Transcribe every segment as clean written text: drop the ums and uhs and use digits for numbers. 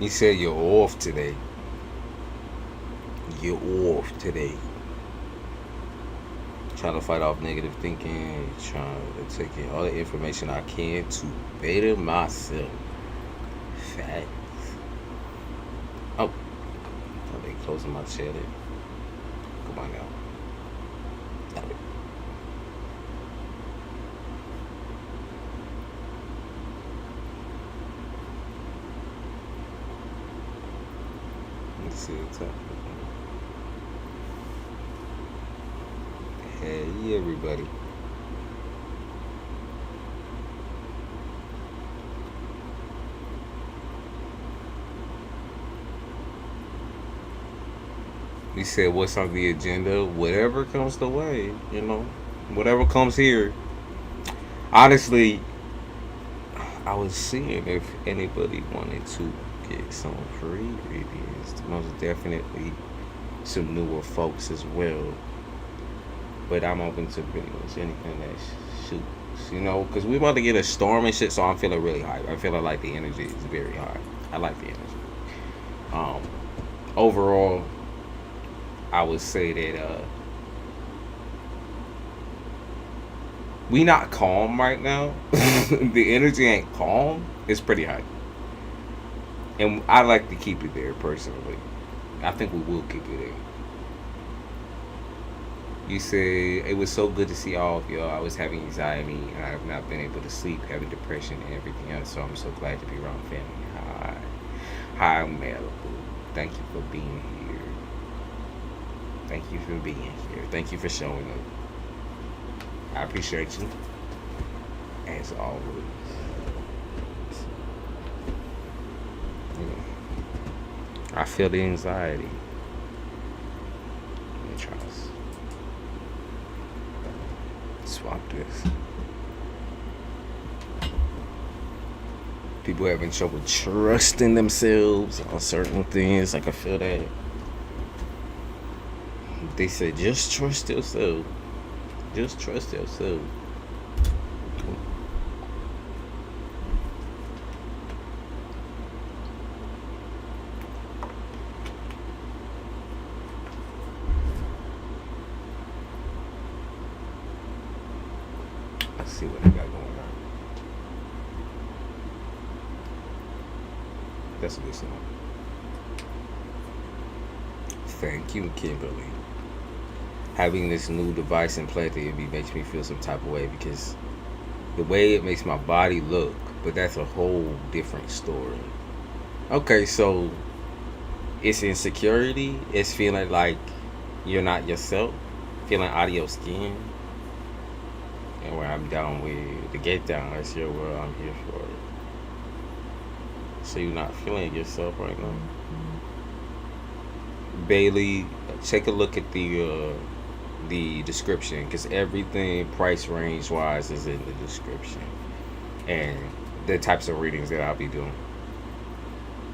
You said you're off today. You're off today. Trying to fight off negative thinking. Trying to take in all the information I can to better myself. Facts. Oh, they closing my chair there. Come on now. Let's see what's up. Hey, everybody. We said, what's on the agenda? Whatever comes the way, you know. Whatever comes here. Honestly, I was seeing if anybody wanted to get some free readings. Most definitely some newer folks as well. But I'm open to pretty much anything that shoots, you know, because we're about to get a storm and shit, so I'm feeling really high. I'm feeling like the energy is very high. I like the energy. Um, Overall, I would say that we not calm right now. The energy ain't calm. It's pretty high, and I like to keep it there personally. I think we will keep it there. You say it was so good to see all of y'all. I was having anxiety and I have not been able to sleep, having depression and everything else. So I'm so glad to be around family. Hi, hi, Malibu. Thank you for being here. Thank you for being here. Thank you for showing up. I appreciate you as always. I feel the anxiety. Let me try this. Swap this. People having trouble trusting themselves on certain things. I can feel that. They said, just trust yourself. Just trust yourself. Let's see what I got going on. That's a good song. Thank you, Kimberly. Having this new device implanted makes me feel some type of way because the way it makes my body look, but that's a whole different story. Okay, so it's insecurity. It's feeling like you're not yourself, feeling out of your skin. And where I'm down with the get down, that's your world. I'm here for it. So you're not feeling yourself right now. Bailey, take a look at the description because everything price range wise is in the description and the types of readings that I'll be doing.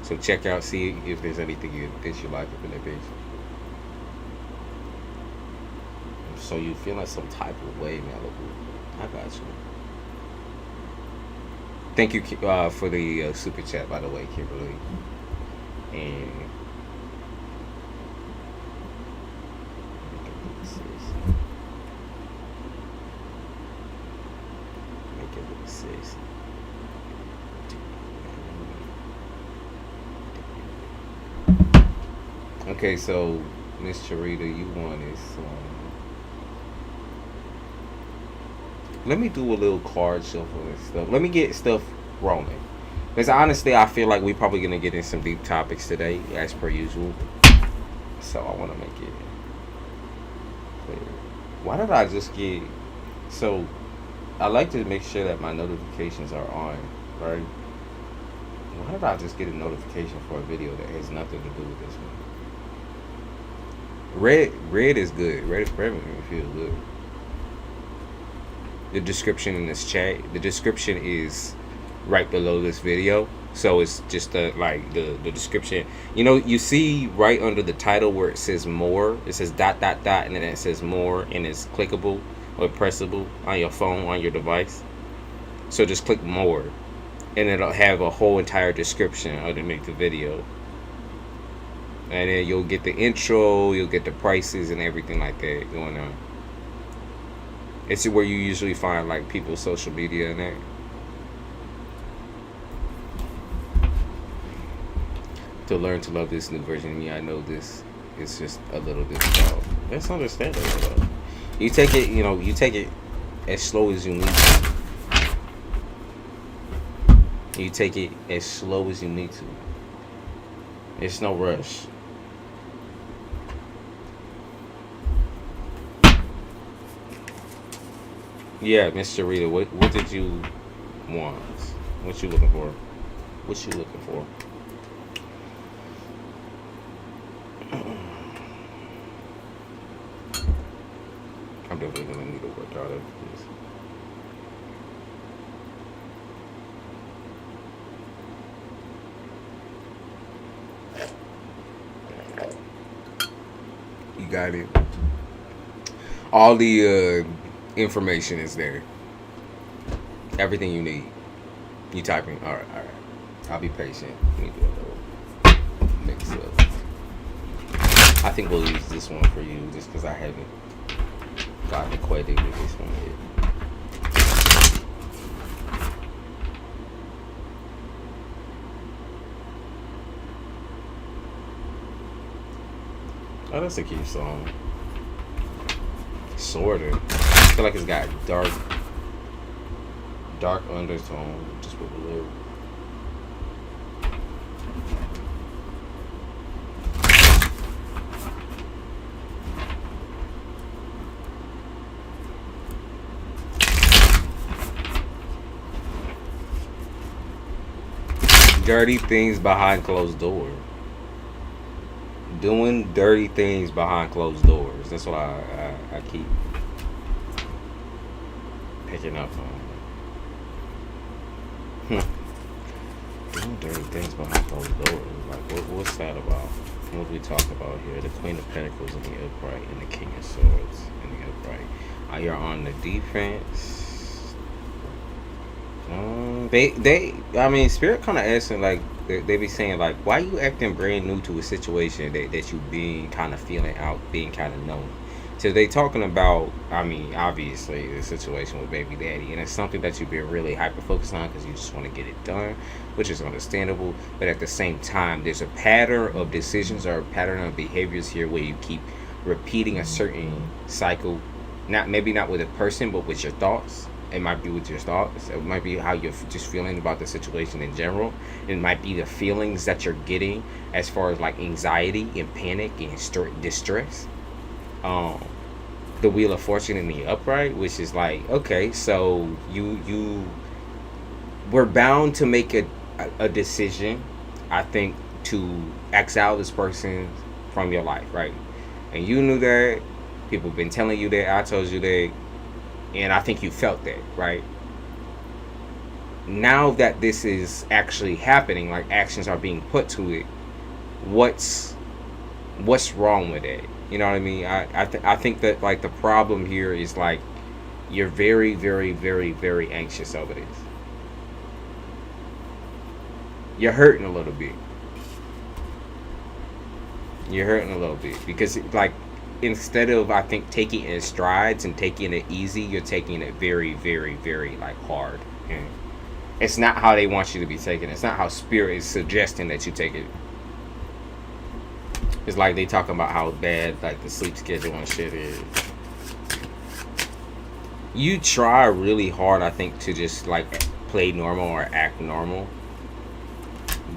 So check out, see if there's anything that you like up in that page. So you feel like some type of way, Malibu. I got you. Thank you for the super chat, by the way, Kimberly. And okay, so Miss Charita, you wanted some. Let me do a little card shuffle and stuff. Let me get stuff rolling. Because honestly, I feel like we're probably going to get in some deep topics today, as per usual. So I want to make it clear. Why did I just get... So, I like to make sure that my notifications are on, right? Why did I just get a notification for a video that has nothing to do with this one? Red is good. Red is for me feel good. The description in this chat, the description is right below this video. So it's just the description. You know, you see right under the title where it says more, it says ... and then it says more, and it's clickable or pressable on your phone, on your device. So just click more. and it'll have a whole entire description underneath the video. And then you'll get the intro, you'll get the prices and everything like that going on. It's where you usually find like people's social media and that. To learn to love this new version of me, I know this is just a little difficult. That's understandable though. You take it, you take it as slow as you need to. You take it as slow as you need to. It's no rush. Yeah, Mr. Rita, what did you want? What you looking for? What you looking for? I'm definitely gonna need to work out of this. You got it. All the information is there. Everything you need. You typing. All right. I'll be patient. Let me do a little mix up. I think we'll use this one for you just because I haven't gotten acquainted with this one yet. Oh, that's a cute song. Sorta. I feel like it's got dark undertone, just with the lyrics. Dirty things behind closed doors. Doing dirty things behind closed doors. That's what I keep picking up on. Doing dirty things behind closed doors. Like, what's that about? What do we talk about here? The Queen of Pentacles in the upright and the King of Swords in the upright. You're on the defense. I mean, Spirit kind of asking, like, they be saying, like, why you acting brand new to a situation that you being kind of feeling out, being kind of known. So they talking about, I mean, obviously the situation with baby daddy, and it's something that you've been really hyper focused on because you just want to get it done, which is understandable. But at the same time, there's a pattern of decisions or a pattern of behaviors here where you keep repeating a certain cycle, maybe not with a person, but with your thoughts. It might be with your thoughts. It might be how you're just feeling about the situation in general. It might be the feelings that you're getting as far as like anxiety and panic and distress. The Wheel of Fortune in the upright, which is like, okay, so you were bound to make a decision, I think, to exile this person from your life, right? And you knew that. People have been telling you that. I told you that. And I think you felt that, right? Now that this is actually happening, like actions are being put to it, what's wrong with it? You know what I mean? I think that like the problem here is like you're very, very, very, very anxious over this. You're hurting a little bit. You're hurting a little bit because like, instead of, I think, taking it in strides and taking it easy, you're taking it very, very, very, like, hard. And it's not how they want you to be taking it. It's not how Spirit is suggesting that you take it. It's like they talking about how bad, like, the sleep schedule and shit is. You try really hard, I think, to just, like, play normal or act normal.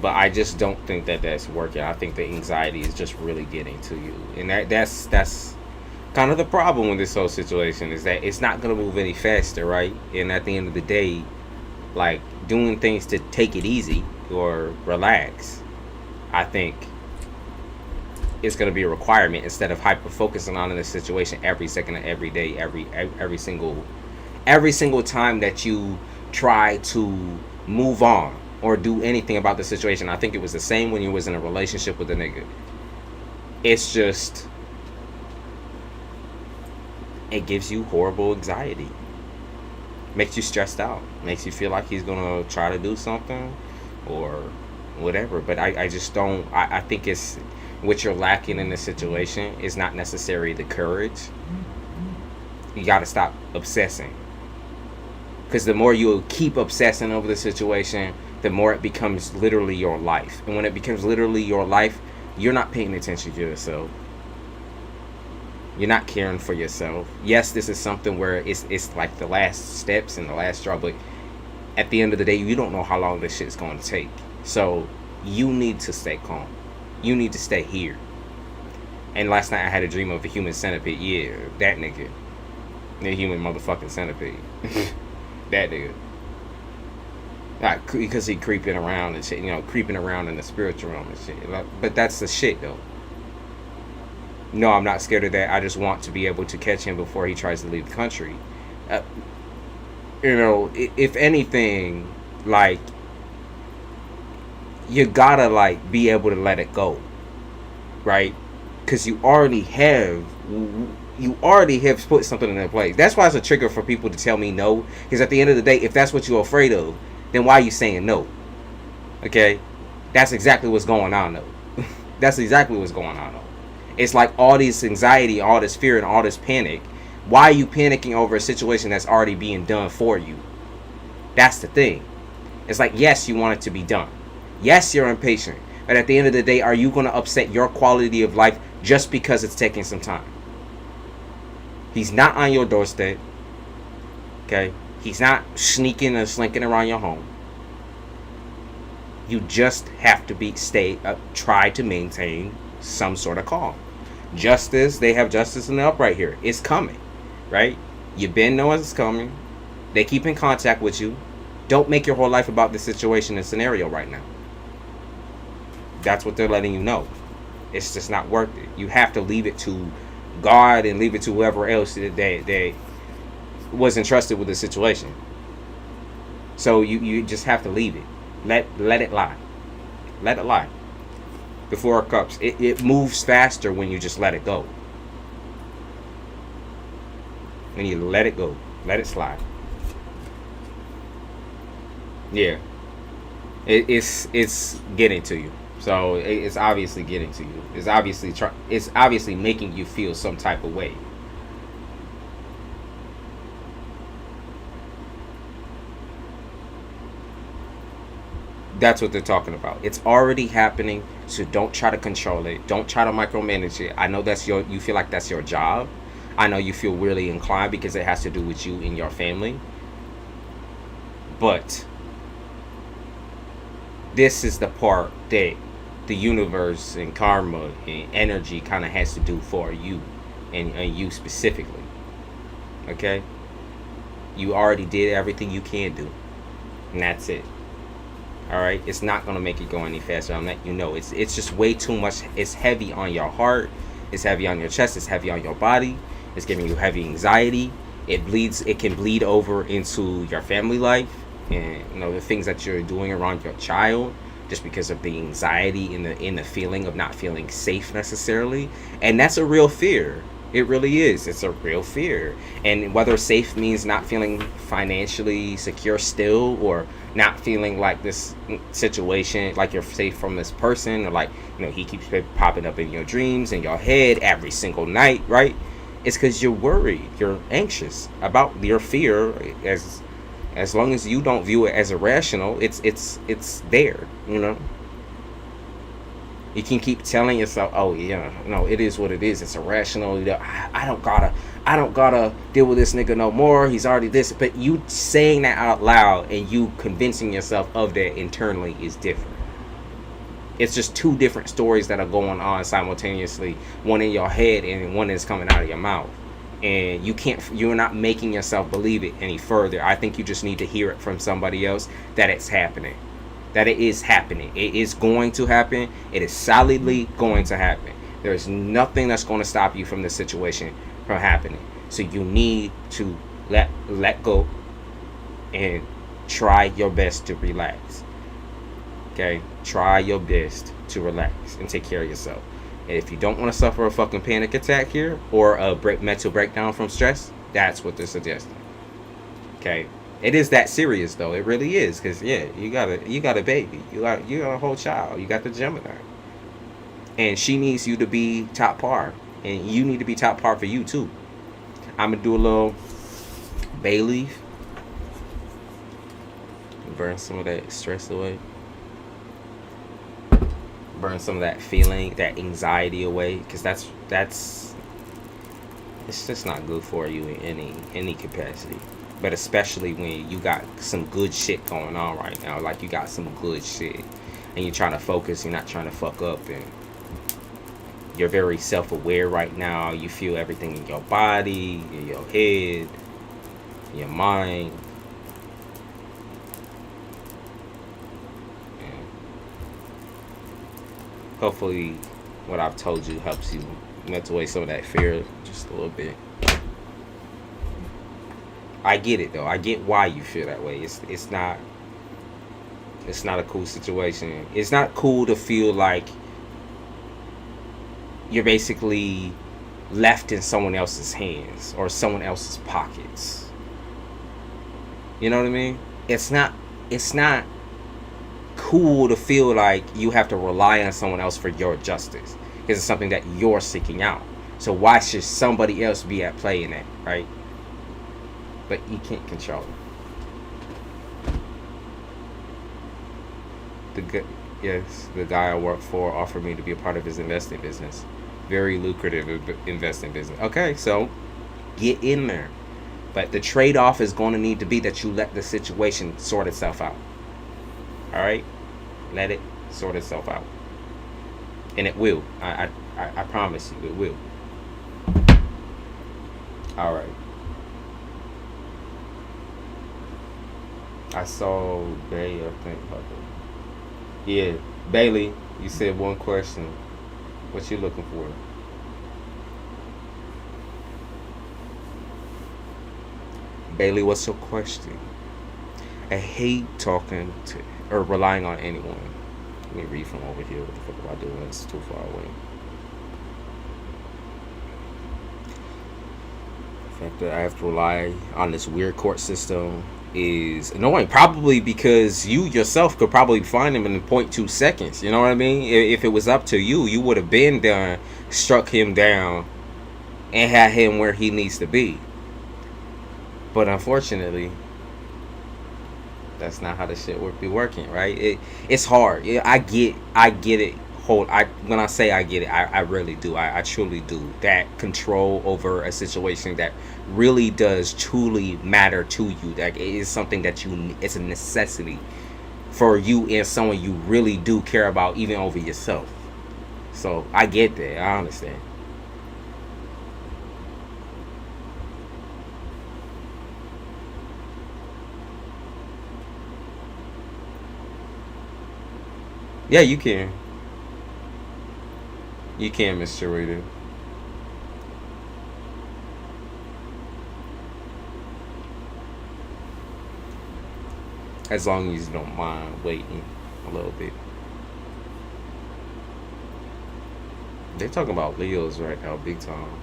But I just don't think that that's working. I think the anxiety is just really getting to you. And that's kind of the problem with this whole situation, is that it's not going to move any faster, right? And at the end of the day, like, doing things to take it easy or relax, I think it's going to be a requirement instead of hyper focusing on the situation every second of every day, every single time that you try to move on or do anything about the situation. I think it was the same when you was in a relationship with a nigga. It's just, it gives you horrible anxiety. Makes you stressed out. Makes you feel like he's gonna try to do something or whatever. But I just don't. I think it's what you're lacking in this situation is not necessarily the courage. You got to stop obsessing. Because the more you keep obsessing over the situation, the more it becomes literally your life. And when it becomes literally your life, you're not paying attention to yourself. You're not caring for yourself. Yes, this is something where it's like the last steps and the last straw, but at the end of the day, you don't know how long this shit's going to take. So you need to stay calm. You need to stay here. And last night I had a dream of a human centipede. Yeah, that nigga. The human motherfucking centipede. That nigga. Like, because he creeping around and shit, you know, creeping around in the spiritual realm and shit. Like, but that's the shit, though. No, I'm not scared of that. I just want to be able to catch him before he tries to leave the country. You know, if anything, like, you gotta, like, be able to let it go. Right? Because you already have put something in place. That's why it's a trigger for people to tell me no. Because at the end of the day, if that's what you're afraid of, then why are you saying no? Okay? That's exactly what's going on, though. That's exactly what's going on, though. It's like all this anxiety, all this fear, and all this panic. Why are you panicking over a situation that's already being done for you? That's the thing. It's like, yes, you want it to be done. Yes, you're impatient. But at the end of the day, are you going to upset your quality of life just because it's taking some time? He's not on your doorstep. Okay? He's not sneaking and slinking around your home. You just have to try to maintain some sort of calm. Justice, they have justice in the upright here. It's coming. Right? You've been knowing it's coming. They keep in contact with you. Don't make your whole life about this situation and scenario right now. That's what they're letting you know. It's just not worth it. You have to leave it to God and leave it to whoever else that was entrusted with the situation. So you just have to leave it. Let it lie. Let it lie. The Four of Cups. It moves faster when you just let it go. When you let it go. Let it slide. Yeah. It's getting to you. So it's obviously getting to you. It's obviously making you feel some type of way. That's what they're talking about. It's already happening, so don't try to control it. Don't try to micromanage it. I know you feel like that's your job. I know you feel really inclined because it has to do with you and your family. But this is the part that the universe and karma and energy kind of has to do for you and you specifically. Okay? You already did everything you can do. And that's it. Alright? It's not going to make it go any faster. I'm letting you know. It's just way too much. It's heavy on your heart. It's heavy on your chest. It's heavy on your body. It's giving you heavy anxiety. It can bleed over into your family life. And, you know, the things that you're doing around your child. Just because of the anxiety in the feeling of not feeling safe necessarily. And that's a real fear. It really is. It's a real fear. And whether safe means not feeling financially secure still, or not feeling like this situation, like you're safe from this person, or like, you know, he keeps popping up in your dreams, in your head every single night, right? It's because you're worried. You're anxious about your fear. As long as you don't view it as irrational, it's there, you know. You can keep telling yourself, oh yeah, no, it is what it is. It's irrational. I don't gotta deal with this nigga no more. He's already this. But you saying that out loud and you convincing yourself of that internally is different. It's just two different stories that are going on simultaneously. One in your head and one is coming out of your mouth. And you're not making yourself believe it any further. I think you just need to hear it from somebody else that it's happening. That it is happening. It is going to happen. It is solidly going to happen. There is nothing that's going to stop you from this situation from happening. So you need to let go and try your best to relax. Okay? Try your best to relax and take care of yourself. And if you don't want to suffer a fucking panic attack here or a mental breakdown from stress, that's what they're suggesting. Okay? It is that serious though. It really is, because yeah, you got a baby. You got a whole child. You got the Gemini, and she needs you to be top par, and you need to be top par for you too. I'm gonna do a little bay leaf, burn some of that stress away, burn some of that feeling, that anxiety away, because that's it's just not good for you in any capacity. But especially when you got some good shit going on right now, like you got some good shit, and you're trying to focus, you're not trying to fuck up, and you're very self-aware right now. You feel everything in your body, in your head, in your mind. And hopefully what I've told you helps you melt away some of that fear just a little bit. I get it though. I get why you feel that way. It's not a cool situation. It's not cool to feel like you're basically left in someone else's hands or someone else's pockets. You know what I mean? It's not cool to feel like you have to rely on someone else for your justice, because it's something that you're seeking out. So why should somebody else be at play in that, right? But you can't control it. The guy I work for offered me to be a part of his investing business. Very lucrative investing business. Okay, so get in there. But the trade-off is going to need to be that you let the situation sort itself out. All right? Let it sort itself out. And it will. I promise you, it will. All right. I saw Bay, I think. Yeah, Bailey, you said one question. What you looking for? Bailey, what's your question? I hate talking to or relying on anyone. Let me read from over here. What the fuck am I doing? It's too far away. The fact that I have to rely on this weird court system is annoying. Probably because you yourself could probably find him in 0.2 seconds. You know what I mean? If it was up to you, you would have been done, struck him down, and had him where he needs to be. But unfortunately, that's not how the shit would be working, right? It's hard. I get it. When I say I get it, I really do. I truly do. That control over a situation that really does truly matter to you. Like, it is something that it's a necessity for you and someone you really do care about, even over yourself. So I get that. I understand. Yeah, you can. You can, Mr. Reader. As long as you don't mind waiting a little bit. They're talking about Leos right now, big time.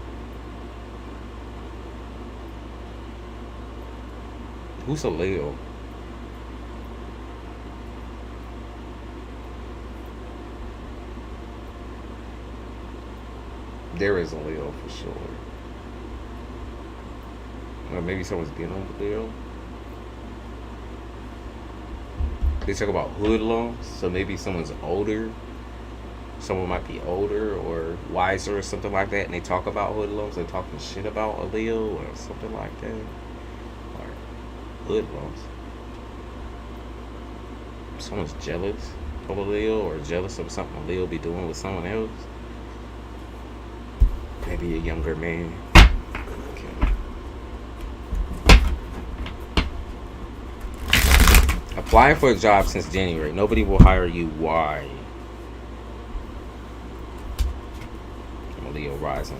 Who's a Leo? There is a Leo for sure. Or maybe someone's dealing with Leo. They talk about hoodlums, so maybe someone's older. Someone might be older or wiser or something like that, and they talk about hoodlums. They're talking shit about a Leo or something like that. Or hoodlums. Someone's jealous of a Leo or jealous of something a Leo be doing with someone else. Maybe a younger man. Okay. Applying for a job since January. Nobody will hire you. Why? I'm a Leo rising.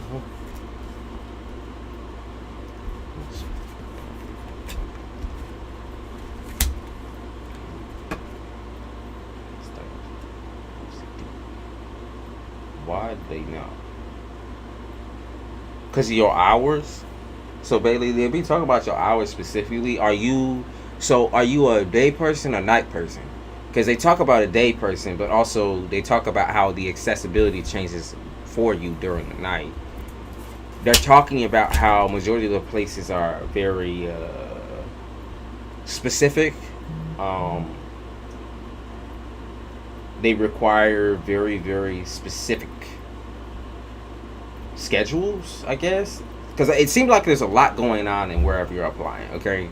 Why they not? Because of your hours. So Bailey, they'll be talking about your hours specifically. Are you So are you a day person or night person? Because they talk about a day person, but also they talk about how the accessibility changes for you during the night. They're talking about how majority of the places are very specific. Um, they require very, very specific schedules, I guess. Because it seems like there's a lot going on in wherever you're applying, okay?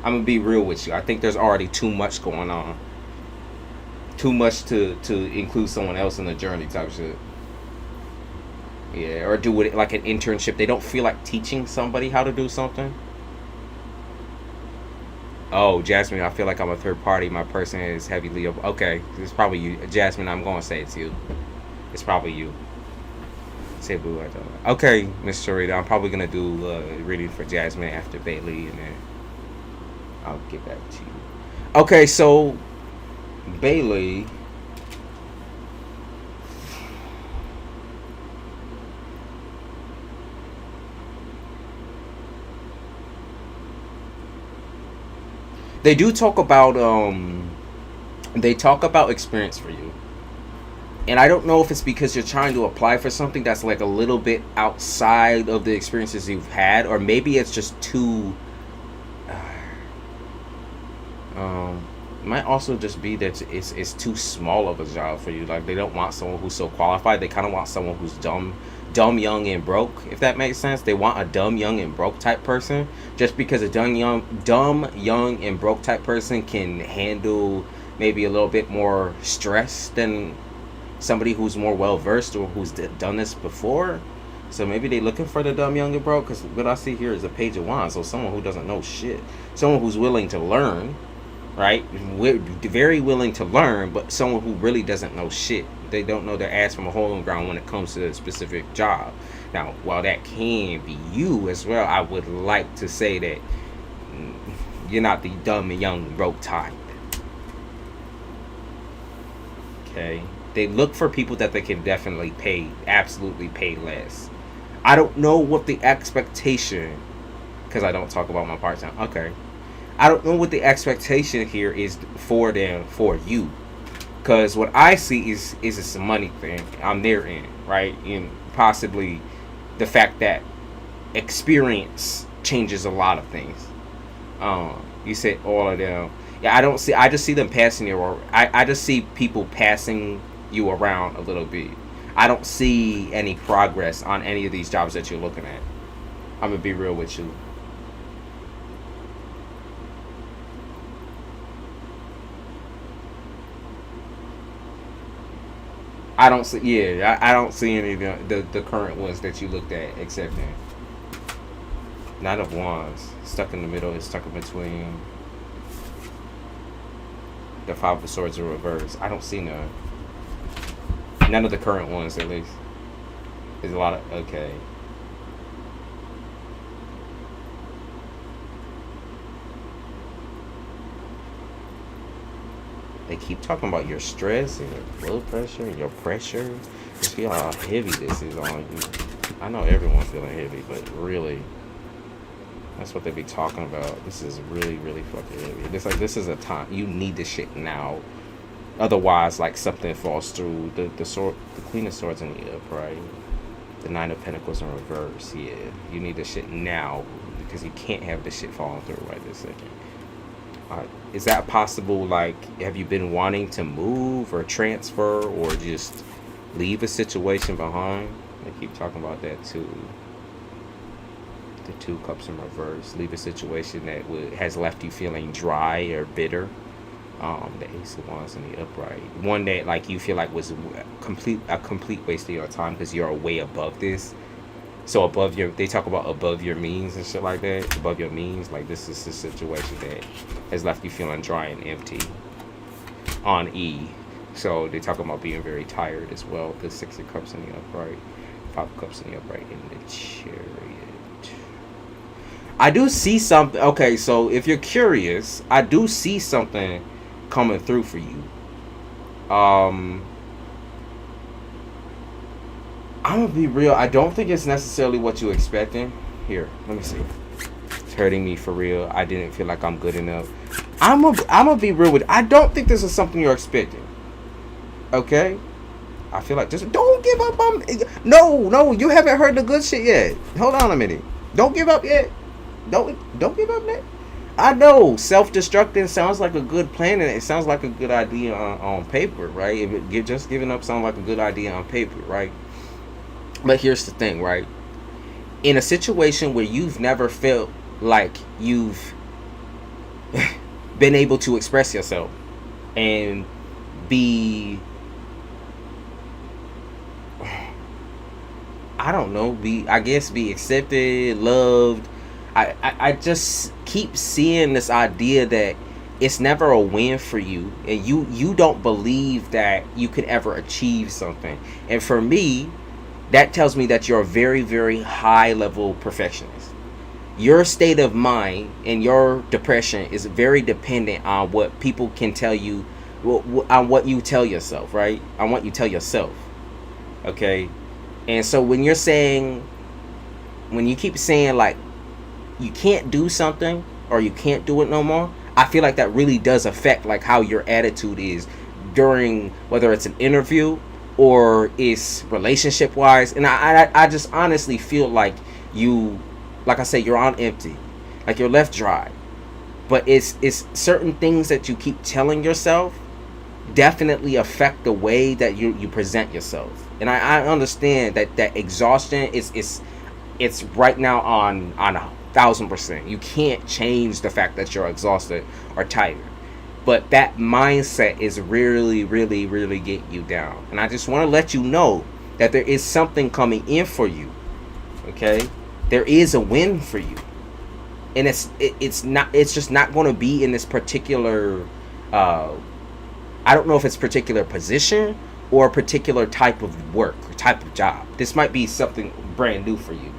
I'm going to be real with you. I think there's already too much going on. Too much to include someone else in the journey type shit. Yeah, or do it like an internship. They don't feel like teaching somebody how to do something. Oh, Jasmine, I feel like I'm a third party. My person is heavily... Okay, it's probably you. Jasmine, I'm going to say it's you. It's probably you. Say boo, I don't. Okay, Miss Sharita, I'm probably going to do reading for Jasmine after Bailey, and then I'll get back to you. Okay, so Bailey... They do talk about they talk about experience for you. And I don't know if it's because you're trying to apply for something that's like a little bit outside of the experiences you've had, or maybe it's just too might also just be that it's too small of a job for you. Like they don't want someone who's so qualified. They kind of want someone who's dumb, young, and broke. If that makes sense, they want a dumb, young, and broke type person. Just because a dumb, young, and broke type person can handle maybe a little bit more stress than somebody who's more well versed or who's done this before. So maybe they looking for the dumb, young, and broke. Because what I see here is a page of wands. So someone who doesn't know shit, someone who's willing to learn. Right? Very willing to learn, but someone who really doesn't know shit. They don't know their ass from a hole in the ground when it comes to a specific job. Now, while that can be you as well, I would like to say that you're not the dumb and young broke type. Okay? They look for people that they can definitely absolutely pay less. I don't know what the expectation, because I don't talk about my part-time. Okay. I don't know what the expectation here is for them, for you. Because what I see is it's a money thing on their end, right? And possibly the fact that experience changes a lot of things. You said all of them. Yeah, I just see them passing you, or I just see people passing you around a little bit. I don't see any progress on any of these jobs that you're looking at. I'm going to be real with you. I don't see. Yeah, I don't see any of the current ones that you looked at, except Knight of Wands stuck in the middle. It's stuck in between the Five of Swords in reverse. I don't see none. None of the current ones, at least. There's a lot of okay. They keep talking about your stress and your blood pressure and your pressure. Just feel how heavy this is on you. I know everyone's feeling heavy, but really, that's what they be talking about. This is really, really fucking heavy. It's like this is a time you need this shit now. Otherwise, like something falls through. The Queen of Swords in the upright. The Nine of Pentacles in reverse. Yeah, you need this shit now because you can't have this shit falling through right this second. Is that possible? Like, have you been wanting to move or transfer or just leave a situation behind? They keep talking about that too. The Two Cups in reverse. Leave a situation that has left you feeling dry or bitter. The Ace of Wands in the upright. One that like you feel like was a complete waste of your time because you're way above this. So above your, they talk about above your means and shit like that. Above your means, like this is a situation that has left you feeling dry and empty. On E, so they talk about being very tired as well. The Six of Cups in the upright, Five of Cups in the upright, and the Chariot. I do see something. Okay, so if you're curious, I do see something coming through for you. I'm gonna be real. I don't think it's necessarily what you're expecting. Here, let me see. It's hurting me for real. I didn't feel like I'm good enough. I'm gonna be real with you. I don't think this is something you're expecting. Okay? I feel like just don't give up on. No, you haven't heard the good shit yet. Hold on a minute. Don't give up yet. Don't give up yet. I know self-destructing sounds like a good plan, and it sounds like a good idea on paper, right? Just giving up sounds like a good idea on paper, right? But here's the thing, right? In a situation where you've never felt like you've been able to express yourself and be, I don't know, be accepted, loved. I just keep seeing this idea that it's never a win for you, and you don't believe that you could ever achieve something. And for me, that tells me that you're a very, very high level perfectionist. Your state of mind and your depression is very dependent on what people can tell you, on what you tell yourself, right? On what you tell yourself. Okay? And so when you keep saying like you can't do something or you can't do it no more, I feel like that really does affect like how your attitude is during, whether it's an interview or it's relationship wise. And I just honestly feel like you, like I say, you're on empty, like you're left dry. But it's certain things that you keep telling yourself definitely affect the way that you present yourself. And I understand that exhaustion it's right now on 1,000%. You can't change the fact that you're exhausted or tired. But that mindset is really, really, really getting you down. And I just want to let you know that there is something coming in for you. Okay? There is a win for you. And it's just not going to be in this particular I don't know if it's particular position or a particular type of work or type of job. This might be something brand new for you.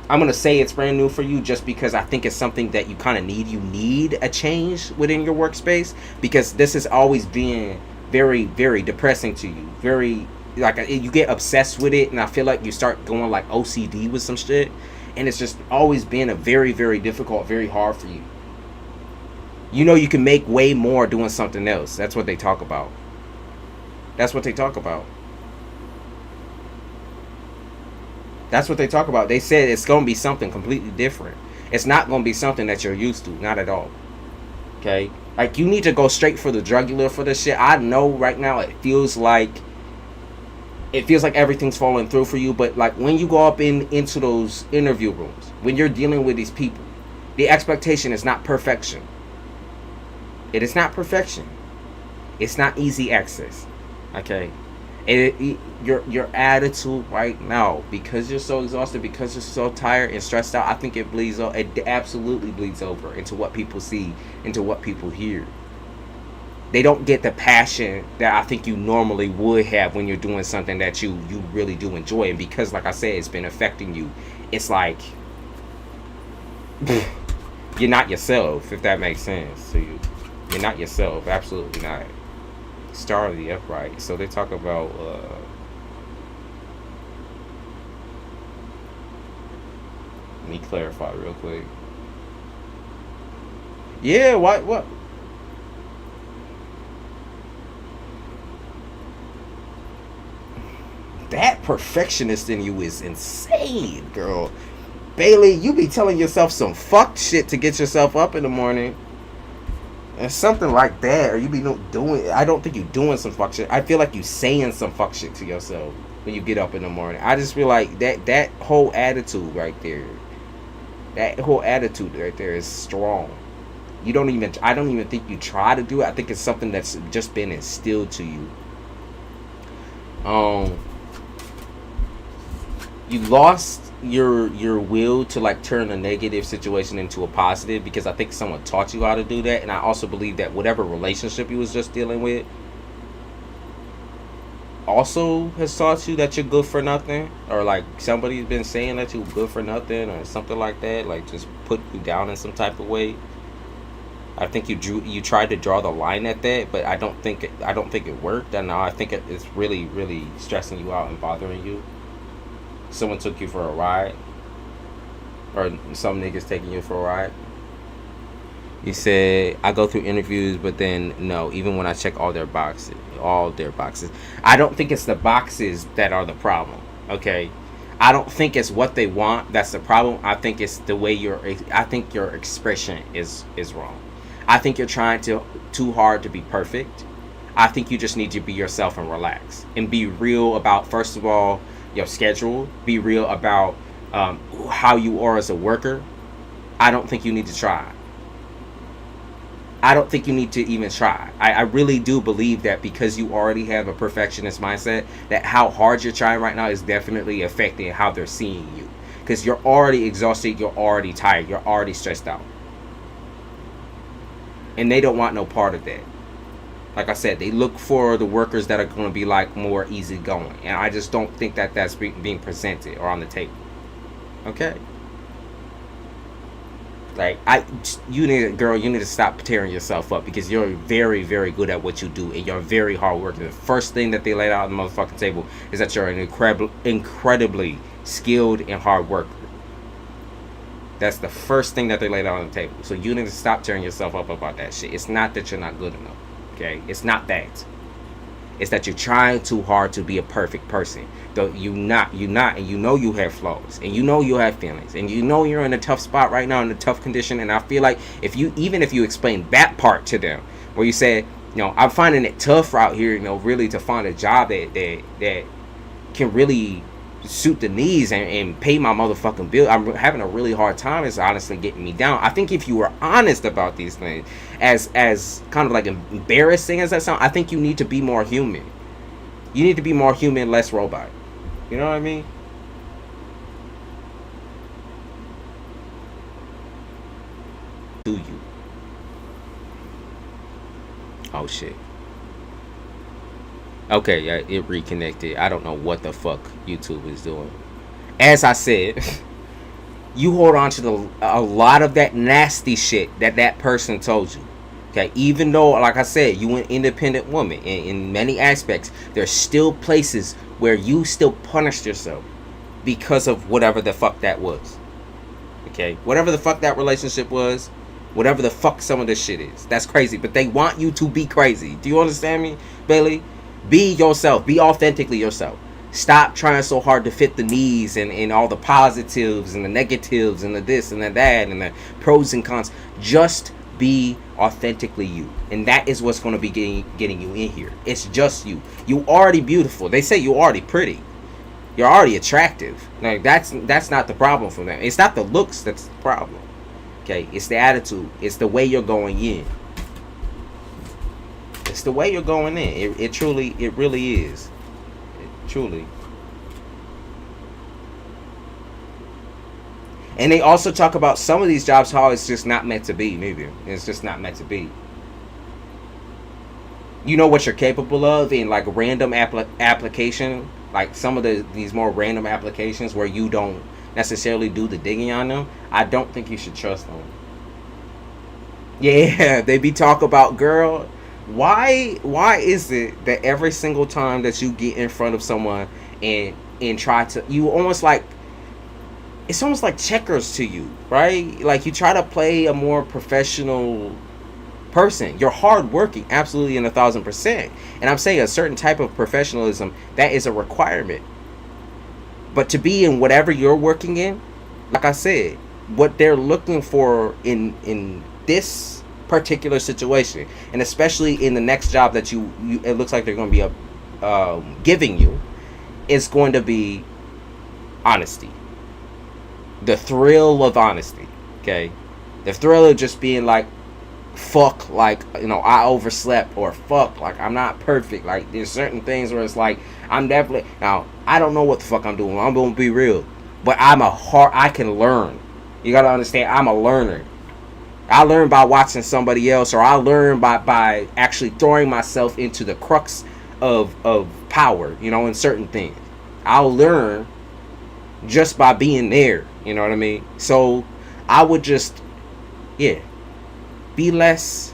I'm going to say it's brand new for you just because I think it's something that you kind of need. You need a change within your workspace, because this has always been very, very depressing to you. Very, like, you get obsessed with it, and I feel like you start going like OCD with some shit. And it's just always been a very, very difficult, very hard for you. You know you can make way more doing something else. That's what they talk about. That's what they talk about. That's what they talk about. They said it's going to be something completely different. It's not going to be something that you're used to. Not at all. Okay? Like, you need to go straight for the jugular for this shit. I know right now it feels like everything's falling through for you. But, like, when you go up into those interview rooms, when you're dealing with these people, the expectation is not perfection. It is not perfection. It's not easy access. Okay? Your attitude right now, because you're so exhausted, because you're so tired and stressed out, I think it bleeds over. It absolutely bleeds over into what people see, into what people hear. They don't get the passion that I think you normally would have when you're doing something that you really do enjoy. And because, like I said, it's been affecting you, it's like you're not yourself, if that makes sense to you. You're not yourself. Absolutely not. Star of the upright. So they talk about let me clarify real quick. Yeah, what? That perfectionist in you is insane, girl. Bailey, you be telling yourself some fucked shit to get yourself up in the morning. And something like that, or you be doing, I don't think you doing some fuck shit. I feel like you saying some fuck shit to yourself when you get up in the morning. I just feel like that whole attitude right there, is strong. I don't even think you try to do it. I think it's something that's just been instilled to you. You lost your will to like turn a negative situation into a positive, because I think someone taught you how to do that. And I also believe that whatever relationship you was just dealing with also has taught you that you're good for nothing, or like somebody's been saying that you're good for nothing or something like that, like just put you down in some type of way. I think you tried to draw the line at that, but I don't think it worked. And now I think it's really, really stressing you out and bothering you. Someone took you for a ride, or some niggas taking you for a ride. You said I go through interviews, but then no, even when I check all their boxes, I don't think it's the boxes that are the problem. Okay, I don't think it's what they want that's the problem. I think it's the way I think your expression is wrong. I think you're trying too hard to be perfect. I think you just need to be yourself and relax and be real about, first of all, your schedule. Be real about how you are as a worker. I don't think you need to try. I don't think you need to even try. I really do believe that because you already have a perfectionist mindset, that how hard you're trying right now is definitely affecting how they're seeing you. Because you're already exhausted, you're already tired, you're already stressed out. And they don't want no part of that. Like I said, they look for the workers that are going to be like more easygoing. And I just don't think that that's being presented or on the table. Okay? Like, you need to stop tearing yourself up, because you're very, very good at what you do, and you're very hard working. The first thing that they laid out on the motherfucking table is that you're an incredibly skilled and hard worker. That's the first thing that they laid out on the table. So you need to stop tearing yourself up about that shit. It's not that you're not good enough. Okay? It's not that. It's that you're trying too hard to be a perfect person. Though you're not, and you know you have flaws, and you know you have feelings, and you know you're in a tough spot right now, in a tough condition. And I feel like if you explain that part to them, where you say, I'm finding it tough out here, really to find a job that can really suit the needs and pay my motherfucking bill. I'm having a really hard time. It's honestly getting me down. I think if you were honest about these things, as kind of like embarrassing as that sounds, I think you need to be more human. You need to be more human, less robot. You know what I mean? Do you? Oh shit. Okay, yeah, it reconnected. I don't know what the fuck YouTube is doing. As I said, you hold on to a lot of that nasty shit that person told you. Okay, even though, like I said, you an independent woman, in many aspects, there's still places where you still punished yourself because of whatever the fuck that was. Okay, whatever the fuck that relationship was, whatever the fuck some of this shit is. That's crazy, but they want you to be crazy. Do you understand me, Bailey? Be yourself. Be authentically yourself. Stop trying so hard to fit the needs and all the positives and the negatives and the this and the that and the pros and cons. Just be authentically you. And that is what's going to be getting you in here. It's just you. You already beautiful. They say you already pretty. You're already attractive. Like that's not the problem for them. It's not the looks that's the problem. Okay? It's the attitude. It's the way you're going in. It's the way you're going in. It really is. Truly. And they also talk about some of these jobs, how it's just not meant to be, maybe. It's just not meant to be. You know what you're capable of in like random application, like some of these more random applications where you don't necessarily do the digging on them. I don't think you should trust them. Yeah, they be talk about, girl, why is it that every single time that you get in front of someone and try to, you almost like, it's almost like checkers to you, right? Like you try to play a more professional person. You're hardworking, absolutely, in 1,000%. And I'm saying a certain type of professionalism, that is a requirement. But to be in whatever you're working in, like I said, what they're looking for in this particular situation, and especially in the next job that you it looks like they're going to be giving you, is going to be honesty. The thrill of honesty, okay? The thrill of just being like, fuck, like, I overslept, or fuck, like, I'm not perfect. Like, there's certain things where it's like, I'm definitely, now, I don't know what the fuck I'm doing. I'm gonna be real. But I can learn. You gotta understand, I'm a learner. I learn by watching somebody else, or I learn by actually throwing myself into the crux of power, in certain things. I'll learn just by being there, you know what I mean? So I would just, be less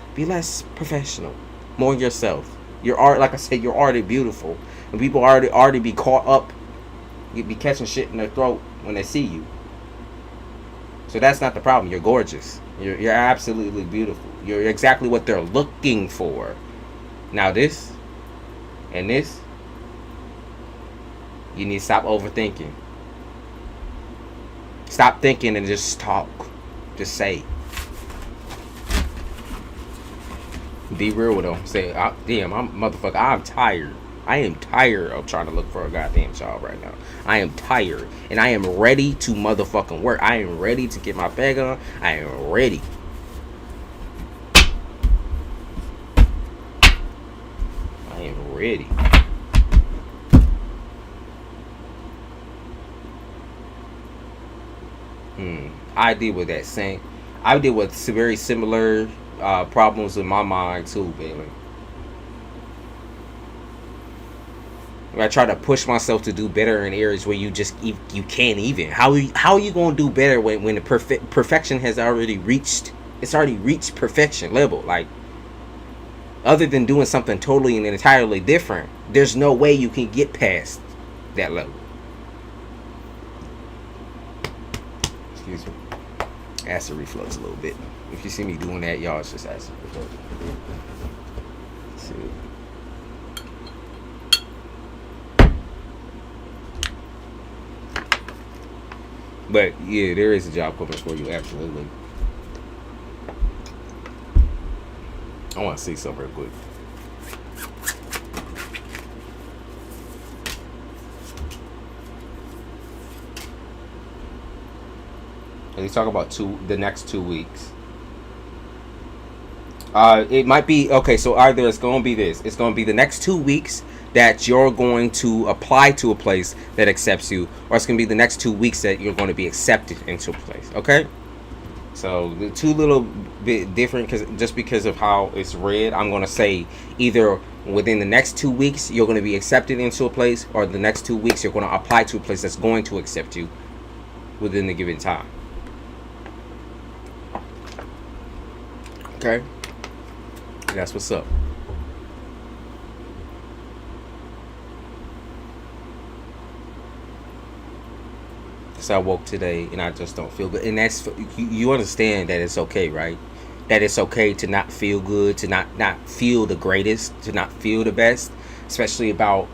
professional, more yourself. Like I said, you're already beautiful, and people already be caught up, you be catching shit in their throat when they see you. So that's not the problem. You're gorgeous. You're absolutely beautiful. You're exactly what they're looking for. Now this and this, you need to stop overthinking. Stop thinking and just talk. Just say. Be real with them. Say, damn, I'm tired. I am tired of trying to look for a goddamn job right now. I am tired. And I am ready to motherfucking work. I am ready to get my bag on. I am ready. I am ready. I deal with that same. I deal with very similar problems in my mind too, Bailey. I try to push myself to do better in areas where you can't even. How are you gonna do better when the perfection has already reached? It's already reached perfection level. Like, other than doing something totally and entirely different, there's no way you can get past that level. Excuse me. Acid reflux a little bit. If you see me doing that, y'all, it's just acid reflux. Let's see. But yeah, there is a job coming for you, absolutely. I want to see something real quick. And he's talking about the next 2 weeks. It might be okay. So either it's going to be this. It's going to be the next 2 weeks that you're going to apply to a place that accepts you, or it's going to be the next 2 weeks that you're going to be accepted into a place. Okay. So the two little bit different because of how it's read. I'm going to say either within the next 2 weeks you're going to be accepted into a place, or the next 2 weeks you're going to apply to a place that's going to accept you within the given time. Okay. That's what's up. So I woke today and I just don't feel good, and that's, you understand that it's okay, right? That it's okay to not feel good, to not feel the greatest, to not feel the best, especially about,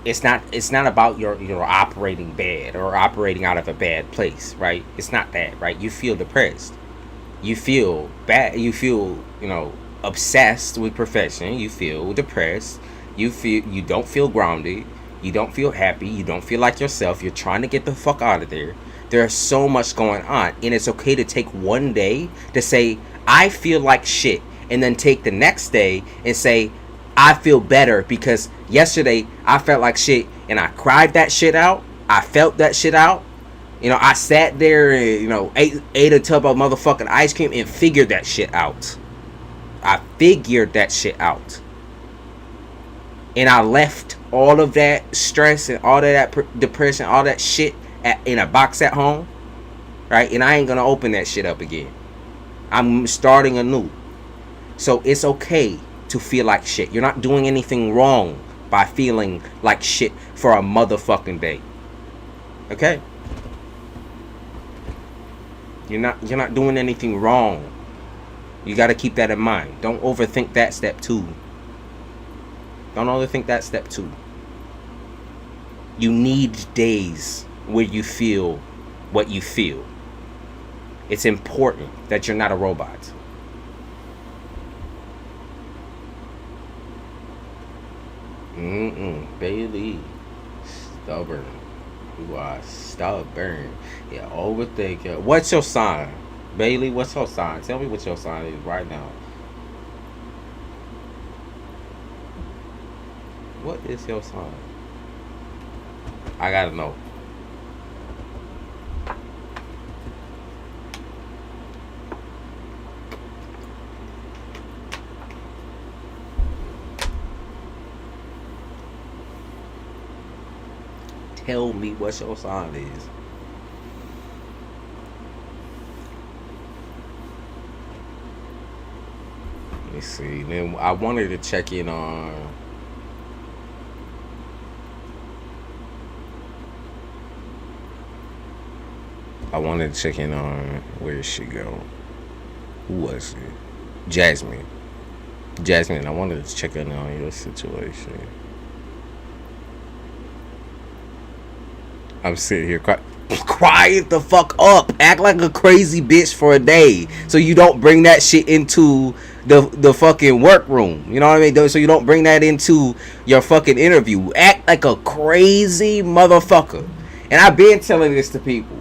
it's not about your operating bad or operating out of a bad place, right? It's not that, right? You feel depressed, you feel bad, you feel obsessed with perfection, you feel depressed, you don't feel grounded, you don't feel happy, you don't feel like yourself, you're trying to get the fuck out of there. There's so much going on, and it's okay to take one day to say I feel like shit, and then take the next day and say I feel better because yesterday I felt like shit and I cried that shit out, I felt that shit out. I sat there and ate a tub of motherfucking ice cream and figured that shit out. I figured that shit out. And I left all of that stress and all of that depression, all that shit in a box at home. Right? And I ain't going to open that shit up again. I'm starting anew. So it's okay to feel like shit. You're not doing anything wrong by feeling like shit for a motherfucking day. Okay? You're not doing anything wrong. You got to keep that in mind. Don't overthink that step 2. Don't overthink that step 2. You need days where you feel what you feel. It's important that you're not a robot. Bailey, stubborn. You are stubborn. Yeah, overthinker. What's your sign? Bailey, what's your sign? Tell me what your sign is right now. What is your sign? I gotta know. Tell me what your sign is. Let me see. Then I wanted to check in on. Where did she go? Who was it? Jasmine. Jasmine, I wanted to check in on your situation. I'm sitting here quiet the fuck up. Act like a crazy bitch for a day, so you don't bring that shit into the fucking workroom. You know what I mean? So you don't bring that into your fucking interview. Act like a crazy motherfucker. And I've been telling this to people.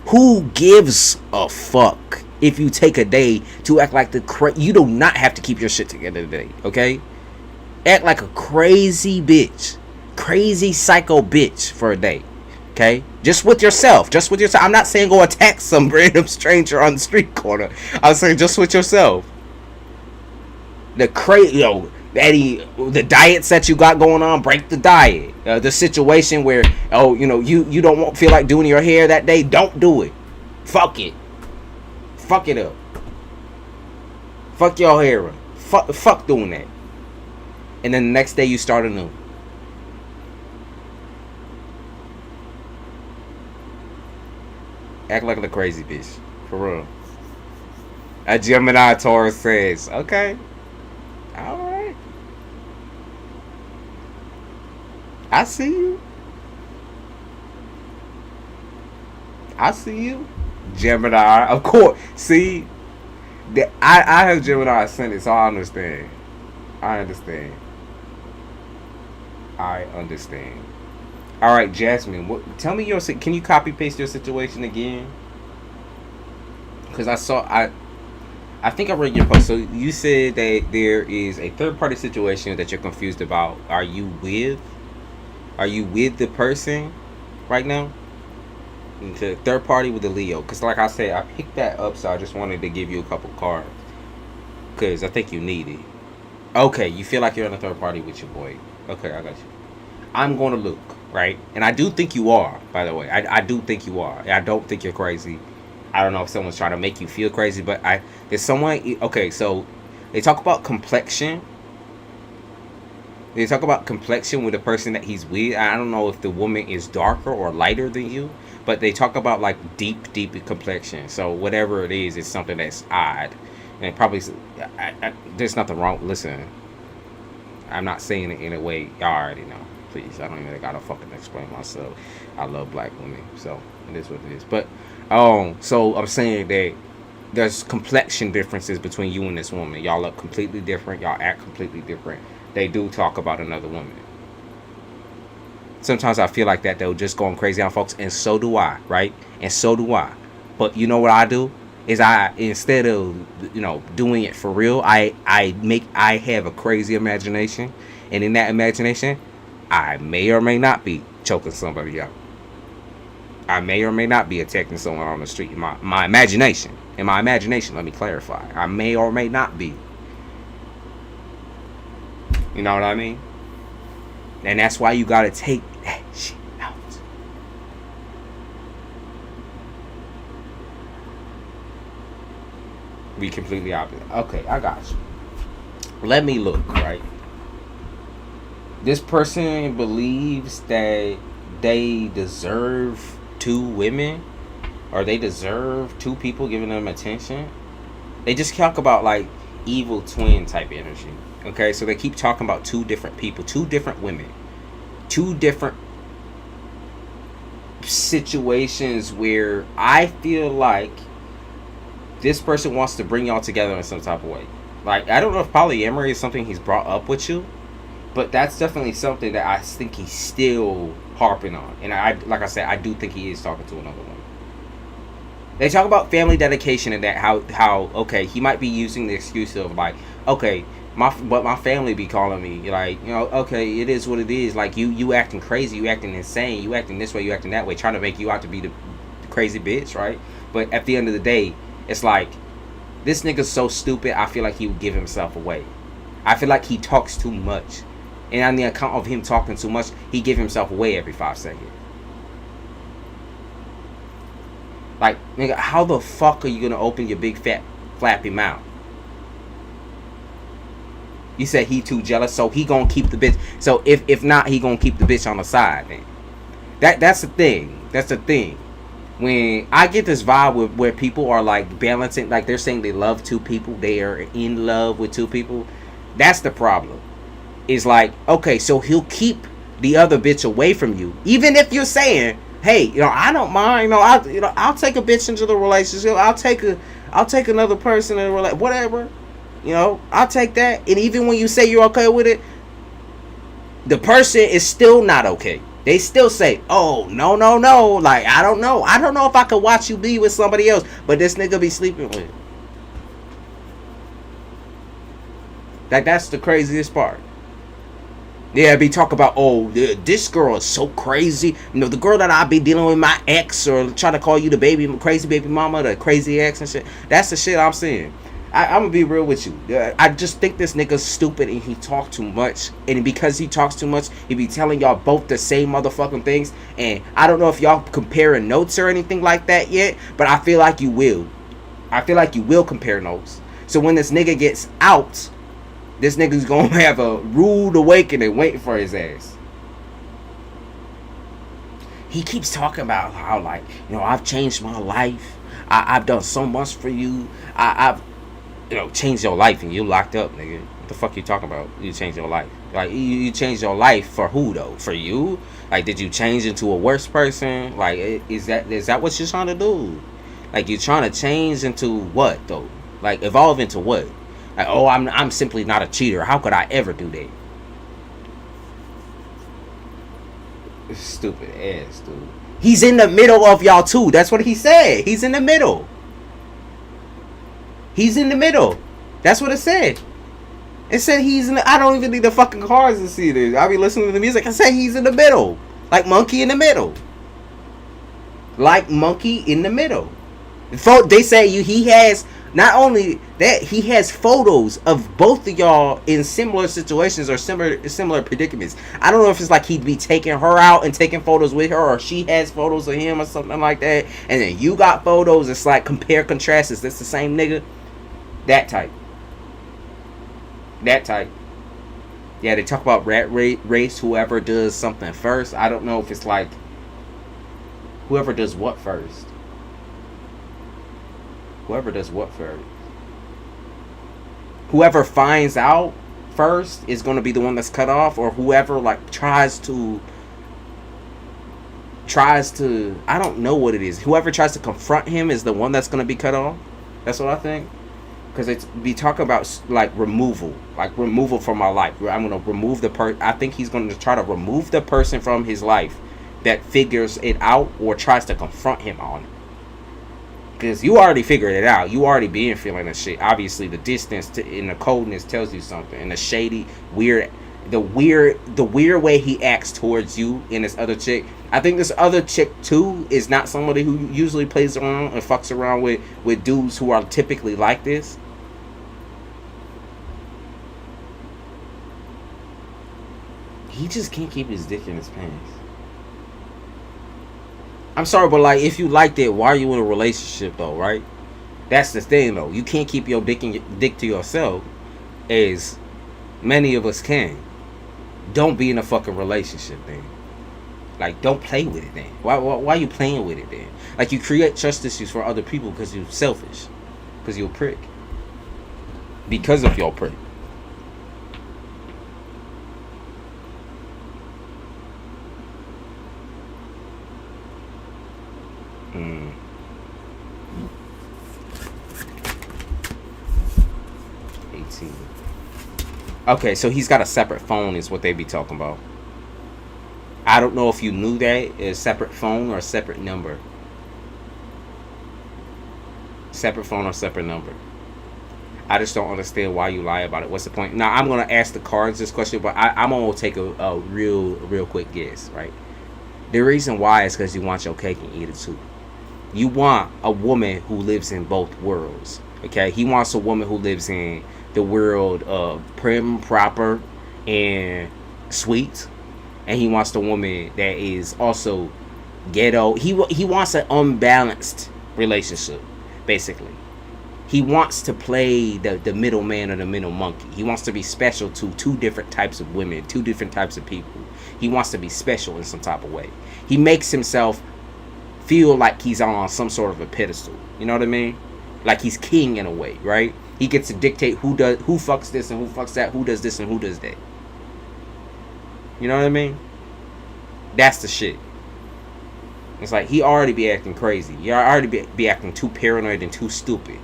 Who gives a fuck if you take a day to act like you do not have to keep your shit together today, okay? Act like a crazy bitch. Crazy psycho bitch for a day. Okay? Just with yourself. Just with yourself. I'm not saying go attack some random stranger on the street corner. I'm saying just with yourself. The diets that you got going on, break the diet. The situation where, you don't feel like doing your hair that day, don't do it. Fuck it. Fuck it up. Fuck your hair. Fuck doing that. And then the next day you start anew. Act like a crazy bitch. For real. A Gemini Taurus says, okay. Alright. I see you. I see you. Gemini. Of course. See, I have Gemini ascendant, so I understand. I understand. All right, Jasmine. Tell me can you copy paste your situation again? Because I think I read your post. So you said that there is a third party situation that you're confused about. Are you with the person right now? The third party with the Leo. Because like I said, I picked that up, so I just wanted to give you a couple cards. Because I think you need it. Okay, you feel like you're in a third party with your boy. Okay, I got you. I'm going to look, right? And I do think you are, by the way. I do think you are. I don't think you're crazy. I don't know if someone's trying to make you feel crazy, but there's someone. Okay, so they talk about complexion. They talk about complexion with the person that he's with. I don't know if the woman is darker or lighter than you, but they talk about like deep complexion. So whatever it is, it's something that's odd. And probably there's nothing wrong. Listen, I'm not saying it in a way y'all already know. Please, I don't even gotta fucking explain myself. I love black women, so it is what it is. But so I'm saying that there's complexion differences between you and this woman. Y'all look completely different. Y'all act completely different. They do talk about another woman. Sometimes I feel like that they're just going crazy on folks, and so do I, right? And so do I. But you know what I do? Is instead of doing it for real, I have a crazy imagination, and in that imagination, I may or may not be choking somebody out. I may or may not be attacking someone on the street. In my imagination. In my imagination, let me clarify. I may or may not be. You know what I mean? And that's why you gotta take that shit out. Be completely opposite. Okay, I got you. Let me look, right? This person believes that they deserve two women, or they deserve two people giving them attention. They just talk about like evil twin type energy. Okay, so they keep talking about two different people, two different women, two different situations where I feel like this person wants to bring y'all together in some type of way. Like, I don't know if polyamory is something he's brought up with you, but that's definitely something that I think he's still harping on. And like I said, I do think he is talking to another one. They talk about family dedication and that how okay, he might be using the excuse of like, okay, my family be calling me, like, okay, it is what it is. Like, you acting crazy, you acting insane, you acting this way, you acting that way, trying to make you out to be the crazy bitch, right? But at the end of the day, it's like, this nigga's so stupid, I feel like he would give himself away. I feel like he talks too much. And on the account of him talking too much, he give himself away every 5 seconds. Like, nigga, how the fuck are you gonna open your big fat flappy mouth? You said he too jealous, so he gonna keep the bitch. So if not, he gonna keep the bitch on the side, then. That's the thing. That's the thing. when I get this vibe with where people are like balancing, like they're saying they love two people, they are in love with two people. That's the problem. Is like, okay, so he'll keep the other bitch away from you, even if you're saying, hey, you know, I don't mind, I'll take a bitch into the relationship, I'll take another person in a relationship, whatever, I'll take that. And even when you say you're okay with it, the person is still not okay. They still say, oh, no, like, I don't know if I could watch you be with somebody else, but this nigga be sleeping with. Like, that's the craziest part. Yeah, be talk about, oh, this girl is so crazy. The girl that I be dealing with, my ex, or trying to call you the crazy baby mama, the crazy ex and shit. That's the shit I'm seeing. I'm gonna be real with you. I just think this nigga's stupid and he talk too much. And because he talks too much, he be telling y'all both the same motherfucking things. And I don't know if y'all comparing notes or anything like that yet, but I feel like you will. I feel like you will compare notes. So when this nigga gets out, this nigga's gonna have a rude awakening waiting for his ass. He keeps talking about how, like, I've changed my life. I've done so much for you. I've changed your life, and you locked up, nigga. What the fuck you talking about? You changed your life. Like, you changed your life for who, though? For you? Like, did you change into a worse person? Like, is that what you're trying to do? Like, you're trying to change into what, though? Like, evolve into what? Like, oh, I'm simply not a cheater. How could I ever do that? Stupid ass, dude. He's in the middle of y'all, too. That's what he said. He's in the middle. He's in the middle. That's what it said. It said he's in the... I don't even need the fucking cards to see this. I be listening to the music. I said he's in the middle. Like monkey in the middle. Like monkey in the middle. They say he has... Not only that, he has photos of both of y'all in similar situations or similar predicaments. I don't know if it's like he'd be taking her out and taking photos with her, or she has photos of him or something like that, and then you got photos. It's like compare contrast. Is this the same nigga? That type. Yeah, they talk about rat race. Whoever does something first. I don't know if it's like whoever does what first. Whoever finds out first is going to be the one that's cut off, or whoever like tries to I don't know what it is. Whoever tries to confront him is the one that's going to be cut off. That's what I think. Because it's be talking about like removal from my life. I'm going to remove the person. I think he's going to try to remove the person from his life that figures it out or tries to confront him on it. Because you already figured it out. You already been feeling that shit. Obviously, the distance and the coldness tells you something. And the shady, the weird way he acts towards you and this other chick. I think this other chick, too, is not somebody who usually plays around and fucks around with dudes who are typically like this. He just can't keep his dick in his pants. I'm sorry, but like, if you liked it, why are you in a relationship though, right? That's the thing though. You can't keep your dick to yourself, as many of us can. Don't be in a fucking relationship then. Like, don't play with it then. Why are you playing with it then? Like, you create trust issues for other people because you're selfish, because you're a prick, because of your prick. Okay, so he's got a separate phone is what they be talking about. I don't know if you knew that. A separate phone or a separate number. Separate phone or separate number. I just don't understand why you lie about it. What's the point? Now, I'm going to ask the cards this question, but I'm going to take a real quick guess, right? The reason why is because you want your cake and eat it too. You want a woman who lives in both worlds, okay? He wants a woman who lives in the world of prim, proper, and sweet, and he wants the woman that is also ghetto. He wants an unbalanced relationship, basically. He wants to play the middleman or the middle monkey. He wants to be special to two different types of women, two different types of people. He wants to be special in some type of way. He makes himself feel like he's on some sort of a pedestal. You know what I mean? Like he's king in a way, right? He gets to dictate who fucks this and who fucks that, who does this and who does that. You know what I mean? That's the shit. It's like he already be acting crazy. You already be acting too paranoid and too stupid.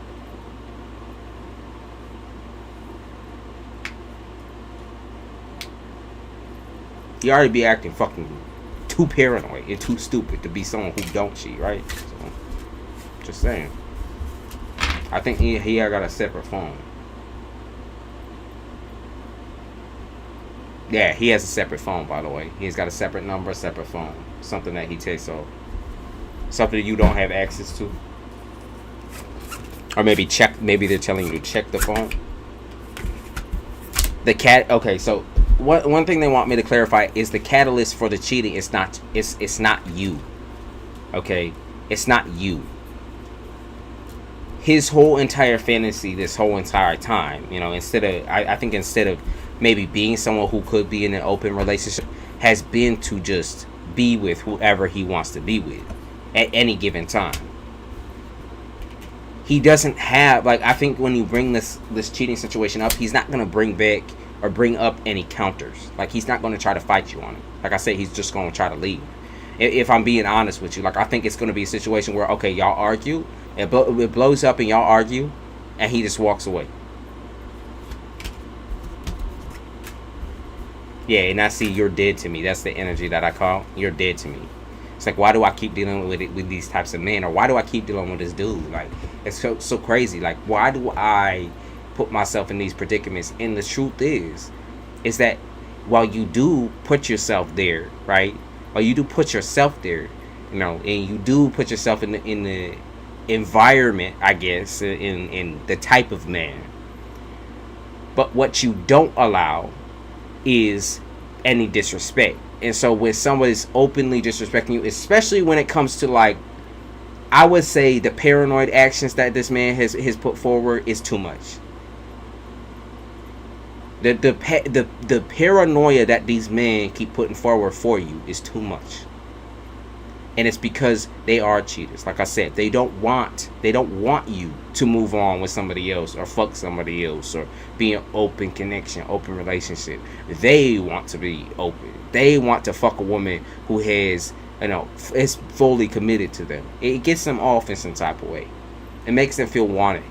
He already be acting fucking too paranoid and too stupid to be someone who don't cheat, right? So, just saying. I think he got a separate phone. Yeah, he has a separate phone, by the way. He's got a separate number, a separate phone. Something that he takes off. Something that you don't have access to. Or maybe they're telling you to check the phone. Okay, so one thing they want me to clarify is the catalyst for the cheating is not you. Okay? It's not you. His whole entire fantasy this whole entire time, you know, I think instead of maybe being someone who could be in an open relationship, has been to just be with whoever he wants to be with at any given time. He doesn't have, like, I think when you bring this cheating situation up, he's not going to bring back or bring up any counters. Like, he's not going to try to fight you on it. Like I said, he's just going to try to leave. If I'm being honest with you, like, I think it's going to be a situation where, okay, y'all argue, it blows up and y'all argue, and he just walks away. Yeah, and I see you're dead to me. That's the energy that I call. You're dead to me. It's like, why do I keep dealing with these types of men? Or why do I keep dealing with this dude? Like, it's so crazy. Like, why do I put myself in these predicaments? And the truth is that while you do put yourself there, right? While you do put yourself there, you know, and you do put yourself in the environment, I guess, in the type of man. But what you don't allow is any disrespect. And so when somebody's openly disrespecting you, especially when it comes to, like, I would say the paranoid actions that this man has put forward is too much. The paranoia that these men keep putting forward for you is too much. And it's because they are cheaters. Like I said, they don't want you to move on with somebody else or fuck somebody else or be an open connection, open relationship. They want to be open. They want to fuck a woman who has, you know, is fully committed to them. It gets them off in some type of way. It makes them feel wanted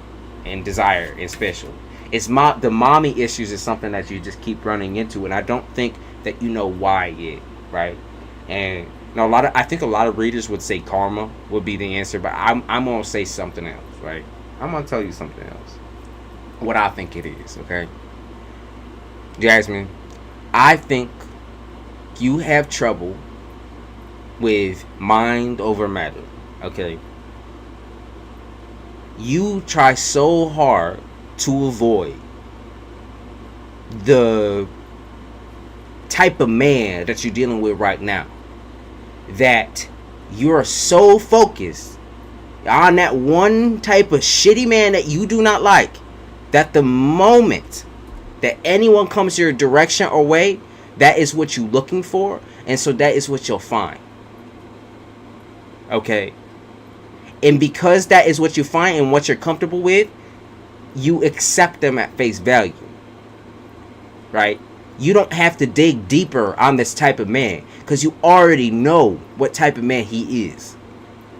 and desired and special. The mommy issues is something that you just keep running into, and I don't think that you know why yet, right? And now, I think a lot of readers would say karma would be the answer, but I'm gonna say something else, right? I'm gonna tell you something else. What I think it is, okay? Jasmine, I think you have trouble with mind over matter, okay? You try so hard to avoid the type of man that you're dealing with right now, that you're so focused on that one type of shitty man that you do not like, that the moment that anyone comes your direction or way, that is what you're looking for, and so that is what you'll find. Okay? And because that is what you find and what you're comfortable with, you accept them at face value. Right? You don't have to dig deeper on this type of man, because you already know what type of man he is.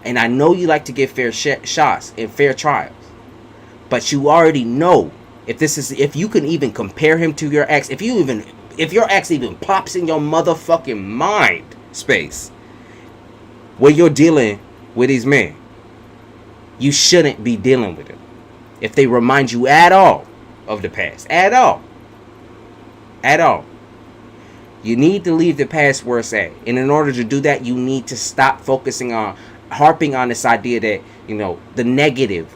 And I know you like to give fair shots and fair trials, but you already know if you can even compare him to your ex, if your ex even pops in your motherfucking mind space where you're dealing with these men, you shouldn't be dealing with them if they remind you at all of the past. At all. You need to leave the past where it's at. And in order to do that, you need to stop harping on this idea that, you know, the negative.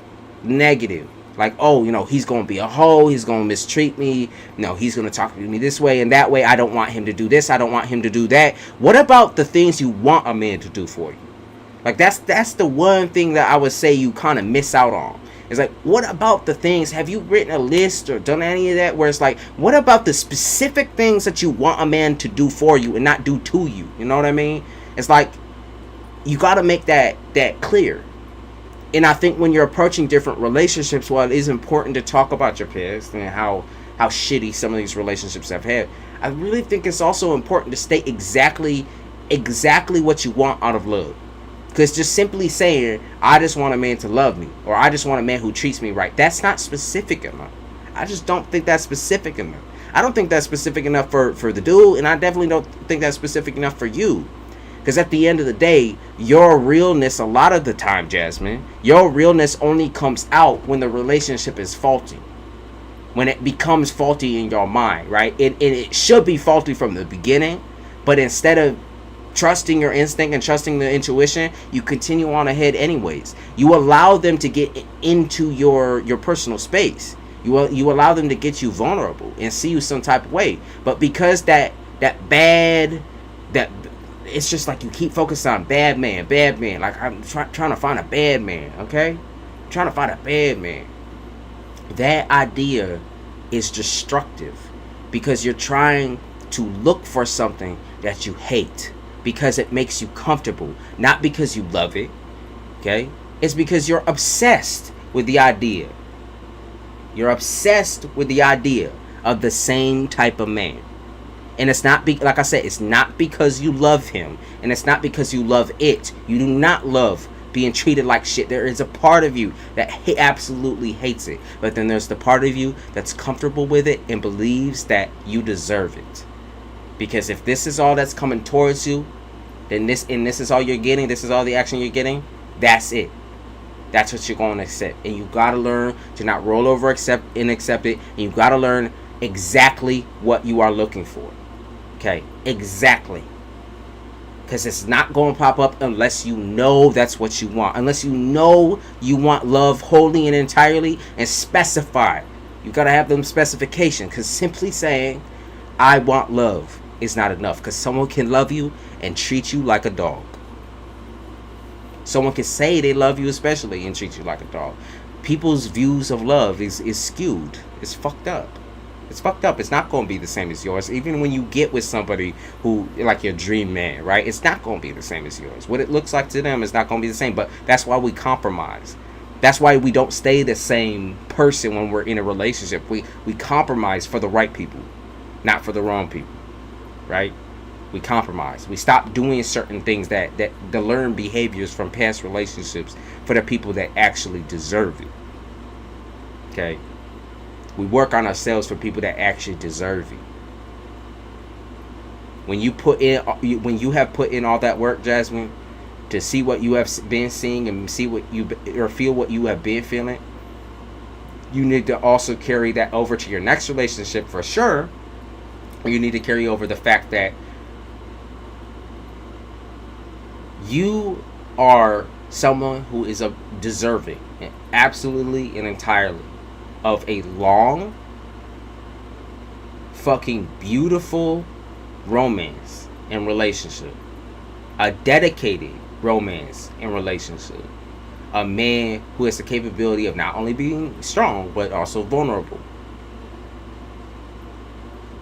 Like, oh, you know, he's going to be a hoe. He's going to mistreat me. No, he's going to talk to me this way and that way. I don't want him to do this. I don't want him to do that. What about the things you want a man to do for you? Like, that's the one thing that I would say you kind of miss out on. It's like, what about the things? Have you written a list or done any of that? Where it's like, what about the specific things that you want a man to do for you and not do to you? You know what I mean? It's like, You got to make that clear. And I think when you're approaching different relationships, while it is important to talk about your past and how shitty some of these relationships have had, I really think it's also important to state exactly what you want out of love. Because just simply saying, I just want a man to love me, or I just want a man who treats me right, that's not specific enough. I just don't think that's specific enough. I don't think that's specific enough for the dude, and I definitely don't think that's specific enough for you. Because at the end of the day, your realness, a lot of the time, Jasmine, your realness only comes out when the relationship is faulty. When it becomes faulty in your mind, right? It should be faulty from the beginning, but instead of trusting your instinct and trusting the intuition, you continue on ahead anyways. You allow them to get into your personal space. You allow them to get you vulnerable and see you some type of way. But because that it's just like you keep focusing on bad man. Like I'm trying to find a bad man, okay? I'm trying to find a bad man. That idea is destructive because you're trying to look for something that you hate because it makes you comfortable, not because you love it, okay? It's because you're obsessed with the idea. You're obsessed with the idea of the same type of man. And it's not, like I said, it's not because you love him. And it's not because you love it. You do not love being treated like shit. There is a part of you that absolutely hates it. But then there's the part of you that's comfortable with it and believes that you deserve it. Because if this is all that's coming towards you, then this is all you're getting, this is all the action you're getting, that's it. That's what you're going to accept. And you got to learn to not roll over accept it. And you got to learn exactly what you are looking for. Okay, exactly. Because it's not going to pop up unless you know that's what you want. Unless you know you want love wholly and entirely and specify. You got to have them specifications. Because simply saying, I want love is not enough. Because someone can love you and treat you like a dog. Someone can say they love you especially and treat you like a dog. People's views of love is skewed. It's fucked up. It's fucked up. It's not going to be the same as yours. Even when you get with somebody who, like your dream man, right? It's not going to be the same as yours. What it looks like to them is not going to be the same. But that's why we compromise. That's why we don't stay the same person when we're in a relationship. We compromise for the right people, not for the wrong people, right? We compromise. We stop doing certain things that the learned behaviors from past relationships for the people that actually deserve it. Okay? We work on ourselves for people that actually deserve it. When you have put in all that work, Jasmine, to see what you have been seeing and see what you or feel what you have been feeling, you need to also carry that over to your next relationship for sure. Or you need to carry over the fact that you are someone who is deserving, absolutely and entirely, of a long, fucking beautiful romance and relationship. A dedicated romance and relationship. A man who has the capability of not only being strong, but also vulnerable.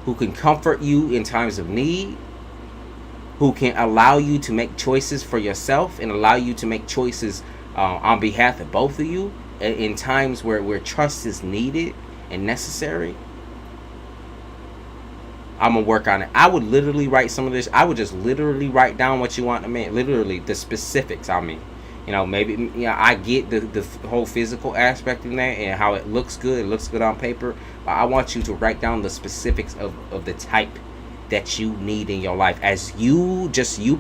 Who can comfort you in times of need. Who can allow you to make choices for yourself and allow you to make choices on behalf of both of you in times where trust is needed and necessary. I'm gonna work on it. I would literally write some of this. I would just literally write down what you want in a man. Literally the specifics. I mean, maybe I get the whole physical aspect in that and how it looks good. It looks good on paper. But I want you to write down the specifics of the type that you need in your life as you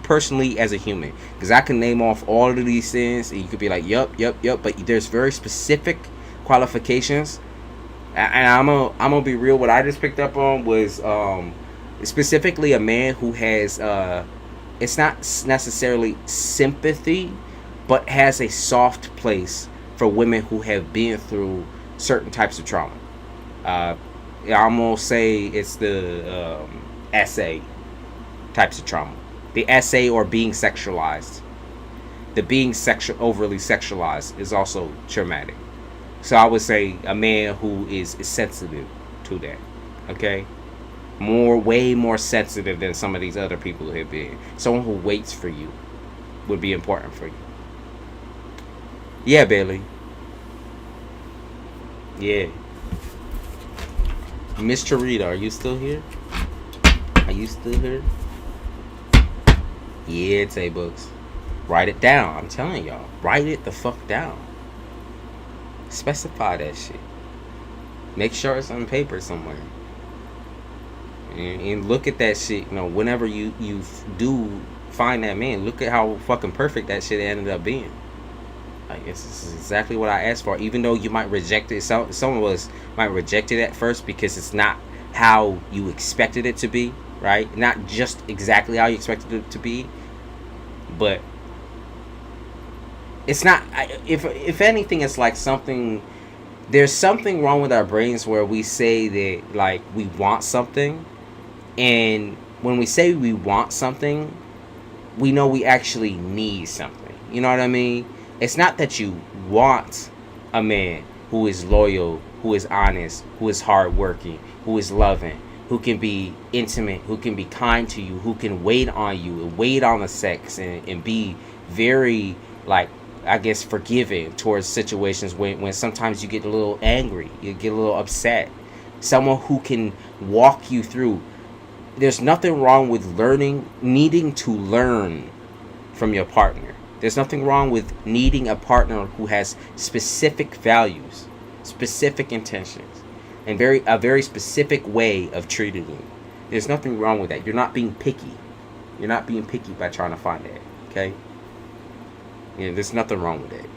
personally as a human. Because I can name off all of these things and you could be like, yup. But there's very specific qualifications. And I'm gonna be real. What I just picked up on was specifically a man who has it's not necessarily sympathy, but has a soft place for women who have been through certain types of trauma. I'm gonna say it's the SA types of trauma. The SA or being sexualized. The being overly sexualized is also traumatic. So I would say a man who is sensitive to that. Okay? Way more sensitive than some of these other people have been. Someone who waits for you. would be important for you. Yeah, Bailey. Yeah. Miss Charita, are you still here? Are you still here? Yeah, Tay Books. Write it down. I'm telling y'all. Write it the fuck down. Specify that shit. Make sure it's on paper somewhere. And look at that shit. You know, whenever you do find that man, look at how fucking perfect that shit ended up being. Like, this is exactly what I asked for. Even though you might reject it, some of us might reject it at first because it's not how you expected it to be, right? Not just exactly how you expected it to be, but it's not. If anything, it's like something. There's something wrong with our brains where we say that like we want something, and when we say we want something, we know we actually need something. You know what I mean? It's not that you want a man who is loyal, who is honest, who is hardworking, who is loving, who can be intimate, who can be kind to you, who can wait on you and wait on the sex and be very, like, I guess, forgiving towards situations when sometimes you get a little angry, you get a little upset. Someone who can walk you through. There's nothing wrong with needing to learn from your partner. There's nothing wrong with needing a partner who has specific values, specific intentions, and a very specific way of treating you. There's nothing wrong with that. You're not being picky. You're not being picky by trying to find that. Okay? Yeah, there's nothing wrong with that.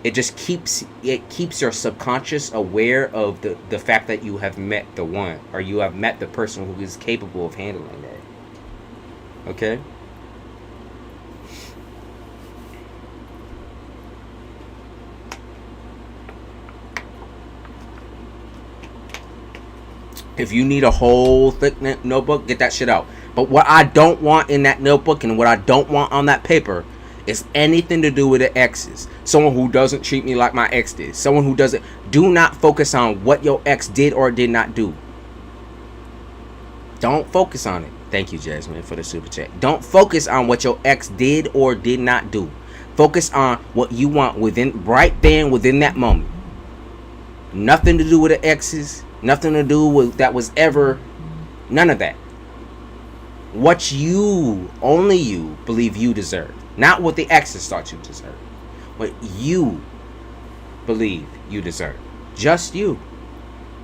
It just keeps your subconscious aware of the fact that you have met the one, or you have met the person who is capable of handling that. Okay? If you need a whole thick notebook, get that shit out. But what I don't want in that notebook and what I don't want on that paper is anything to do with the exes. Someone who doesn't treat me like my ex did. Someone who doesn't. Do not focus on what your ex did or did not do. Don't focus on it. Thank you, Jasmine, for the super chat. Don't focus on what your ex did or did not do. Focus on what you want right then, within that moment. Nothing to do with the exes. Nothing to do with that was ever. None of that. What you, only you, believe you deserve. Not what the exes thought you deserve. What you believe you deserve. Just you.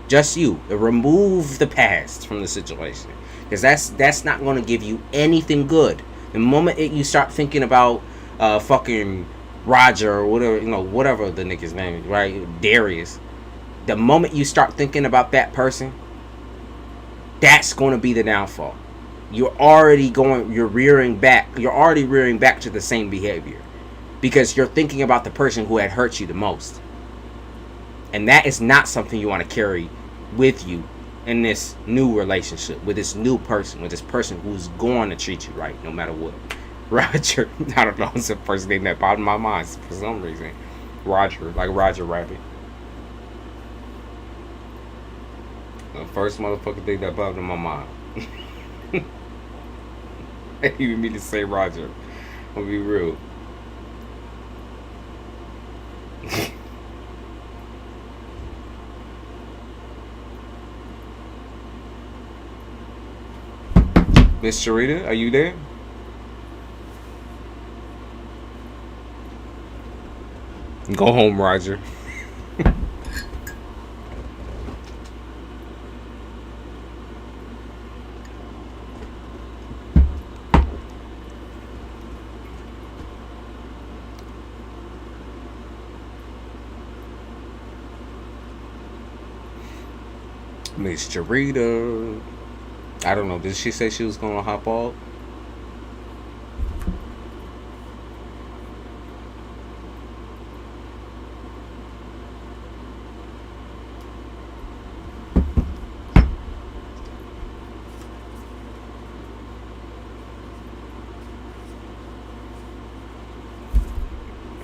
Just you. Remove the past from the situation. Because that's not going to give you anything good. The moment you start thinking about fucking Roger or whatever, whatever the nigga's name is, right? Darius. The moment you start thinking about that person, that's going to be the downfall. You're already rearing back to the same behavior because you're thinking about the person who had hurt you the most. And that is not something you want to carry with you in this new relationship, with this new person, with this person who's going to treat you right no matter what. Roger, I don't know, it's the first name that popped in my mind for some reason. Roger, like Roger Rabbit. The first motherfucking thing that popped in my mind. I didn't even mean to say Roger. I'll be real. Miss Sharita, are you there? Go home, Roger. Miss Charita. I don't know. Did she say she was going to hop off?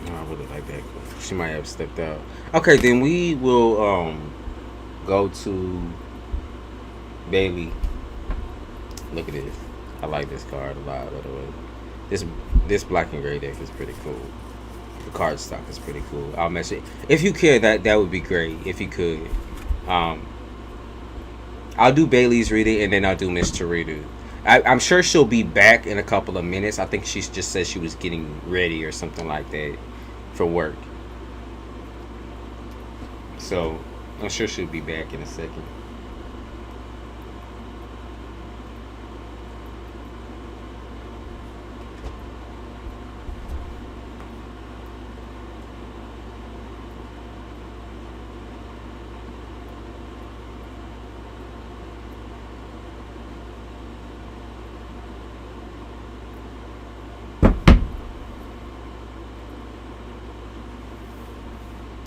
I really like that. She might have stepped out. Okay, then we will go to Bailey. Look at this. I like this card a lot, by the way. This this black and gray deck is pretty cool. The card stock is pretty cool. I'll mention if you could, that would be great if you could. I'll do Bailey's reading and then I'll do Miss Tarita. I'm sure she'll be back in a couple of minutes. I think she just said she was getting ready or something like that for work. So I'm sure she'll be back in a second.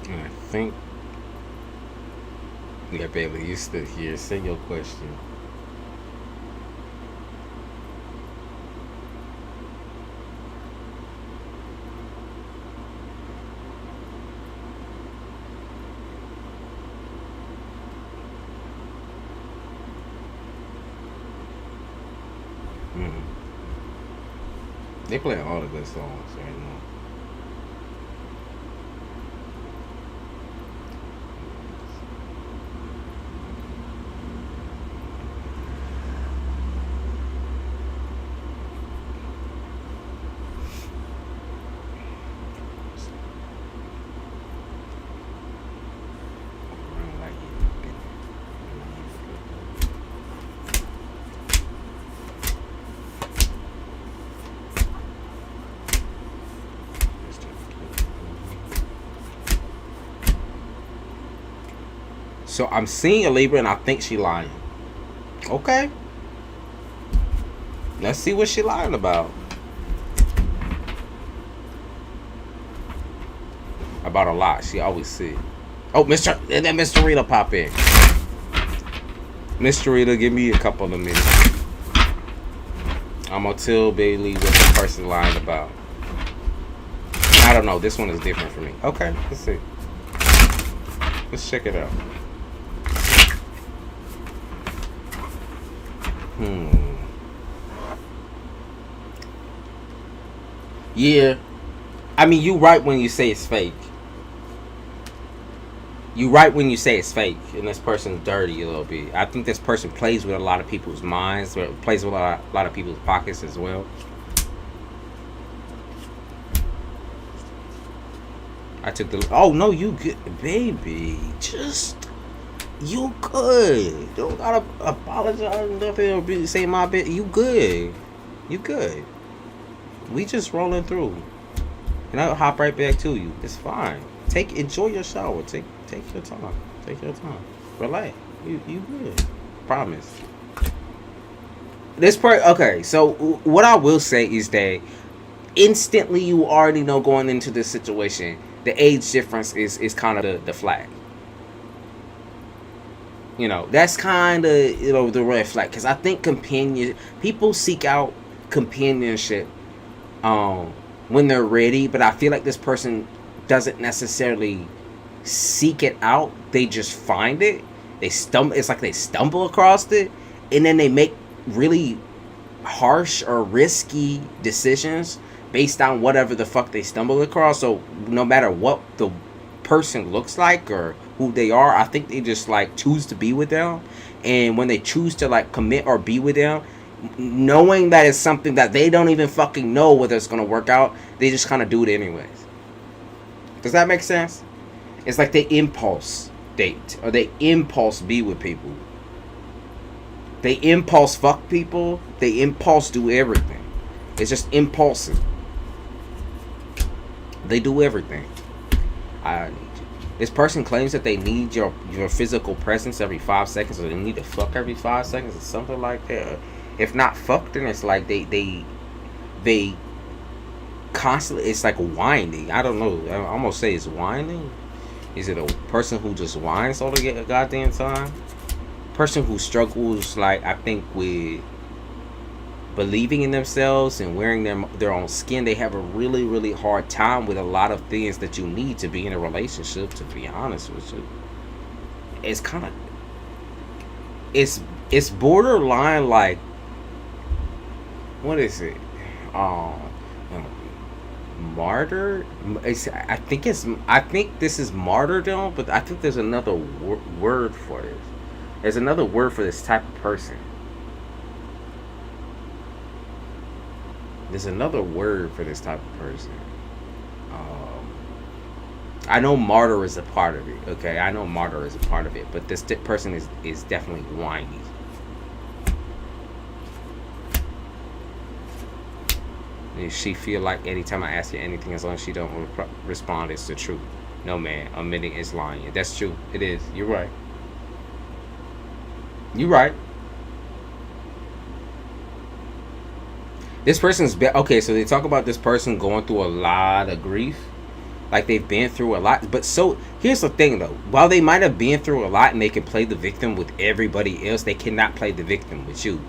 And I think, yeah, Bailey, you stood here. Say your question. Mm. They play all the good songs right now. So I'm seeing a Libra and I think she lying. Okay. Let's see what she lying about. About a lot. She always see. Oh, and then Mr. Rita pop in. Mr. Rita, give me a couple of minutes. I'm gonna tell Bailey what the person lying about. I don't know. This one is different for me. Okay, let's see. Let's check it out. Yeah. I mean, you right when you say it's fake. You right when you say it's fake, and this person's dirty a little bit. I think this person plays with a lot of people's minds, plays with a lot of people's pockets as well. I took the. Oh no, you good, baby. Just you good. Don't gotta apologize nothing or say my bit. You good. You good. We just rolling through, and I'll hop right back to you. It's fine. Enjoy your shower. Take your time. Take your time. Relax. You good. Promise. This part. Okay. So what I will say is that instantly you already know going into this situation, the age difference is kind of the flag. You know, that's kind of, you know, the red flag. Because I think people seek out companionship when they're ready. But I feel like this person doesn't necessarily seek it out. They just find it. It's like they stumble across it. And then they make really harsh or risky decisions based on whatever the fuck they stumble across. So no matter what the person looks like or who they are, I think they just like choose to be with them. And when they choose to like commit or be with them, knowing that it's something that they don't even fucking know whether it's gonna work out, they just kind of do it anyways. Does that make sense? It's like they impulse date or they impulse be with people. They impulse fuck people. They impulse do everything. It's just impulsive. They do everything. I need you. This person claims that they need your physical presence every 5 seconds, or they need to fuck every 5 seconds, or something like that. If not fuck, then it's like they constantly. It's like whining. I don't know. I almost say it's whining. Is it a person who just whines all the goddamn time? Person who struggles, like, I think, with believing in themselves and wearing their own skin. They have a really, really hard time with a lot of things that you need to be in a relationship, to be honest with you. It's kind of, it's borderline like, what is it? martyr. I think this is martyrdom, but I think there's another word for this. There's another word for this type of person. There's another word for this type of person. I know martyr is a part of it. Okay, I know martyr is a part of it, but this person is definitely whiny. She feel like anytime I ask her anything, as long as she don't respond, it's the truth. No, man, admitting is lying. That's true. It is. You're right. You're right. This person's okay. So they talk about this person going through a lot of grief, like they've been through a lot. But so here's the thing, though. While they might have been through a lot and they can play the victim with everybody else, they cannot play the victim with you.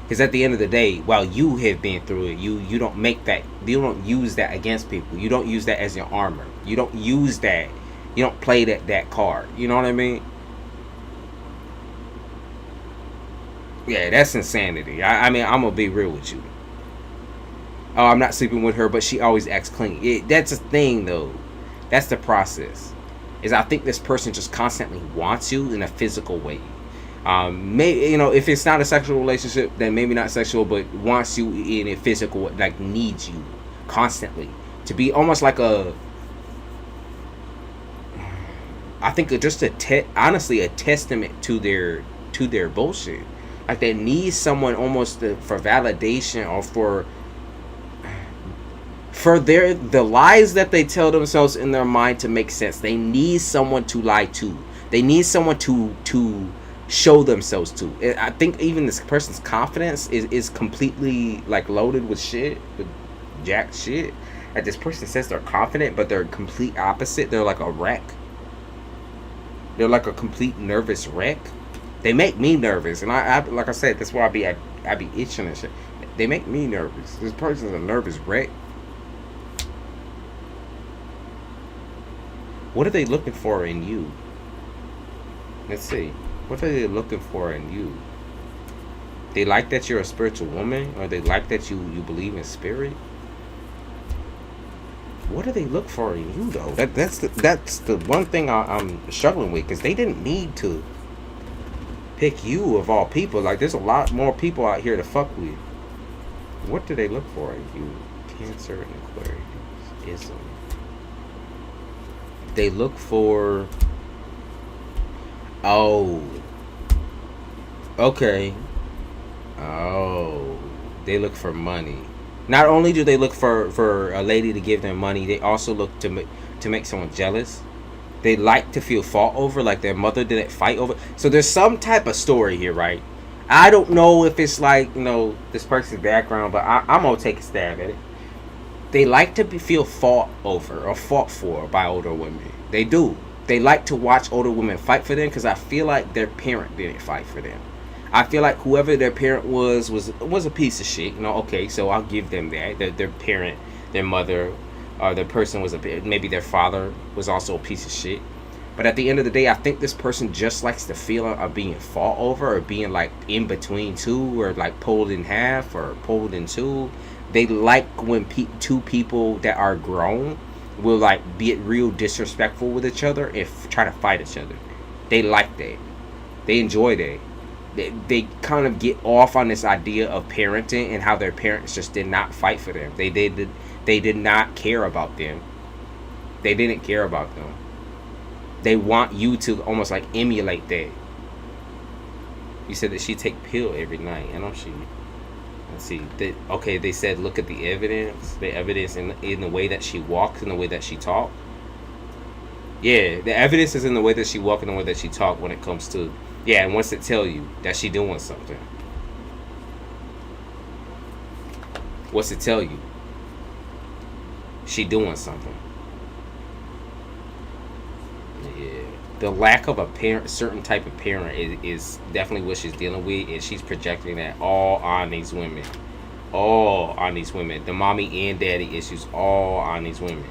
Because at the end of the day, while you have been through it, you don't make that, you don't use that against people. You don't use that as your armor. You don't use that. You don't play that card. You know what I mean? Yeah, that's insanity. I mean, I'm gonna be real with you. Oh, I'm not sleeping with her, but she always acts clean. That's a thing, though. That's the process. Is I think this person just constantly wants you in a physical way. Maybe, if it's not a sexual relationship, then maybe not sexual, but wants you in a physical, like needs you constantly to be almost like I think just honestly a testament to their bullshit. Like they need someone almost for validation or for the lies that they tell themselves in their mind to make sense. They need someone to lie to. They need someone to show themselves to. I think even this person's confidence is completely like loaded with shit, with jack shit. Like this person says they're confident, but they're complete opposite. They're like a wreck. They're like a complete nervous wreck. They make me nervous, and I like I said, that's why I be itching and shit. They make me nervous. This person's a nervous wreck. What are they looking for in you? Let's see. What are they looking for in you? They like that you're a spiritual woman, or they like that you believe in spirit. What do they look for in you, though? That's the one thing I'm struggling with, because they didn't need to pick you of all people. Like there's a lot more people out here to fuck with. What do they look for in you? Cancer and Aquarius. Ism. They look for. Oh. Okay. Oh. They look for money. Not only do they look for a lady to give them money, they also look to make someone jealous. They like to feel fought over, like their mother didn't fight over. So there's some type of story here, right? I don't know if it's like, this person's background, but I'm going to take a stab at it. They like to feel fought over or fought for by older women. They do. They like to watch older women fight for them because I feel like their parent didn't fight for them. I feel like whoever their parent was a piece of shit. Okay, so I'll give them that. Their parent, their mother, or their person was maybe their father was also a piece of shit. But at the end of the day, I think this person just likes the feeling of being fought over or being like in between two or like pulled in half or pulled in two. They like when two people that are grown will like be real disrespectful with each other and try to fight each other. They like that. They enjoy that. They kind of get off on this idea of parenting and how their parents just did not fight for them. They did not care about them. They didn't care about them. They want you to almost like emulate that. You said that she take pill every night. I know she. Let's see. They said look at the evidence. The evidence in the way that she walks, in the way that she talks. Yeah, the evidence is in the way that she walks and the way that she talks when it comes to. Yeah, and wants to tell you that she doing something. What's to tell you? She doing something. Yeah. The lack of a certain type of parent is definitely what she's dealing with, and she's projecting that all on these women. All on these women. The mommy and daddy issues all on these women.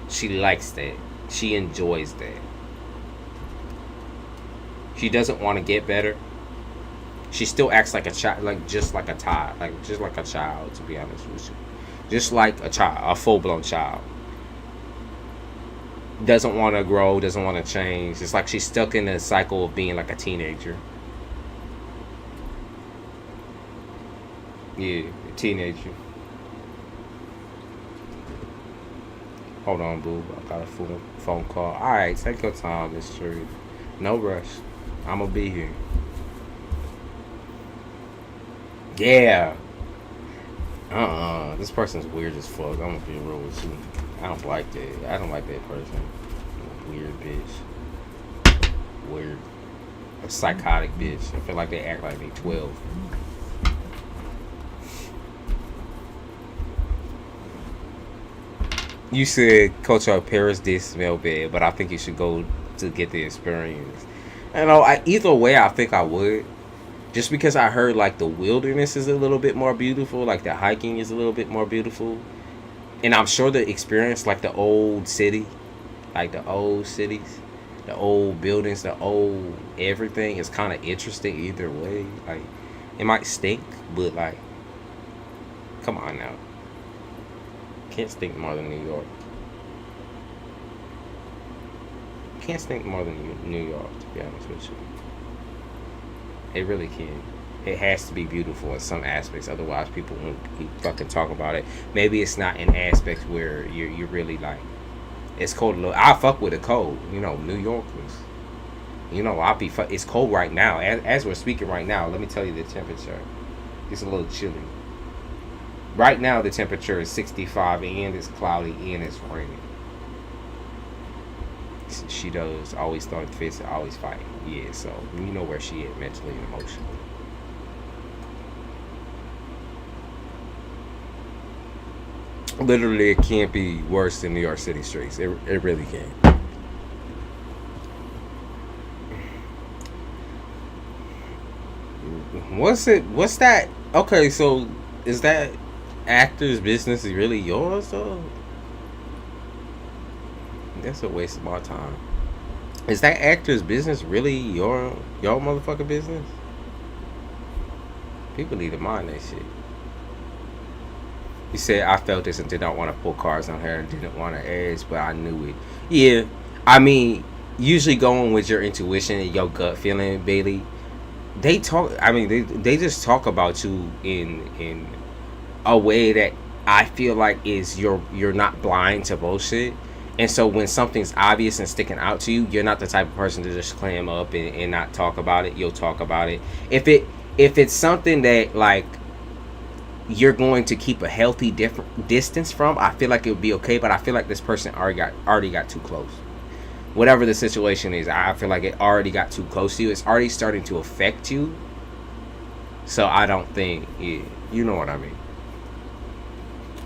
She likes that. She enjoys that. She doesn't want to get better. She still acts like a child, just like a child, to be honest with you. just like a child, a full-blown child. Doesn't want to grow, doesn't want to change. It's like she's stuck in a cycle of being like a teenager. Yeah, a teenager. Hold on, boo. I got a phone call. All right, take your time, Miss Sherry. No rush. I'm gonna be here. Yeah. This person's weird as fuck. I'm gonna be real with you. I don't like that. I don't like that person. Weird bitch. Weird. A psychotic bitch. I feel like they act like they 12. You said Culture Paris did smell bad, but I think you should go to get the experience. You know, either way, I think I would. Just because I heard like the wilderness is a little bit more beautiful, like the hiking is a little bit more beautiful. And I'm sure the experience, like the old city, like the old cities, the old buildings, the old everything is kind of interesting either way. Like, it might stink, but like, come on now. Can't stink more than New York. Can't stink more than New York, to be honest with you. It really can. It has to be beautiful in some aspects, otherwise people won't fucking talk about it. Maybe it's not in aspects where you're really like, it's cold. I fuck with the cold. You know, New Yorkers. You know, it's cold right now. As we're speaking right now, let me tell you the temperature. It's a little chilly. Right now, the temperature is 65 and it's cloudy and it's raining. She does always throwing fits and always fighting. Yeah, so you know where she is mentally and emotionally. Literally, it can't be worse than New York City streets. It really can't. What's that? Okay, so is that actor's business really yours though? That's a waste of my time. Is that actor's business really your motherfucking business? People need to mind that shit. You said I felt this and did not want to pull cards on her and didn't want to ask, but I knew it. Yeah, I mean, usually going with your intuition and your gut feeling, Bailey. They talk. I mean, they just talk about you in a way that I feel like is you're not blind to bullshit. And so when something's obvious and sticking out to you, you're not the type of person to just clam up and not talk about it. You'll talk about it. If it's something that like you're going to keep a healthy different distance from, I feel like it would be okay. But I feel like this person already got too close. Whatever the situation is, I feel like it already got too close to you. It's already starting to affect you. So I don't think, yeah, you know what I mean.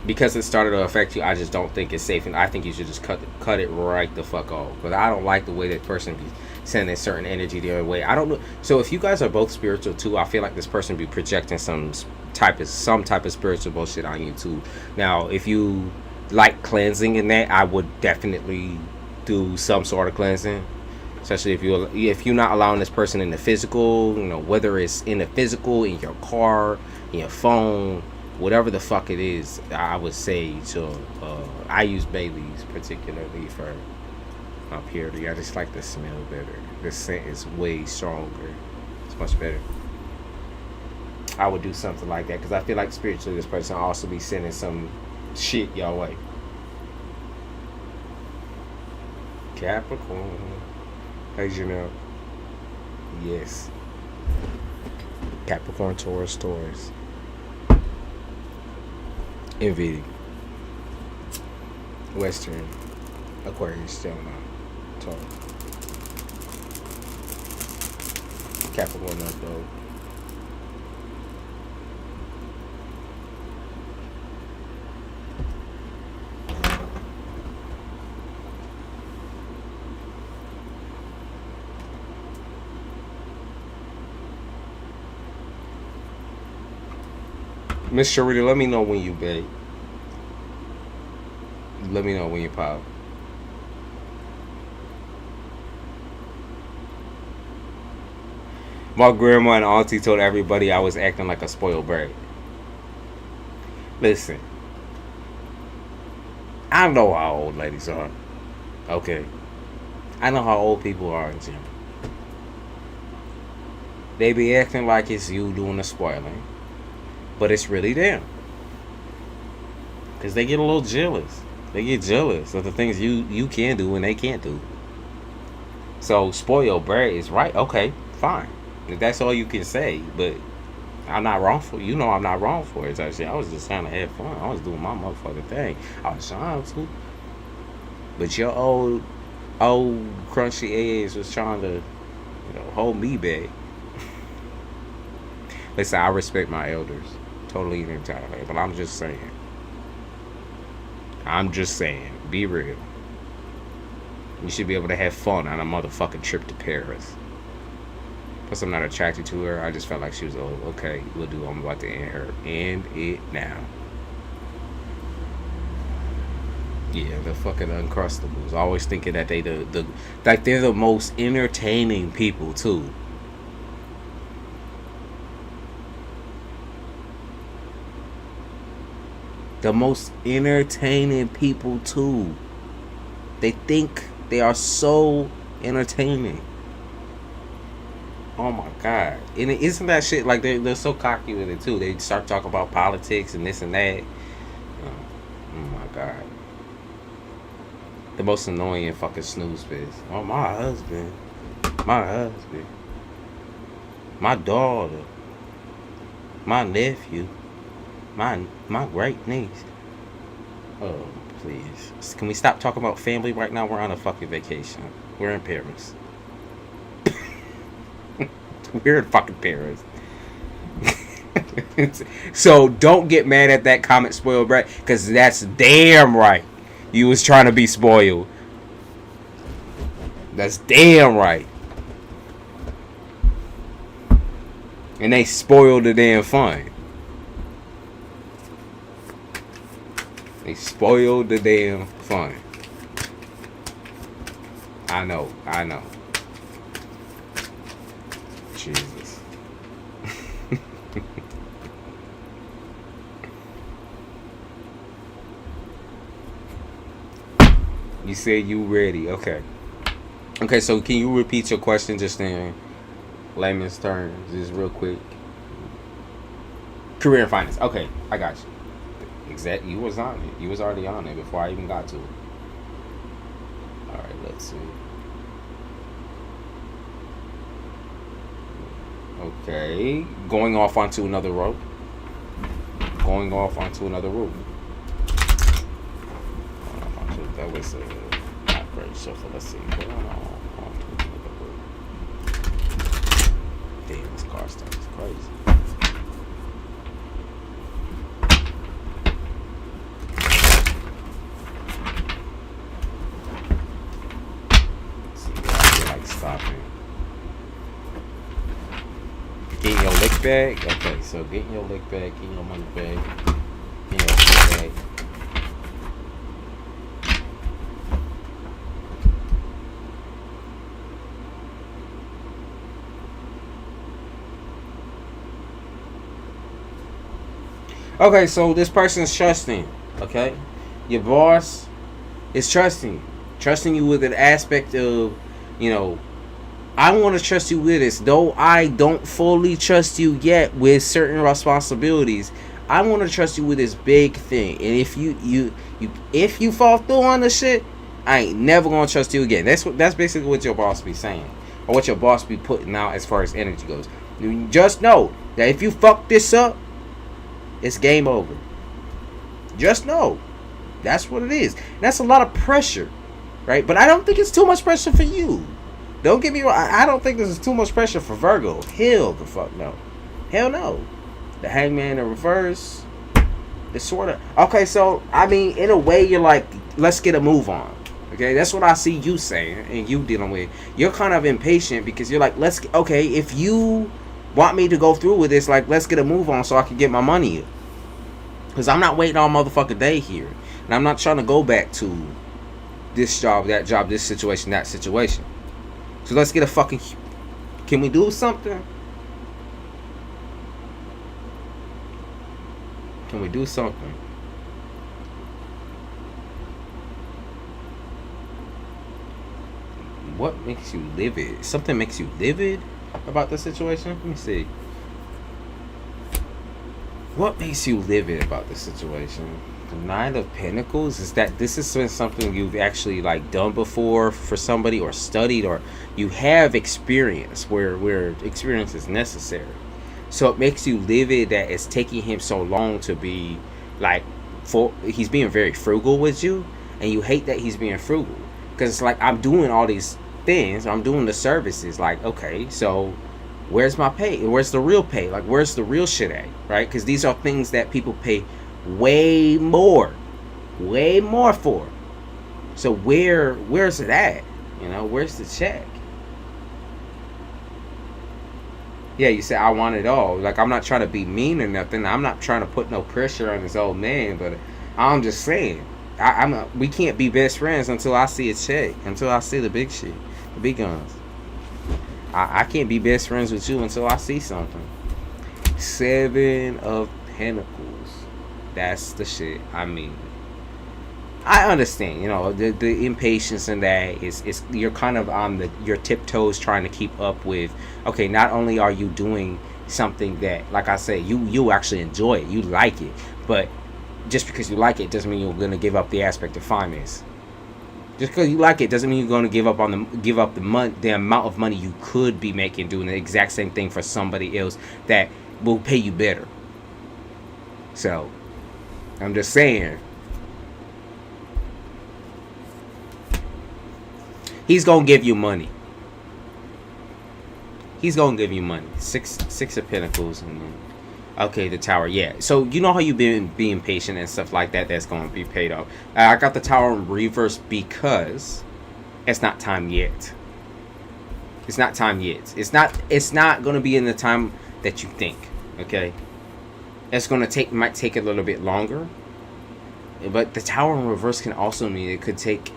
Because it started to affect you, I just don't think it's safe, and I think you should just cut it right the fuck off. Because I don't like the way that person be sending certain energy the other way. I don't know. So if you guys are both spiritual too, I feel like this person be projecting some type of spiritual bullshit on you too. Now, if you like cleansing in that, I would definitely do some sort of cleansing. Especially if you're not allowing this person in the physical, you know, whether it's in the physical, in your car, in your phone, whatever the fuck it is, I would say to I use Bailey's particularly for my purity. I just like the smell better. The scent is way stronger. It's much better. I would do something like that because I feel like spiritually this person also be sending some shit your way. Capricorn. As you know. Yes. Capricorn, Taurus. Envy. Western. Aquarius, Gemini. Taurus. Capricorn, not though. Miss Sharita, let me know when you bake. Let me know when you pop. My grandma and auntie told everybody I was acting like a spoiled brat. Listen, I know how old ladies are. Okay. I know how old people are in general. They be acting like it's you doing the spoiling, but it's really them. Because they get a little jealous. They get jealous of the things you can do and they can't do. So, spoiled brat is right. Okay, fine. If that's all you can say, but I'm not wrong for you. Know I'm not wrong for it. Actually, I was just trying to have fun. I was doing my motherfucking thing. I was trying to. But your old crunchy ass was trying to, hold me back. Listen, I respect my elders. Totally and entirely. But I'm just saying. Be real. You should be able to have fun on a motherfucking trip to Paris. Plus, I'm not attracted to her. I just felt like she was old. Okay, we'll do. I'm about to end her. End it now. Yeah, the fucking Uncrustables. Always thinking that they they're the most entertaining people too. The most entertaining people too. They think they are so entertaining. Oh my god. And isn't that shit like they're so cocky with it too. They start talking about politics and this and that. Oh my god. The most annoying fucking snooze fest. Oh, my husband. My daughter. My nephew. My great niece. Oh, please. Can we stop talking about family right now? We're on a fucking vacation. We're in Paris. We're in fucking Paris. So don't get mad at that comment, spoiled brat, because that's damn right. You was trying to be spoiled. That's damn right. And they spoiled the damn fun. They spoiled the damn fun. I know. Jesus. You said you ready. Okay. Okay, so can you repeat your question just in layman's terms, just real quick? Career and finance. Okay, I got you. Exactly. You was on it. You was already on it before I even got to it. Alright, let's see. Okay. Going off onto another road. That was not great shuffle. Let's see. Going on to another road. Damn, this car stuff is crazy. Let's see, I feel like stopping. Getting your lick bag? Okay, so getting your lick bag, getting your money bag, getting your lick bag. Okay, so this person's trusting, okay? Your boss is trusting you with an aspect of, I want to trust you with this. Though I don't fully trust you yet with certain responsibilities, I want to trust you with this big thing. And if you fall through on the shit, I ain't never gonna trust you again. That's basically what your boss be saying, or what your boss be putting out as far as energy goes. You just know that if you fuck this up, it's game over. Just know. That's what it is. That's a lot of pressure, right? But I don't think it's too much pressure for you. Don't get me wrong. I don't think this is too much pressure for Virgo. Hell the fuck no. Hell no. The hangman in reverse. It's sort of... Okay, so, I mean, in a way, you're like, let's get a move on. Okay, that's what I see you saying and you dealing with. You're kind of impatient because you're like, okay, if you want me to go through with this, like, let's get a move on so I can get my money. Because I'm not waiting all motherfucking day here. And I'm not trying to go back to this job, this situation, that situation. So let's get a fucking... Can we do something? Can we do something? What makes you livid? Something makes you livid about the situation? Let me see. What makes you livid about the situation? The Nine of Pentacles is that this has been something you've actually like done before for somebody, or studied, or you have experience where experience is necessary. So it makes you livid that it's taking him so long to be like, he's being very frugal with you, and you hate that he's being frugal, because it's like, I'm doing all these things, I'm doing the services, like, okay, so where's my pay? Where's the real pay? Like, where's the real shit at, right? Because these are things that people pay way more for. So where's it at? You know, where's the check? Yeah, you say, I want it all. Like, I'm not trying to be mean or nothing. I'm not trying to put no pressure on this old man, but I'm just saying, we can't be best friends until I see a check, until I see the big shit, the big guns. I can't be best friends with you until I see something. Seven of Pentacles. That's the shit. I mean, I understand, you know, the impatience in that is you're kind of on your tiptoes trying to keep up with, okay, not only are you doing something that, like I say, you actually enjoy it, you like it, but just because you like it doesn't mean you're going to give up the aspect of finance. Just because you like it doesn't mean you're going to give up the amount of money you could be making doing the exact same thing for somebody else that will pay you better. So, I'm just saying, he's going to give you money. He's going to give you money. Six of Pentacles. And then, okay, the Tower. Yeah. So, you know how you've been being patient and stuff like that. That's going to be paid off. I got the Tower in reverse because it's not time yet. It's not time yet. It's not going to be in the time that you think. Okay. It's going to might take a little bit longer. But the Tower in reverse can also mean it could take...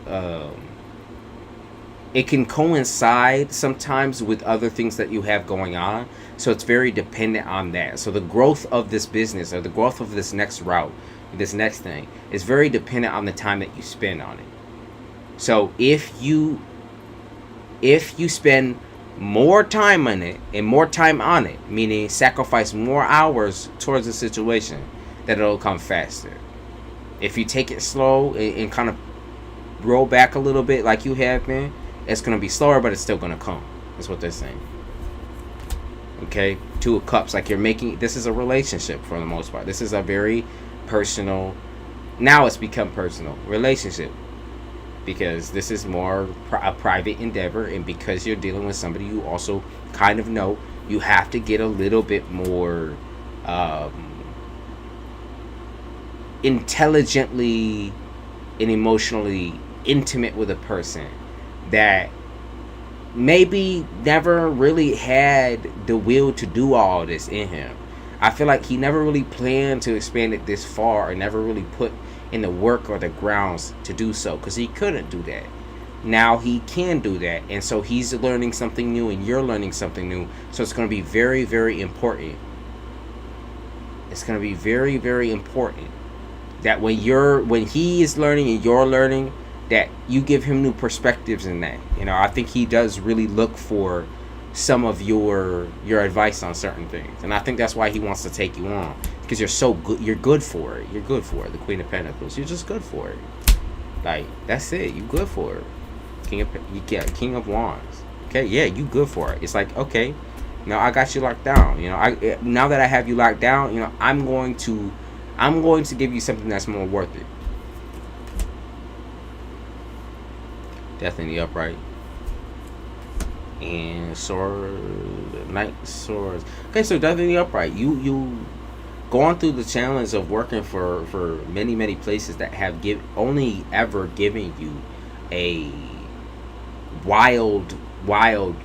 it can coincide sometimes with other things that you have going on. So it's very dependent on that. So the growth of this business, or the growth of this next route, this next thing, is very dependent on the time that you spend on it. So if you spend more time on it, and more time on it, meaning sacrifice more hours towards the situation, then it'll come faster. If you take it slow and kind of roll back a little bit like you have been, it's going to be slower, but it's still going to come. That's what they're saying. Okay? Two of Cups. Like, you're making... This is a relationship for the most part. This is a very personal... Now it's become personal. Relationship. Because this is more a private endeavor. And because you're dealing with somebody you also kind of know, you have to get a little bit more... intelligently and emotionally intimate with a person that maybe never really had the will to do all this in him. I feel like he never really planned to expand it this far, or never really put in the work or the grounds to do so, because he couldn't do that. Now he can do that, and so he's learning something new and you're learning something new. So it's going to be very, very important. It's going to be very, very important that when he is learning and you're learning, that you give him new perspectives in that. You know, I think he does really look for some of your advice on certain things. And I think that's why he wants to take you on. Because you're so good. You're good for it. You're good for it. The Queen of Pentacles. You're just good for it. Like, that's it. You good for it. King of Wands. Okay, yeah, you good for it. It's like, okay, now I got you locked down. You know, now that I have you locked down, you know, I'm going to give you something that's more worth it. Death in the Upright. And Knight Swords. Okay, so Death in the Upright. You going through the challenge of working for many, many places that have only ever given you a wild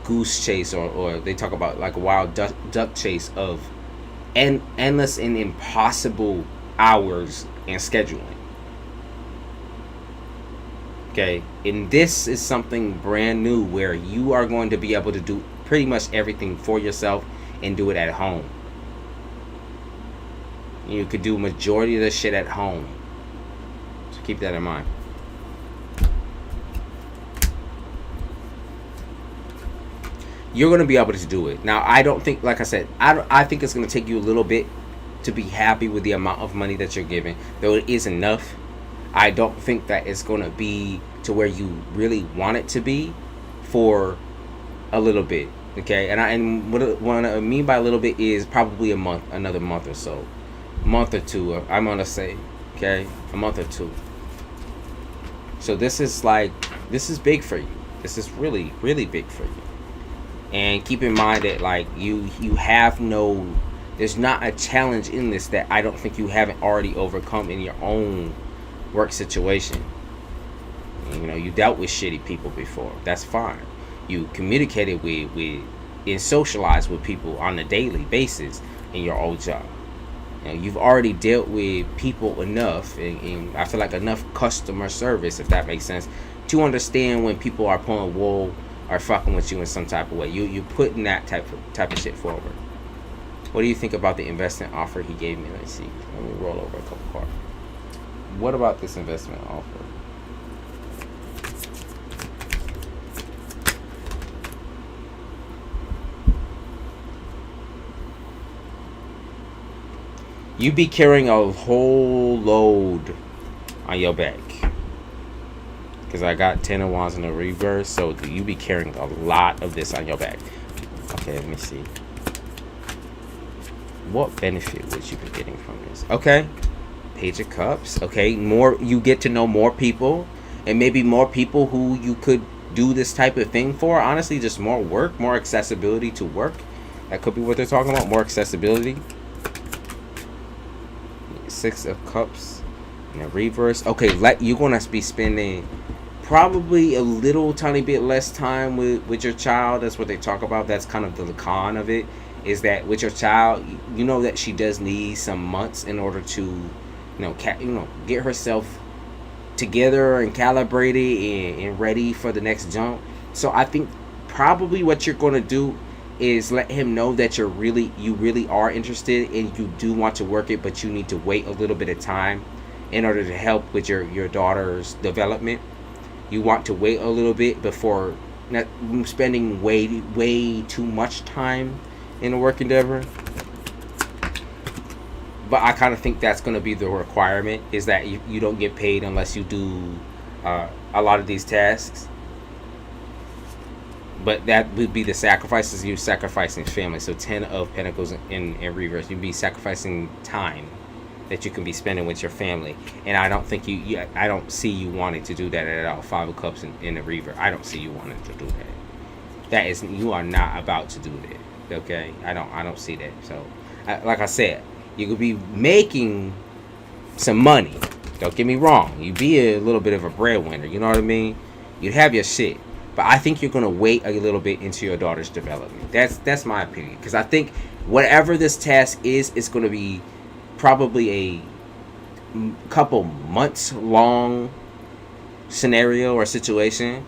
goose chase, or they talk about like a wild duck chase of endless and impossible hours and scheduling. Okay, and this is something brand new where you are going to be able to do pretty much everything for yourself and do it at home. You could do majority of the shit at home. So keep that in mind. you're going to be able to do it. Now, I don't think, like I said, I think it's going to take you a little bit to be happy with the amount of money that you're giving, though it is enough. I don't think that it's going to be to where you really want it to be for a little bit. Okay, and what I mean by a little bit is probably a month, another month or so, month or two. I'm gonna say, okay, a month or two. So this is big for you. This is really, really big for you. And keep in mind that like you have no, there's not a challenge in this that I don't think you haven't already overcome in your own work situation. You know, you dealt with shitty people before. That's fine. You communicated with and socialized with people on a daily basis in your old job. You know, you've already dealt with people enough, and I feel like enough customer service, if that makes sense, to understand when people are pulling wool or fucking with you in some type of way. You putting that type of shit forward. What do you think about the investment offer he gave me? Let's see. Let me roll over a couple cards. What about this investment offer? You be carrying a whole load on your back. Because I got 10 of Wands in the reverse, so you be carrying a lot of this on your back. Okay, let me see. What benefit would you be getting from this? Okay, Page of Cups. Okay, more, you get to know more people, and maybe more people who you could do this type of thing for. Honestly, just more work, more accessibility to work. That could be what they're talking about, more accessibility. Six of Cups in the reverse. Okay, you're gonna be spending probably a little tiny bit less time with your child. That's what they talk about. That's kind of the con of it, is that with your child, you know that she does need some months in order to, get herself together and calibrated and ready for the next jump. So I think probably what you're gonna do is let him know that you really are interested and you do want to work it, but you need to wait a little bit of time in order to help with your daughter's development. You want to wait a little bit before not spending way too much time in a work endeavor. But I kind of think that's going to be the requirement, is that you don't get paid unless you do a lot of these tasks. But that would be the sacrifices. You're sacrificing family. So 10 of Pentacles in reverse. You'd be sacrificing time that you can be spending with your family. And I don't think I don't see you wanting to do that at all. 5 of Cups in the reverse. I don't see you wanting to do that. You are not about to do that. Okay? I don't see that. So, like I said, you could be making some money. Don't get me wrong. You'd be a little bit of a breadwinner. You know what I mean? You'd have your shit. But I think you're going to wait a little bit into your daughter's development. That's my opinion. Because I think whatever this task is, it's going to be probably a couple months long scenario or situation,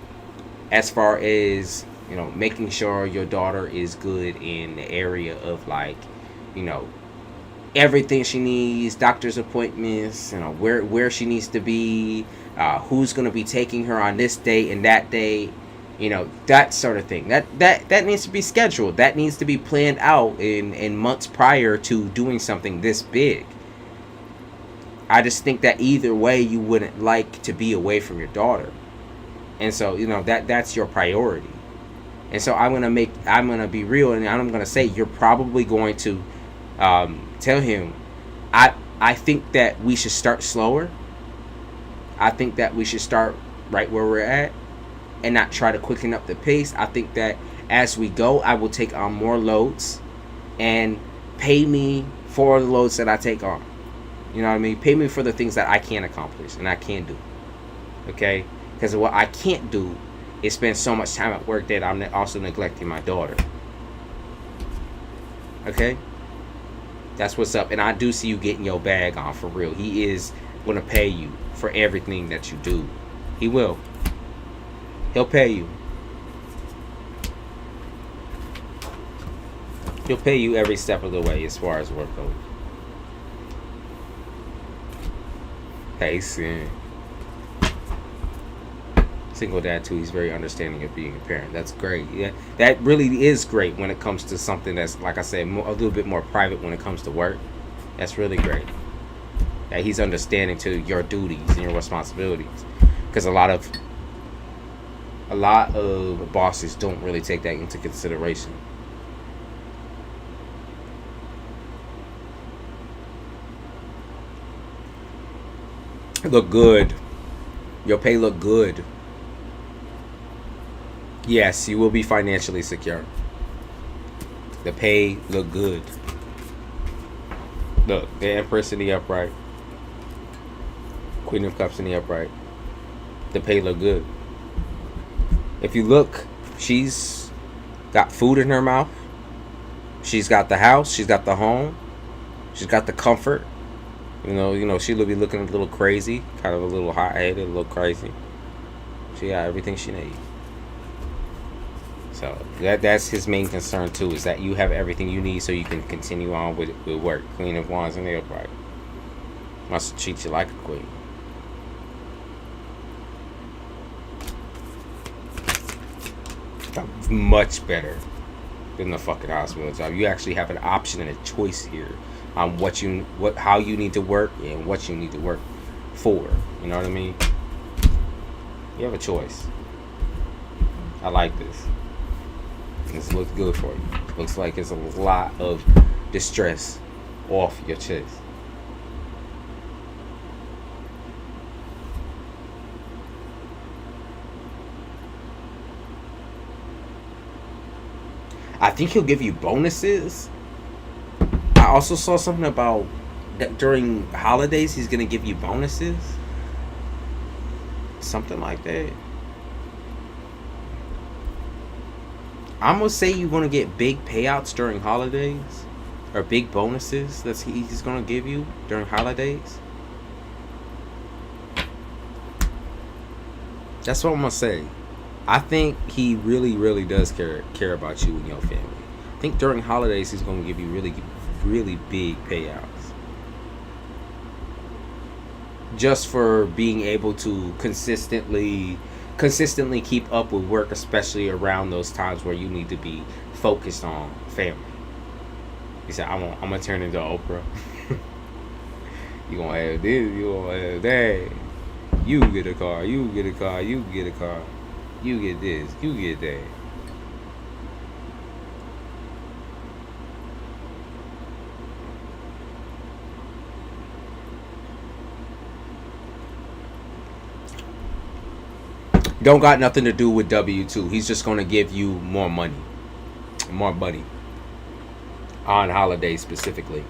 as far as, making sure your daughter is good in the area of, like, everything she needs, doctor's appointments, where she needs to be, who's going to be taking her on this day and that day. That sort of thing. That needs to be scheduled. That needs to be planned out in months prior to doing something this big. I just think that either way, you wouldn't like to be away from your daughter. And so, that's your priority. And so I'm gonna be real, and I'm gonna say you're probably going to tell him, I think that we should start slower. I think that we should start right where we're at and not try to quicken up the pace. I think that as we go, I will take on more loads and pay me for the loads that I take on. You know what I mean? Pay me for the things that I can accomplish and I can do. Okay? Because what I can't do is spend so much time at work that I'm also neglecting my daughter. Okay? That's what's up. And I do see you getting your bag on for real. He is going to pay you for everything that you do. He will. He'll pay you. He'll pay you every step of the way as far as work goes. Pacing. single dad too. He's very understanding of being a parent. That's great. Yeah, that really is great when it comes to something that's, like I said, a little bit more private when it comes to work. That's really great. That he's understanding to your duties and your responsibilities, because a lot of bosses don't really take that into consideration. Look good. Your pay look good. Yes, you will be financially secure. The pay look good. Look, the Empress in the upright. Queen of Cups in the upright. The pay look good. If you look, she's got food in her mouth. She's got the house. She's got the home. She's got the comfort. You know, she'll be looking a little crazy, kind of a little hot-headed, a little crazy. She got everything she needs. So that's his main concern too, is that you have everything you need so you can continue on with work. Queen of Wands in the upright. Wants to treat you like a queen. Much better than the fucking hospital job. You actually have an option and a choice here on how you need to work and what you need to work for. You know what I mean? You have a choice. I like this. This looks good for you. Looks like it's a lot of distress off your chest. I think he'll give you bonuses. I also saw something about that during holidays he's gonna give you bonuses. Something like that. I'm gonna say you're gonna get big payouts during holidays, or big bonuses that he's gonna give you during holidays. That's what I'm gonna say. I think he really, really does care about you and your family. I think during holidays he's gonna give you really, really big payouts, just for being able to consistently keep up with work, especially around those times where you need to be focused on family. He said, I'm gonna turn into Oprah. You gonna have this, you gonna have that. You get a car, you get a car, you get a car. You get this, you get that. Don't got nothing to do with W-2. He's just gonna give you more money. More money. On holidays specifically.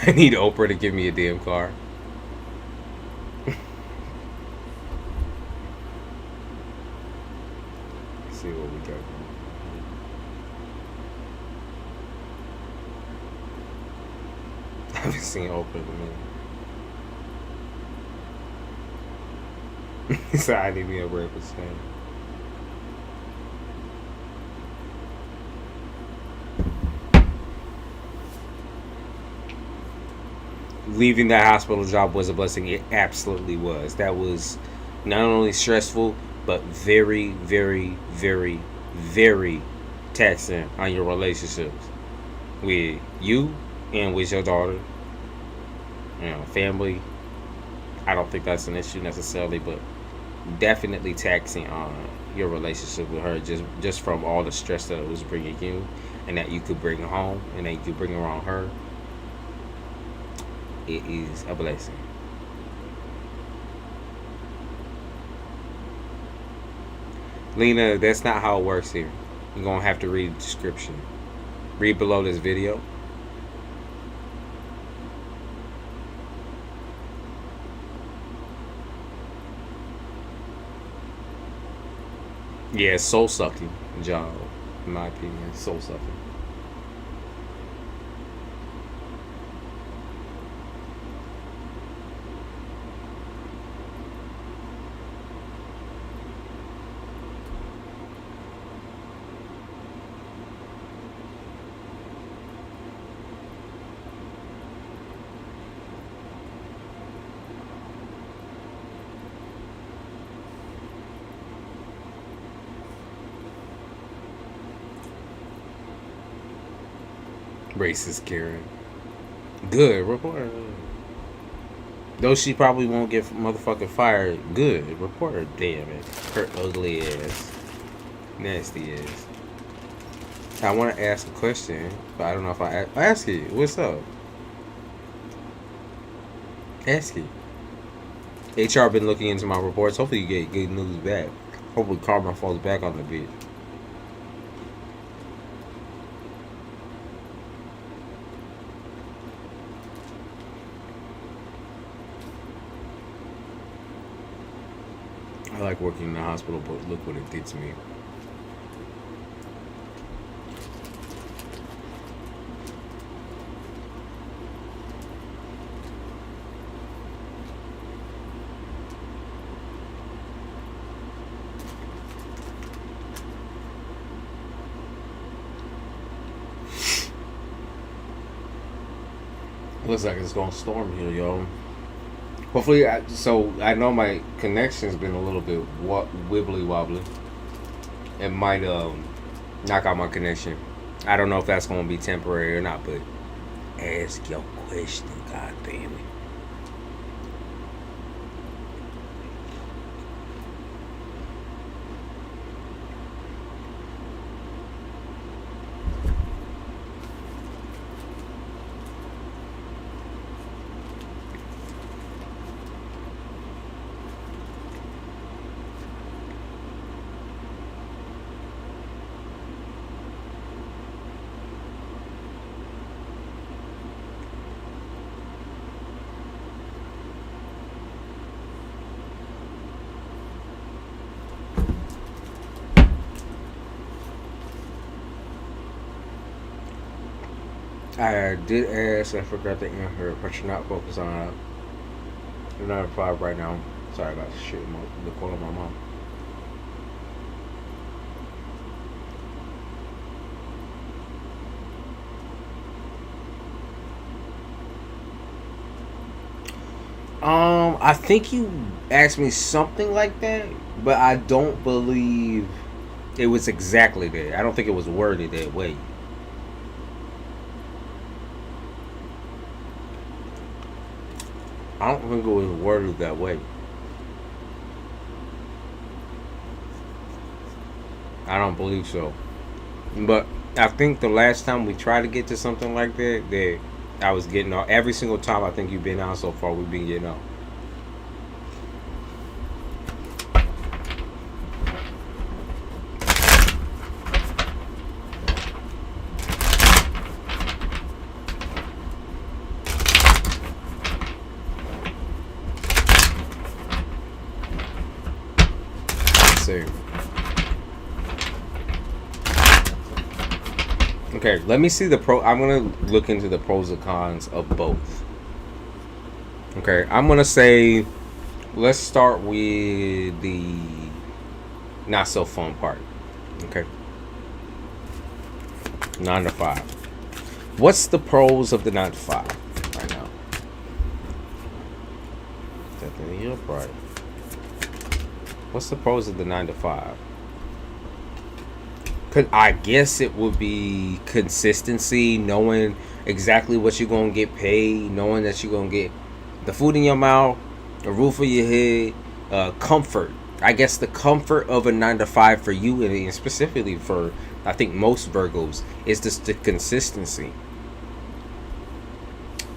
I need Oprah to give me a damn car. Let's see what we got. I haven't seen Oprah in a minute. He said I need me a representative. Leaving that hospital job was a blessing. It absolutely was. That was not only stressful, but very, very, very, very taxing on your relationships with you and with your daughter. You know, family. I don't think that's an issue necessarily, but definitely taxing on your relationship with her, just from all the stress that it was bringing you, and that you could bring home, and that you could bring around her. It is a blessing. Lena, that's not how it works here. You're going to have to read the description. Read below this video. Yeah, soul sucking job, in my opinion. Soul sucking. Racist Karen. Good report. Though she probably won't get motherfucking fired. Good report. Damn it. Her ugly ass. Nasty ass. I want to ask a question, but I don't know if I ask it. What's up? Ask it. HR been looking into my reports. Hopefully you get good news back. Hopefully karma falls back on the bitch. I like working in the hospital, but look what it did to me. Looks like it's gonna storm here, yo. Hopefully, so I know my connection's been a little bit wibbly wobbly. It might knock out my connection. I don't know if that's gonna be temporary or not, but ask your question, god damn it. I did ask, I forgot to answer, but you're not focused on it. You're not at 5 right now. Sorry about shit, the call of my mom. I think you asked me something like that, but I don't believe it was exactly that. I don't think it was worded that way. I don't think it was worded that way. I don't believe so. But I think the last time we tried to get to something like that I was getting off. Every single time I think you've been out so far, we've been getting off. Okay, let me see the pro. I'm gonna look into the pros and cons of both. Okay, I'm gonna say, let's start with the not so fun part. Okay, 9 to 5. What's the pros of the 9 to 5 right now? Definitely your part. What's the pros of the 9 to 5? I guess it would be consistency, knowing exactly what you're going to get paid, knowing that you're going to get the food in your mouth, a roof over your head, comfort. I guess the comfort of a 9 to 5 for you, and specifically for, I think, most Virgos, is just the consistency.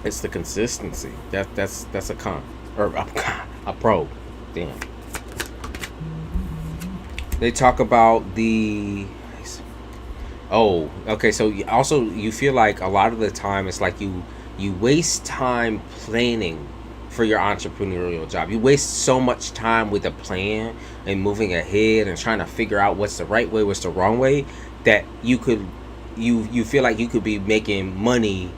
It's the consistency. That's a con. Or a pro. Damn. They talk about the... Oh, okay. So also you feel like a lot of the time it's like you waste time planning for your entrepreneurial job. You waste so much time with a plan and moving ahead and trying to figure out what's the right way, what's the wrong way, that you feel like you could be making money,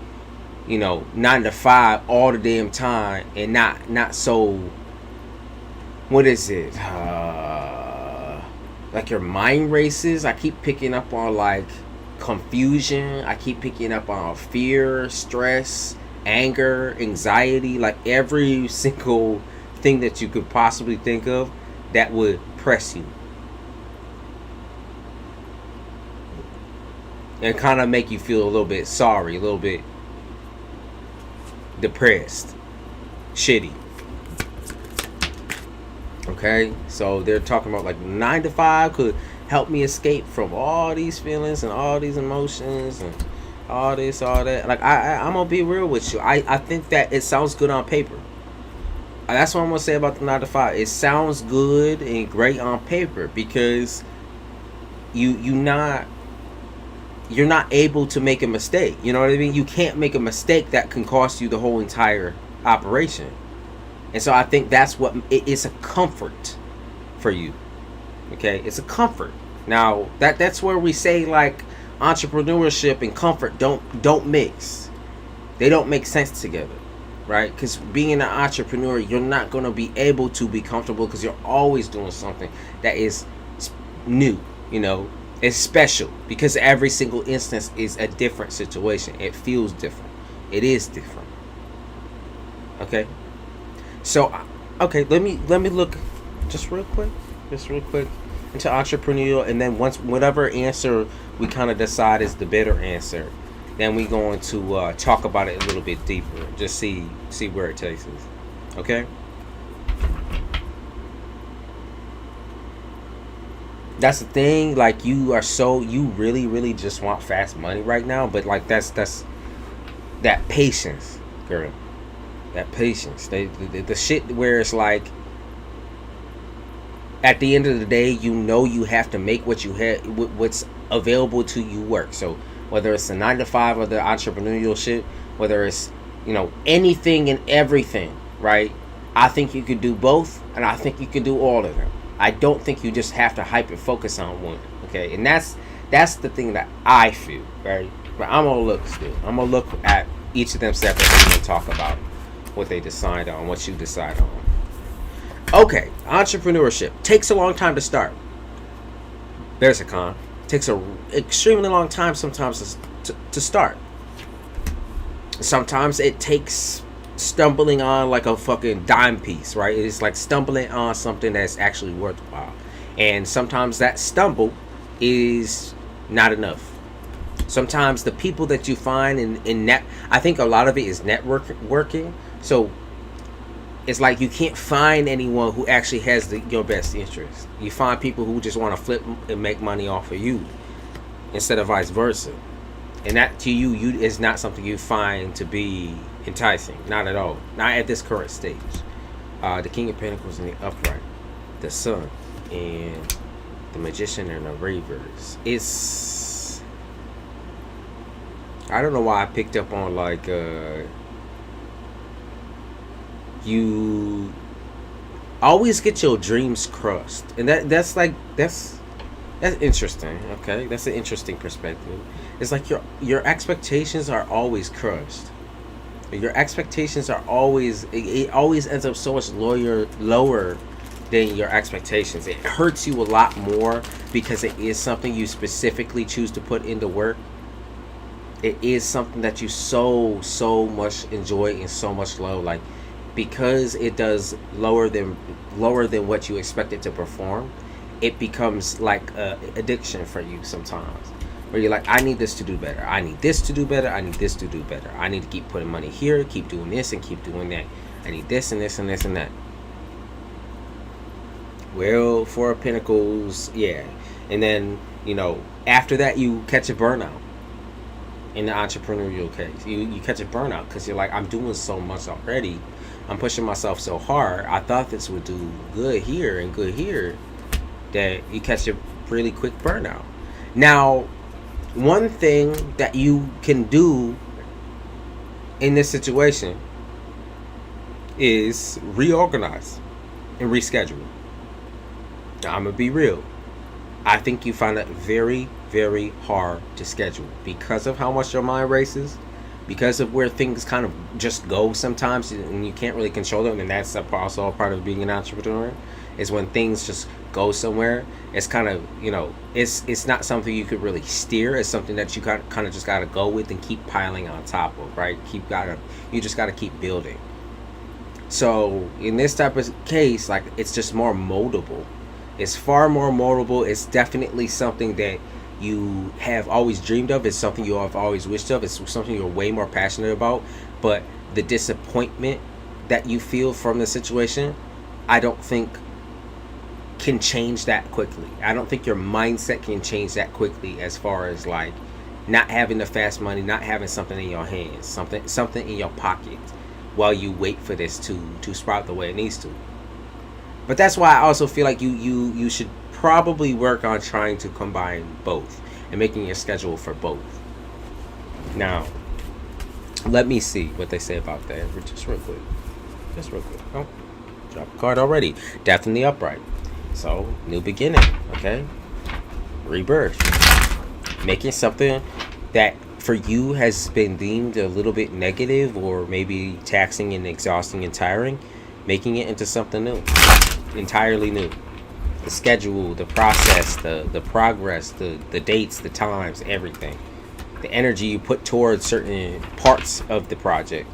9 to 5 all the damn time, and not so. What is it? Like your mind races. I keep picking up on like confusion. I keep picking up on fear, stress, anger, anxiety, like every single thing that you could possibly think of that would press you. and kind of make you feel a little bit sorry, a little bit depressed, shitty. Okay, so they're talking about like 9 to 5 could help me escape from all these feelings and all these emotions and all this, all that. Like I'm gonna be real with you. I think that it sounds good on paper. That's what I'm gonna say about the 9 to 5. It sounds good and great on paper because you're not able to make a mistake. You know what I mean? You can't make a mistake that can cost you the whole entire operation. And so I think that's what it's a comfort for you. Okay, it's a comfort. Now that's where we say like entrepreneurship and comfort don't mix. They don't make sense together, right? Because being an entrepreneur, you're not going to be able to be comfortable because you're always doing something that is new. You know, it's special because every single instance is a different situation. It feels different. It is different. Okay. So, okay, let me look just real quick into entrepreneurial, and then once whatever answer we kind of decide is the better answer, then we're going to talk about it a little bit deeper, just see where it takes us. Okay. That's the thing. Like you really just want fast money right now, but like that's that patience, girl. That patience, the shit where it's like, at the end of the day, you know you have to make what you have, what's available to you work. So whether it's a 9 to 5 or the entrepreneurial shit, whether it's anything and everything, right? I think you could do both, and I think you can do all of them. I don't think you just have to hyper focus on one. Okay, and that's the thing that I feel, right? But I'm gonna look still. I'm gonna look at each of them separately and talk about what they decide on, what you decide on. Okay, entrepreneurship takes a long time to start. There's a con. Takes a extremely long time sometimes to start. Sometimes it takes stumbling on like a fucking dime piece, right? It's like stumbling on something that's actually worthwhile. And sometimes that stumble is not enough. Sometimes the people that you find in I think a lot of it is networking. So it's like you can't find anyone who actually has your best interest. You find people who just want to flip and make money off of you instead of vice versa. And that to you is not something you find to be enticing. Not at all. Not at this current stage. The King of Pentacles in the upright, the Sun, and the Magician and the Reverse. It's, I don't know why I picked up on like you always get your dreams crushed, and that's interesting. Okay, that's an interesting perspective. It's like your expectations are always crushed. Your expectations are always, it always ends up so much lower than your expectations. It hurts you a lot more because it is something you specifically choose to put into work. It is something that you so much enjoy and so much love, like, because it does lower than what you expect it to perform. It becomes like a addiction for you sometimes, where you're like, I need this to do better, I need this to do better, I need this to do better, I need to keep putting money here, keep doing this and keep doing that, I need this and this and this and that. Well, Four of Pentacles, yeah. And then, after that you catch a burnout. In the entrepreneurial case, you catch a burnout because you're like, I'm doing so much already, I'm pushing myself so hard, I thought this would do good here and good here, that you catch a really quick burnout. Now, one thing that you can do in this situation is reorganize and reschedule. Now, I'm gonna be real. I think you find it very, very hard to schedule because of how much your mind races, because of where things kind of just go sometimes and you can't really control them. And that's also a part of being an entrepreneur, is when things just go somewhere. It's kind of, it's not something you could really steer. It's something that you kind of just got to go with and keep piling on top of, right? You just got to keep building. So in this type of case, like, it's just more moldable. It's far more moldable. It's definitely something that you have always dreamed of. It's something you have always wished of. It's something you're way more passionate about. But the disappointment that you feel from the situation, I don't think can change that quickly. I don't think your mindset can change that quickly, as far as like not having the fast money, not having something in your hands, something in your pocket, while you wait for this to sprout the way it needs to. But that's why I also feel like you should probably work on trying to combine both and making your schedule for both. Now, let me see what they say about that. Just real quick. Oh, drop a card already. Death in the upright. So, new beginning. Okay, rebirth. Making something that for you has been deemed a little bit negative, or maybe taxing and exhausting and tiring, making it into something new, entirely new. The schedule, the process, the progress, the dates, the times, everything. The energy you put towards certain parts of the project.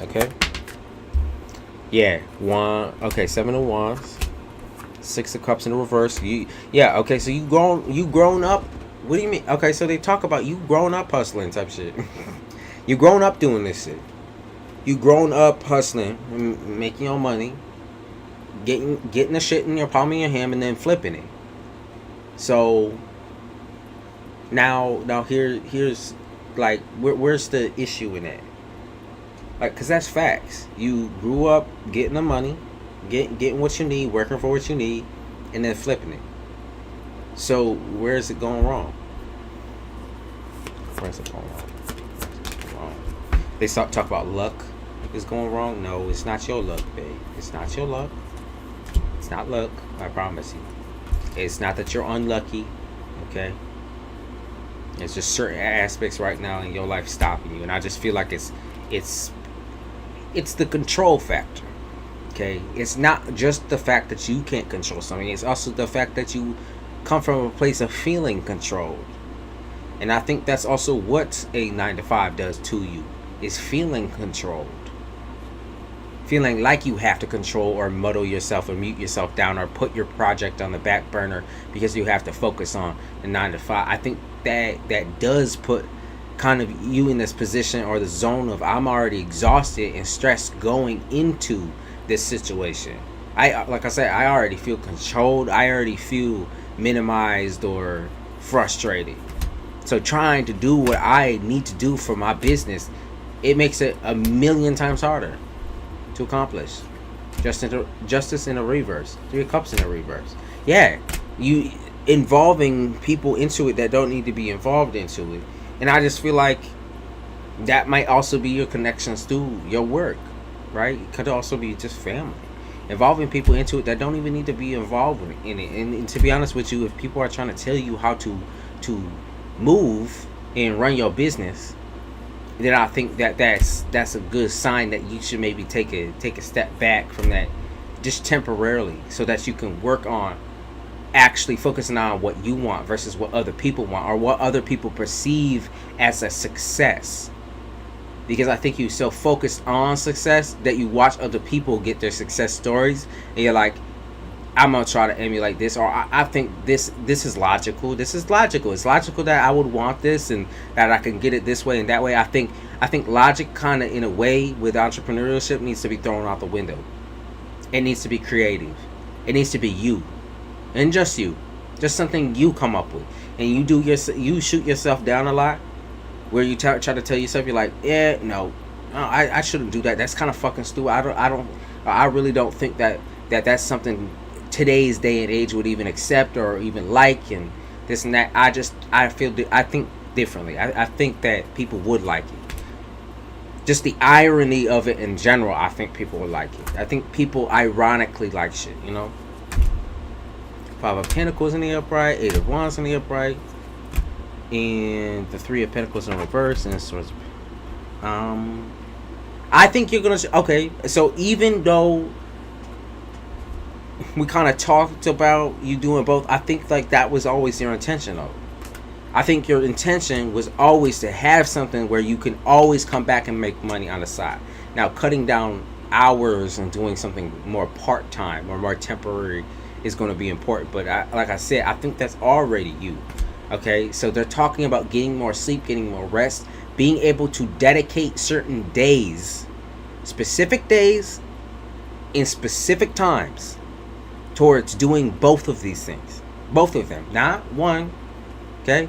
Okay. Yeah, Seven of Wands, Six of Cups in the reverse. Okay, so you grown up. What do you mean? Okay, so they talk about you grown up hustling type shit. You grown up doing this shit. You grown up hustling, making your money, getting the shit in your palm of your hand, and then flipping it. So now here's like where's the issue in that? Like, cause that's facts. You grew up getting the money, getting what you need, working for what you need, and then flipping it. So where is it going wrong? Where's it going wrong? They talk about luck is going wrong. No, it's not your luck, babe. It's not your luck. It's not luck. I promise you. It's not that you're unlucky. Okay. It's just certain aspects right now in your life stopping you, and I just feel like it's the control factor. Okay, it's not just the fact that you can't control something, it's also the fact that you come from a place of feeling controlled. And I think that's also what a 9-to-5 does to you, is feeling controlled, feeling like you have to control or muddle yourself or mute yourself down or put your project on the back burner because you have to focus on the 9-to-5. I think that does put kind of you in this position or the zone of I'm already exhausted and stressed going into this situation. Like I said, I already feel controlled. I already feel minimized or frustrated. So trying to do what I need to do for my business, it makes it a million times harder to accomplish. Justice in a reverse. 3 of Cups in a reverse. Yeah, you involving people into it that don't need to be involved into it. And I just feel like that might also be your connections to your work, right? It could also be just family. Involving people into it that don't even need to be involved in it. And to be honest with you, if people are trying to tell you how to move and run your business, then I think that's a good sign that you should maybe take a step back from that just temporarily, so that you can work on actually focusing on what you want versus what other people want or what other people perceive as a success. Because I think you're so focused on success that you watch other people get their success stories and you're like, I'm gonna try to emulate this, or I think this is logical. This is logical. It's logical that I would want this and that I can get it this way and that way. I think logic kind of in a way with entrepreneurship needs to be thrown out the window. It needs to be creative. It needs to be you. And just you, just something you come up with, and you shoot yourself down a lot, where you try to tell yourself, you're like, yeah, no, I shouldn't do that. That's kind of fucking stupid. I really don't think that's something today's day and age would even accept or even like, and this and that. I think differently. I think that people would like it. Just the irony of it in general, I think people would like it. I think people ironically like shit, you know. 5 of Pentacles in the upright, 8 of Wands in the upright, and the 3 of Pentacles in reverse, and sort of, I think you're gonna. Okay, so even though we kind of talked about you doing both, I think like that was always your intention, though. I think your intention was always to have something where you can always come back and make money on the side. Now, cutting down hours and doing something more part-time or more temporary is going to be important. But like I said, I think that's already you. Okay, so they're talking about getting more sleep, getting more rest, being able to dedicate certain days, specific days, in specific times, towards doing both of these things. Both of them, not one. Okay,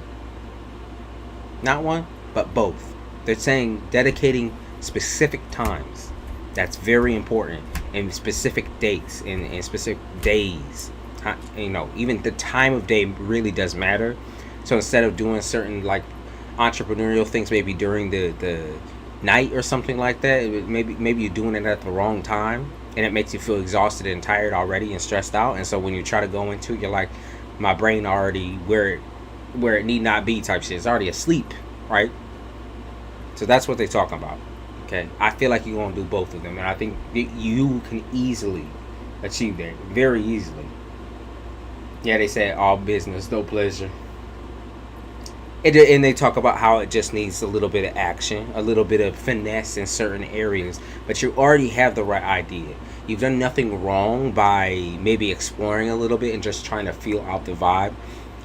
not one, but both. They're saying dedicating specific times. That's very important, and specific dates and specific days. You know, even the time of day really does matter. So instead of doing certain like entrepreneurial things, maybe during the night or something like that, maybe you're doing it at the wrong time, and it makes you feel exhausted and tired already and stressed out. And so when you try to go into it, you're like, my brain already where it need not be type shit. It's already asleep, right? So that's what they're talking about. Okay, I feel like you're gonna do both of them, and I think you can easily achieve that, very easily. Yeah, they said all business, no pleasure. And they talk about how it just needs a little bit of action, a little bit of finesse in certain areas, but you already have the right idea. You've done nothing wrong by maybe exploring a little bit and just trying to feel out the vibe,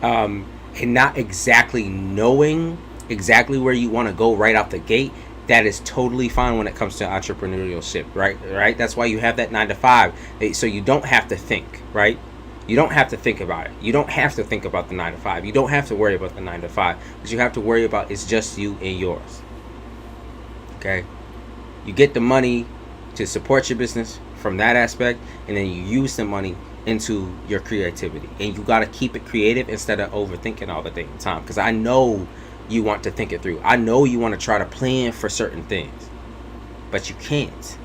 and not exactly knowing exactly where you want to go right out the gate. That is totally fine when it comes to entrepreneurship, right? That's why you have that 9 to 5, so you don't have to think, right? You don't have to think about it. You don't have to think about the 9 to 5. You don't have to worry about the 9 to 5. What you have to worry about is just you and yours. Okay? You get the money to support your business from that aspect, and then you use the money into your creativity. And you got to keep it creative instead of overthinking all the damn time. Because I know you want to think it through. I know you want to try to plan for certain things. But you can't.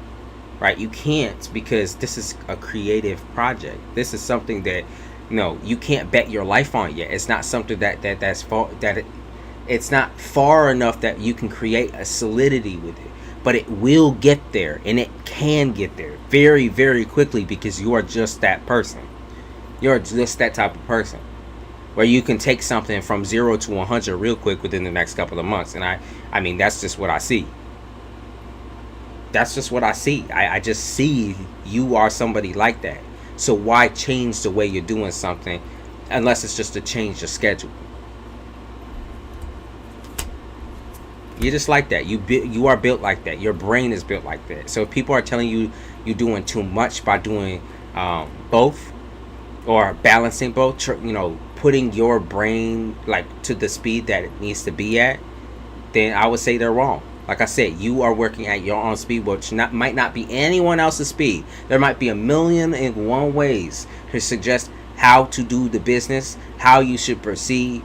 Right? You can't, because this is a creative project. This is something that, you can't bet your life on yet. It's not something that's far, it's not far enough that you can create a solidity with it. But it will get there, and it can get there very, very quickly, because you are just that person. You're just that type of person where you can take something from 0 to 100 real quick within the next couple of months. And I mean, that's just what I see. That's just what I see. I just see you are somebody like that. So why change the way you're doing something unless it's just to change your schedule? You're just like that. You are built like that. Your brain is built like that. So if people are telling you you're doing too much by doing both, or balancing both, putting your brain like to the speed that it needs to be at, then I would say they're wrong. Like I said, you are working at your own speed, which might not be anyone else's speed. There might be 1,000,001 ways to suggest how to do the business, how you should proceed,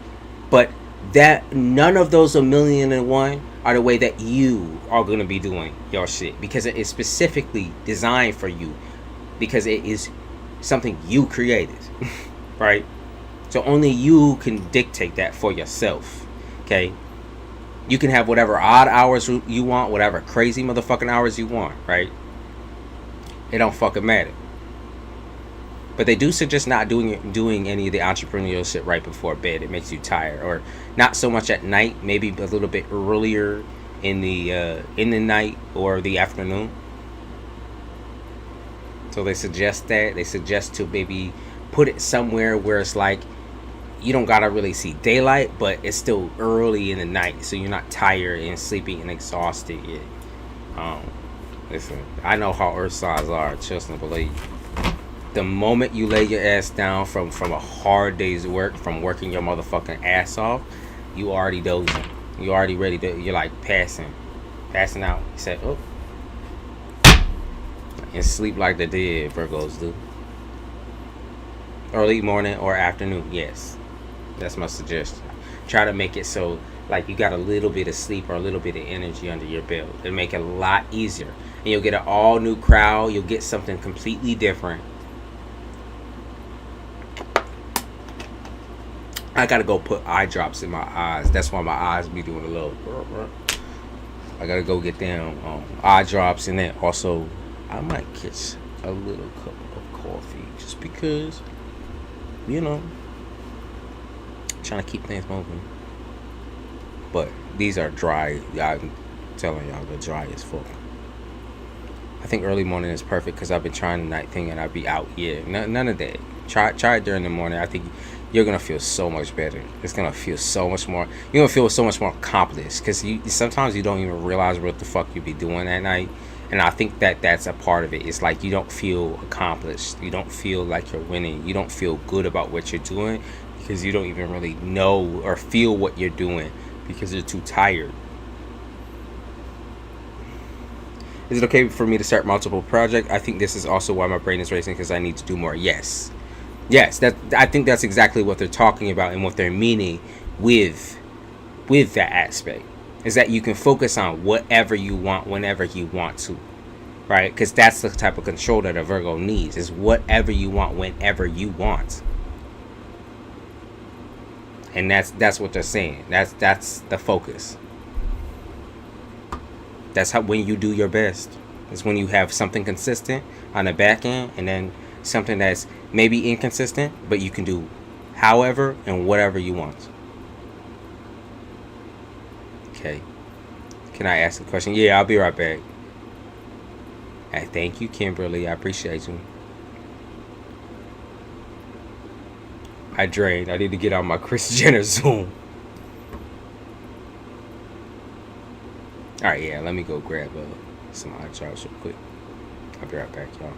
but that none of those 1,000,001 are the way that you are going to be doing your shit, because it is specifically designed for you, because it is something you created, right? So only you can dictate that for yourself, okay? You can have whatever odd hours you want, whatever crazy motherfucking hours you want, right? It don't fucking matter. But they do suggest not doing any of the entrepreneurial shit right before bed. It makes you tired, or not so much at night. Maybe a little bit earlier in the night or the afternoon. So they suggest that. They suggest to maybe put it somewhere where it's like you don't gotta really see daylight, but it's still early in the night, so you're not tired and sleepy and exhausted yet. Listen, I know how earth signs are. Trust and believe. The moment you lay your ass down from a hard day's work, from working your motherfucking ass off, you already dozing. You already ready to. You're like passing out. You said, oh, and sleep like the dead. Virgos do. Early morning or afternoon, yes. That's my suggestion. Try to make it so like you got a little bit of sleep or a little bit of energy under your belt. It'll make it a lot easier. And you'll get an all new crowd. You'll get something completely different. I gotta go put eye drops in my eyes. That's why my eyes be doing a little. I gotta go get them eye drops, and then also I might catch a little cup of coffee just because, trying to keep things moving. But these are dry. I'm telling y'all, they're dry as fuck. I think early morning is perfect because I've been trying the night thing and I'd be out. Yeah, none of that. Try it during the morning. I think you're gonna feel so much better. It's gonna feel so much more. You're gonna feel so much more accomplished because you sometimes you don't even realize what the fuck you be doing at night. And I think that that's a part of it. It's like you don't feel accomplished. You don't feel like you're winning. You don't feel good about what you're doing because you don't even really know or feel what you're doing because you're too tired. Is it okay for me to start multiple projects? I think this is also why my brain is racing because I need to do more. Yes. Yes, that I think that's exactly what they're talking about and what they're meaning with that aspect. Is that you can focus on whatever you want whenever you want to. Right? Because that's the type of control that a Virgo needs. Is whatever you want whenever you want. And that's what they're saying. That's the focus. That's how when you do your best. It's when you have something consistent on the back end and then something that's maybe inconsistent, but you can do however and whatever you want. Okay. Can I ask a question? Yeah, I'll be right back. Hey, thank you, Kimberly. I appreciate you. I drained. I need to get on my Kris Jenner Zoom. Alright, yeah, let me go grab some hot charts real quick. I'll be right back, y'all.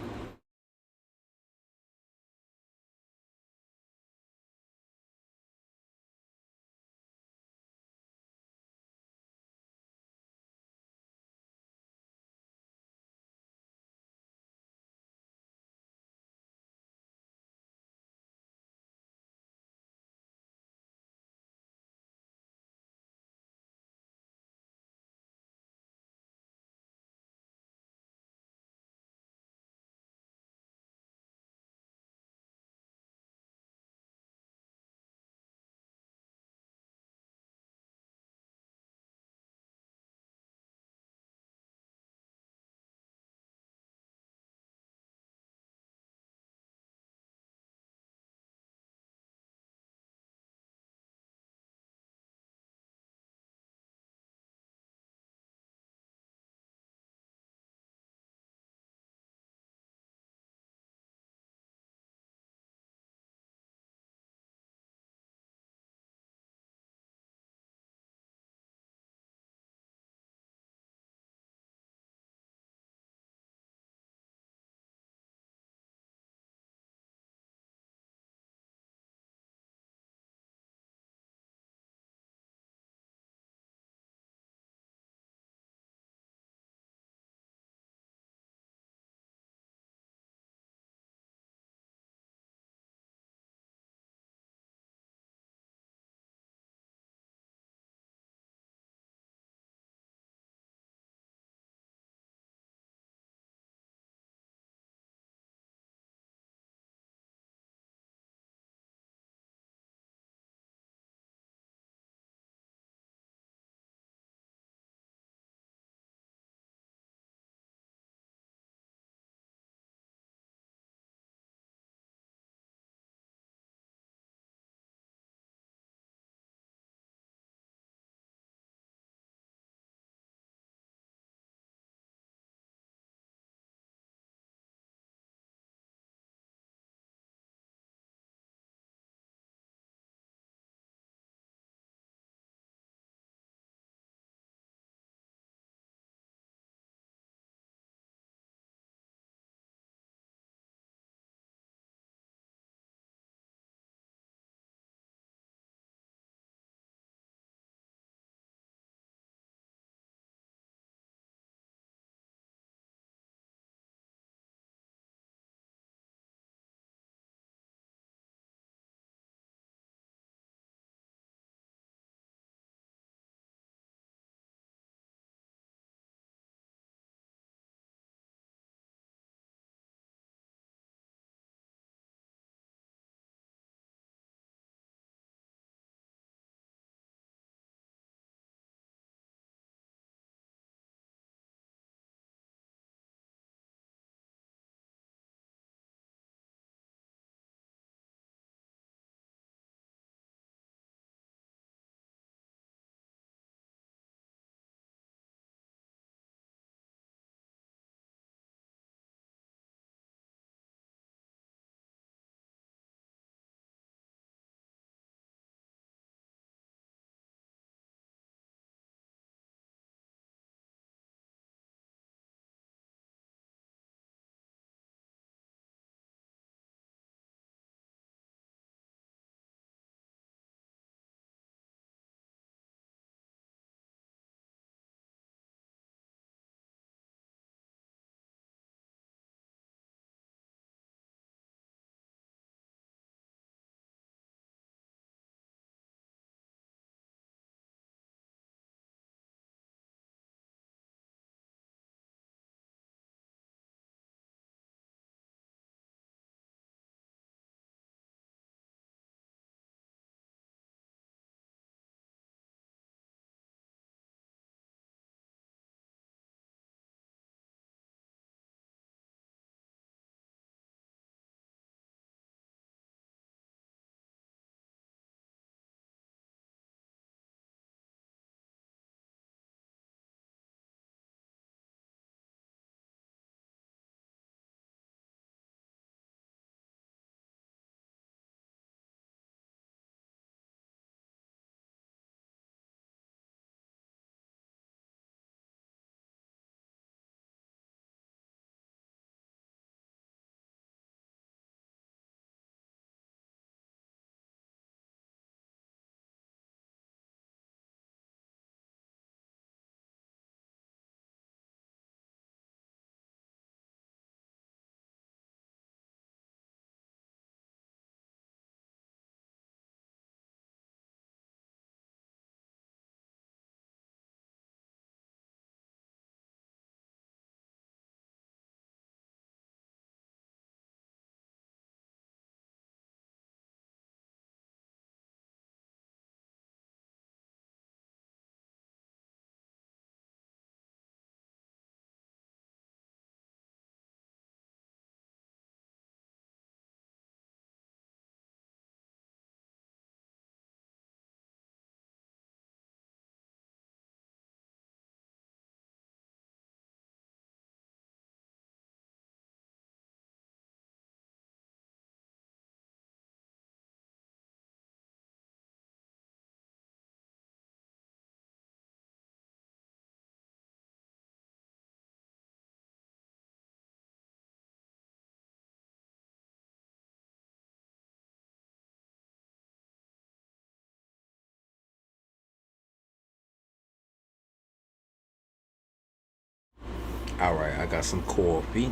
All right, I got some coffee.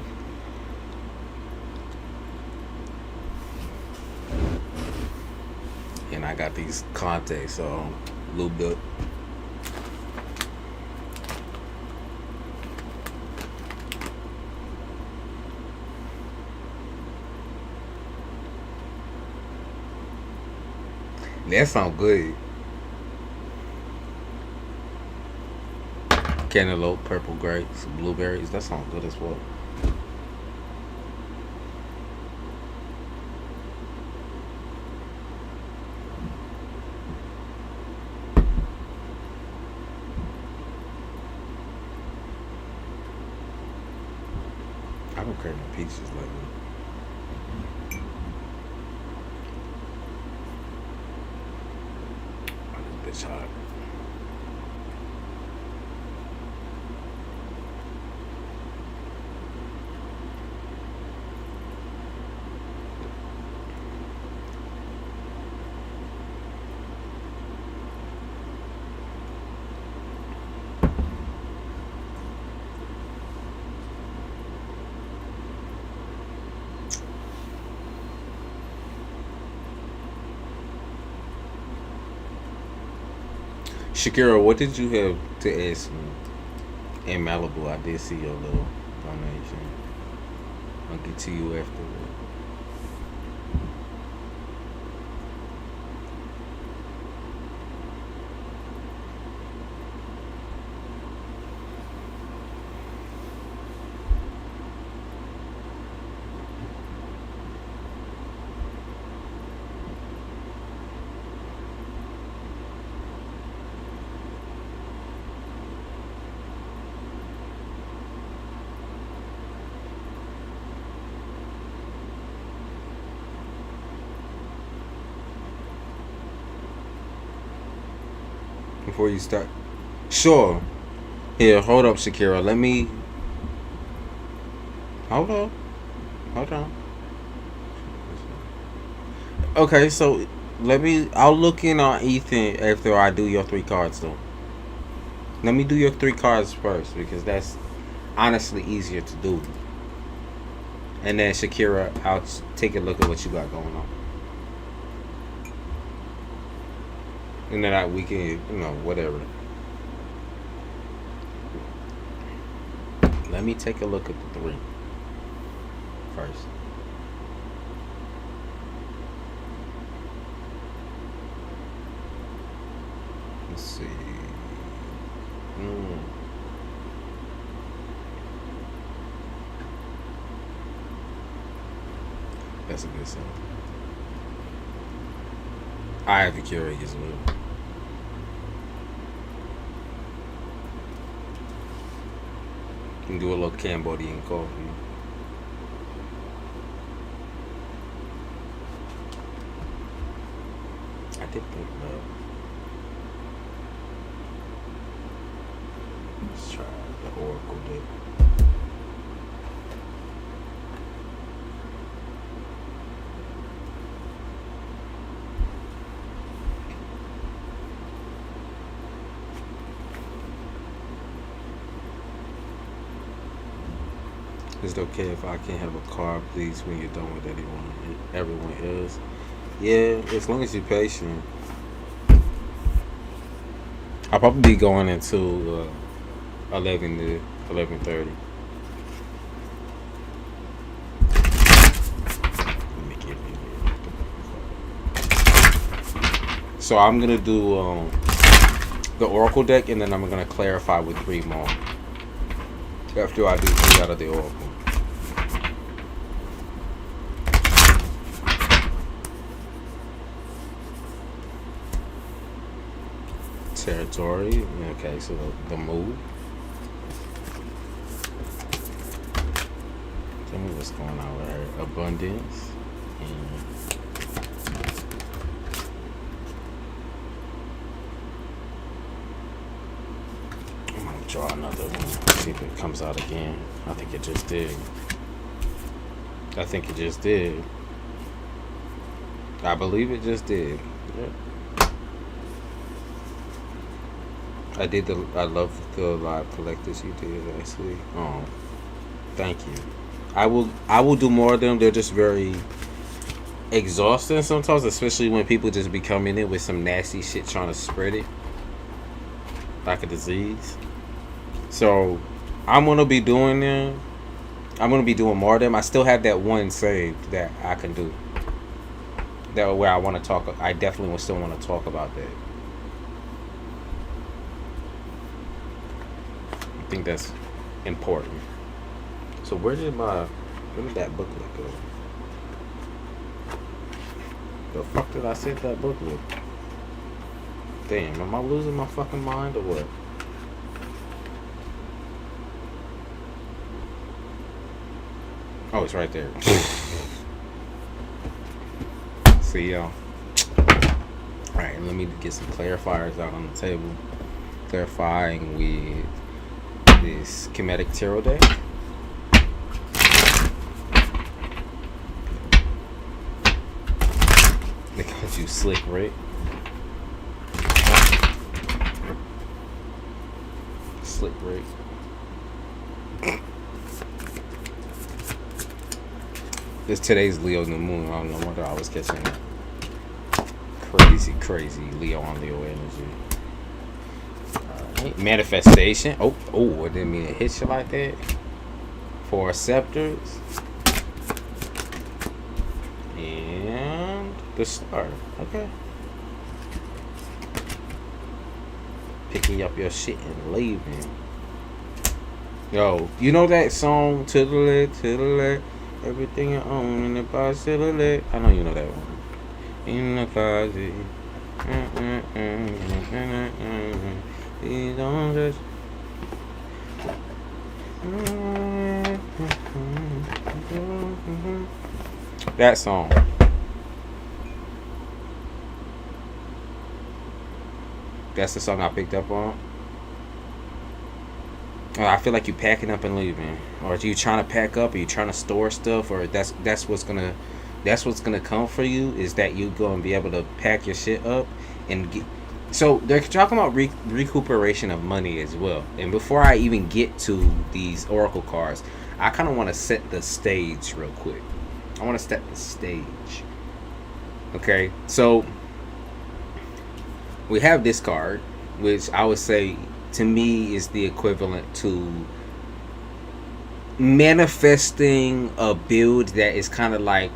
And I got these contacts lubed up. That sounds good. Cantaloupe, purple grapes, blueberries. That sounds good as well. I don't care no peaches lately. This bitch hot. Shakira, what did you have to ask me in Malibu? I did see your little donation. I'll get to you afterward. Before you start, sure. Here, hold up, Shakira. Let me. Hold on. Okay, so let me. I'll look in on Ethan after I do your 3 cards, though. Let me do your 3 cards first because that's honestly easier to do. And then Shakira, I'll take a look at what you got going on. And then we can, whatever. Let me take a look at the 3 first. Let's see. That's a good sign. I have a Keurig as well. You can do a little Cambodian coffee. I did think that. Let's try the Oracle deck. Is it okay if I can have a card, please, when you're done with everyone else? Yeah, as long as you're patient. I'll probably be going into 11 to 11:30. Let me get it. So I'm gonna do the Oracle deck, and then I'm gonna clarify with 3 more after I do 3 out of the Oracle. Territory. Okay, so the move. Tell me what's going on with her. Abundance. And I'm gonna draw another one. See if it comes out again. I think it just did. I believe it just did. Yep. I love the live collectors you did actually. Thank you. I will do more of them. They're just very exhausting sometimes, especially when people just be coming in with some nasty shit trying to spread it like a disease. So I'm gonna be doing them. I'm gonna be doing more of them. I still have that one saved that I can do. That where I want to talk. I definitely will still want to talk about that. I think that's important. So where did that booklet go? The fuck did I save that booklet? Damn, am I losing my fucking mind or what? Oh, it's right there. See y'all. Alright, let me get some clarifiers out on the table. Clarifying with this Kemetic Tarot deck. They called you Slick Rick. Slick Rick. This today's Leo new moon. I don't know whether I was catching that. Crazy Leo on Leo energy. Alright. Manifestation. Oh, I didn't mean to hit you like that. 4 scepters. And the star. Okay. Picking up your shit and leaving. Yo, you know that song, to the left, everything you own in the box to the left? I know you know that one. In the closet. Please don't just. That song. That's the song I picked up on. I feel like you packing up and leaving, or are you trying to pack up? Are you trying to store stuff, or that's what's gonna come for you? Is that you gonna be able to pack your shit up and get? So they're talking about recuperation of money as well. And before I even get to these oracle cards, I kind of want to set the stage real quick. I want to set the stage. Okay, so we have this card, which I would say to me is the equivalent to manifesting a build that is kind of like,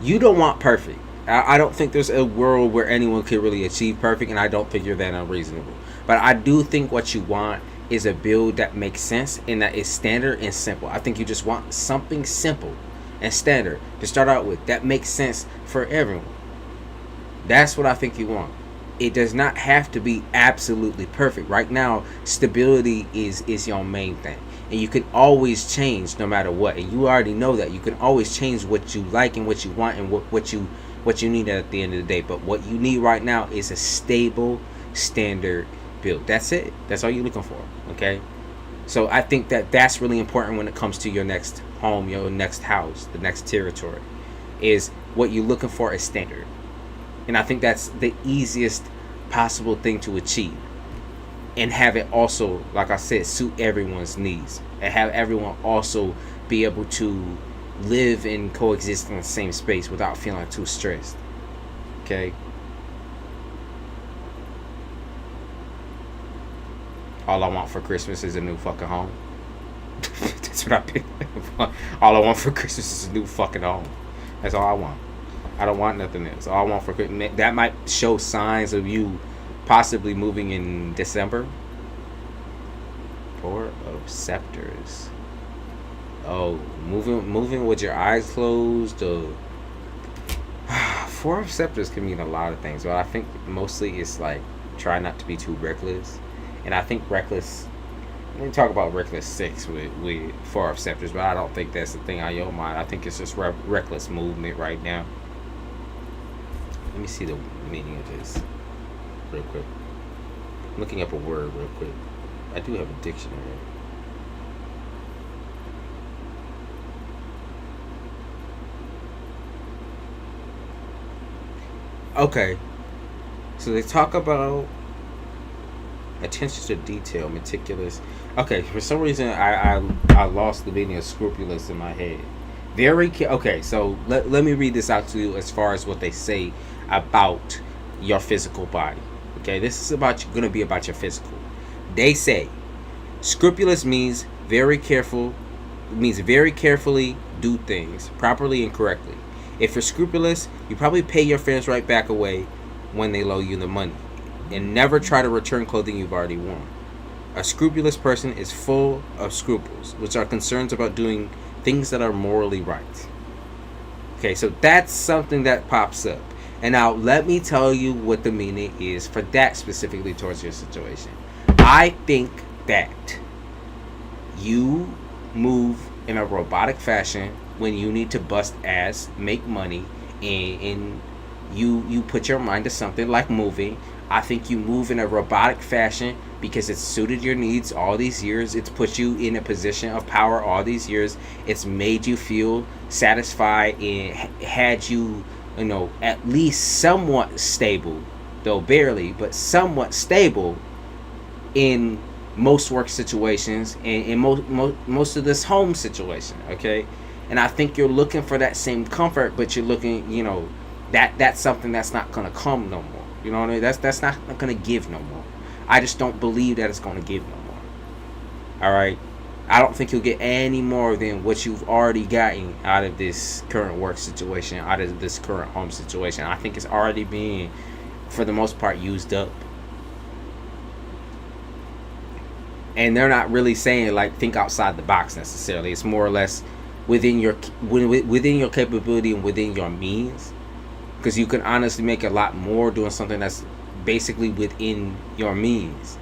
you don't want perfect. I don't think there's a world where anyone could really achieve perfect, and I don't think you're that unreasonable. But I do think what you want is a build that makes sense and that is standard and simple. I think you just want something simple and standard to start out with that makes sense for everyone. That's what I think you want. It does not have to be absolutely perfect. Right now, stability is your main thing. And you can always change no matter what. And you already know that. You can always change what you like and what you want and what you need at the end of the day. But what you need right now is a stable, standard build. That's it. That's all you're looking for. Okay? So I think that that's really important when it comes to your next home, your next house, the next territory. Is what you're looking for is standard. And I think that's the easiest possible thing to achieve. And have it also, like I said, suit everyone's needs. And have everyone also be able to live and coexist in the same space without feeling too stressed. Okay? All I want for Christmas is a new fucking home. That's what I picked. All I want for Christmas is a new fucking home. That's all I want. I don't want nothing else. All I want for Christmas, that might show signs of you possibly moving in December. 4 of Scepters. Oh, moving with your eyes closed. 4 of Scepters can mean a lot of things, but I think mostly it's like try not to be too reckless. And I think reckless. Let me talk about reckless 6 with 4 of Scepters, but I don't think that's the thing on your mind. I think it's just reckless movement right now. Let me see the meaning of this real quick. I'm looking up a word real quick. I do have a dictionary. Okay. So they talk about attention to detail, meticulous. Okay, for some reason I lost the meaning of scrupulous in my head. Okay, so let me read this out to you as far as what they say about your physical body. Okay, this is going to be about your physical. They say scrupulous means very carefully do things properly and correctly. If you're scrupulous, you probably pay your friends right back away when they loan you the money, and never try to return clothing you've already worn. A scrupulous person is full of scruples, which are concerns about doing things that are morally right. Okay, so that's something that pops up. And now let me tell you what the meaning is for that specifically towards your situation. I think that you move in a robotic fashion when you need to bust ass, make money, and you put your mind to something like moving. I think you move in a robotic fashion because it's suited your needs all these years. It's put you in a position of power all these years. It's made you feel satisfied and had you, at least somewhat stable, though barely, but somewhat stable in most work situations and in most of this home situation, okay? And I think you're looking for that same comfort, but you're looking, that's something that's not going to come no more. You know what I mean? That's not going to give no more. I just don't believe that it's going to give no more. All right? I don't think you'll get any more than what you've already gotten out of this current work situation, out of this current home situation. I think it's already being, for the most part, used up. And they're not really saying, like, think outside the box necessarily. It's more or less within your capability and within your means. Because you can honestly make a lot more doing something that's basically within your means.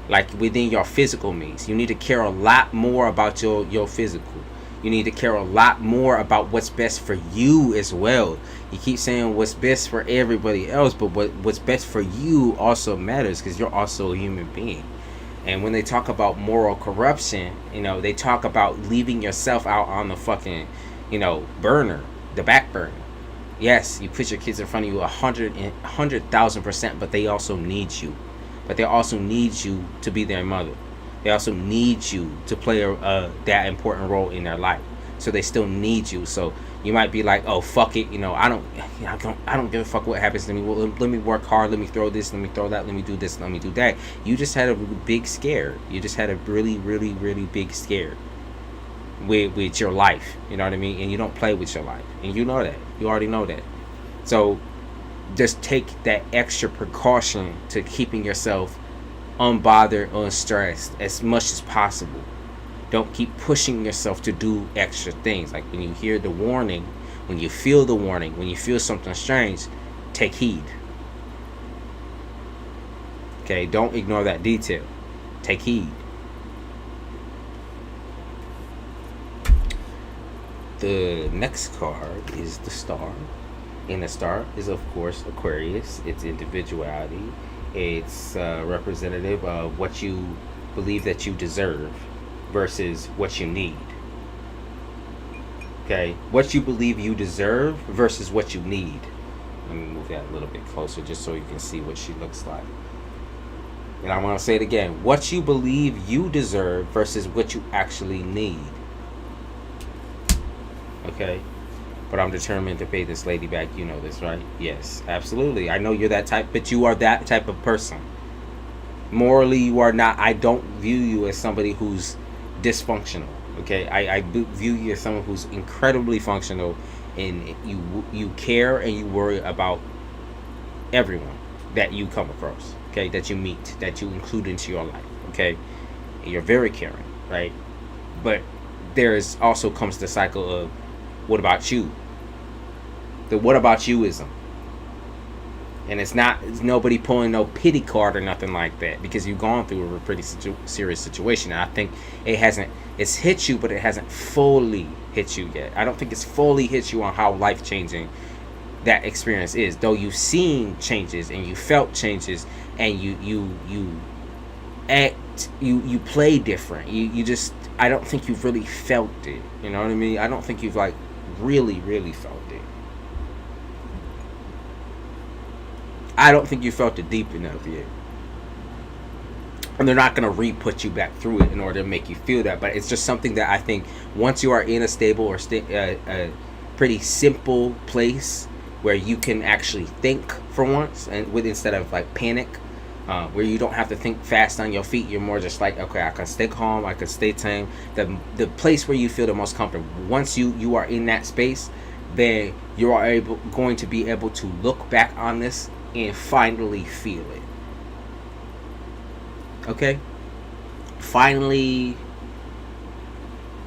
Like within your physical means. You need to care a lot more about your physical. You need to care a lot more about what's best for you as well. You keep saying what's best for everybody else, but what's best for you also matters because you're also a human being. And when they talk about moral corruption, they talk about leaving yourself out on the fucking, burner, the back burner. Yes, you put your kids in front of you 100,000%, but they also need you. But they also need you to be their mother. They also need you to play that important role in their life. So they still need you. So you might be like, oh, fuck it, I don't give a fuck what happens to me. Well, let me work hard. Let me throw this. Let me throw that. Let me do this. Let me do that. You just had a big scare. You just had a really, really, really big scare with your life. You know what I mean? And you don't play with your life. And you know that. You already know that. So just take that extra precaution to keeping yourself unbothered, unstressed as much as possible. Don't keep pushing yourself to do extra things. Like when you hear the warning, when you feel the warning, when you feel something strange, take heed. Okay, don't ignore that detail. Take heed. The next card is the Star. And the Star is, of course, Aquarius. It's individuality. It's representative of what you believe that you deserve versus what you need. Okay? What you believe you deserve versus what you need. Let me move that a little bit closer just so you can see what she looks like. And I'm going to say it again. What you believe you deserve versus what you actually need. Okay? But I'm determined to pay this lady back. You know this, right? Yes, absolutely. I know you're that type, but you are that type of person. Morally, you are not. I don't view you as somebody who's dysfunctional. Okay? I view you as someone who's incredibly functional, and you care and you worry about everyone that you come across. Okay? That you meet, that you include into your life. Okay? And you're very caring, right? But there's also comes the cycle of, what about you? The what about youism. And it's nobody pulling no pity card or nothing like that, because you've gone through a pretty serious situation. And I think it's hit you, but it hasn't fully hit you yet. I don't think it's fully hit you on how life changing that experience is. Though you've seen changes and you felt changes, and you act, you play different. You just, I don't think you've really felt it. You know what I mean? I don't think you've really, really felt it. I don't think you felt it deep enough yet. And they're not going to re-put you back through it in order to make you feel that. But it's just something that I think once you are in a stable or a pretty simple place where you can actually think for once, and with instead of like panic, where you don't have to think fast on your feet, you're more just like, okay, I can stay calm, I can stay tame. The place where you feel the most comfortable. Once you are in that space, then you are going to be able to look back on this and finally feel it. Okay? Finally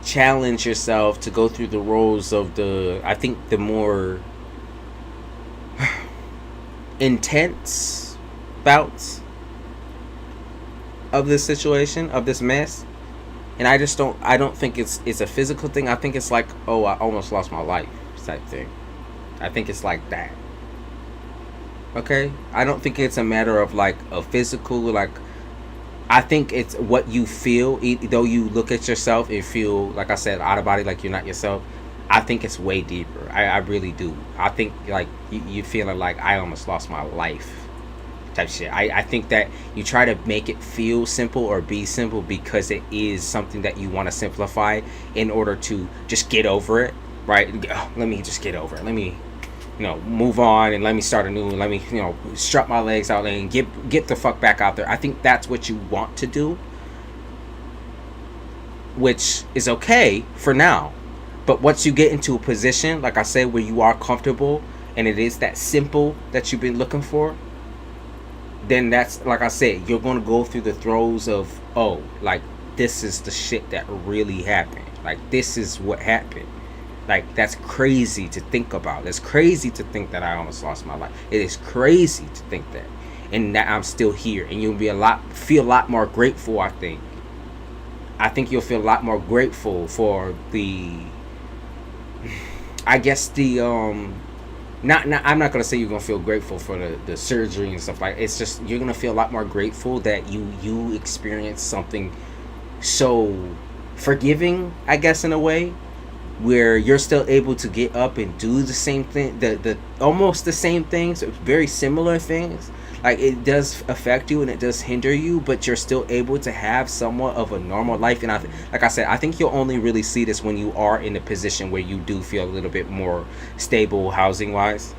challenge yourself to go through the roles of I think the more intense bouts of this situation, of this mess. And I don't think it's a physical thing. I think it's like, oh, I almost lost my life type thing. I think it's like that. Okay? I don't think it's a matter of like a physical, like, I think it's what you feel, though you look at yourself and feel, like I said, out of body, like you're not yourself. I think it's way deeper. I really do. I think like you feeling like I almost lost my life type shit. I think that you try to make it feel simple or be simple because it is something that you want to simplify in order to just get over it, right? Let me just get over it. Let me, move on and let me start anew. Let me, strut my legs out and get the fuck back out there. I think that's what you want to do, which is okay for now. But once you get into a position, like I said, where you are comfortable and it is that simple that you've been looking for, then that's, like I said, you're going to go through the throes of, oh, like, this is the shit that really happened. Like, this is what happened. Like, that's crazy to think about. It's crazy to think that I almost lost my life. It is crazy to think that. And that I'm still here. And you'll feel a lot more grateful, I think. I think you'll feel a lot more grateful for I'm not gonna say you're gonna feel grateful for the surgery and stuff like. It's just you're gonna feel a lot more grateful that you experienced something so forgiving, I guess, in a way, where you're still able to get up and do the same thing, the almost the same things, very similar things. Like, it does affect you and it does hinder you, but you're still able to have somewhat of a normal life. And like I said, I think you'll only really see this when you are in a position where you do feel a little bit more stable housing wise.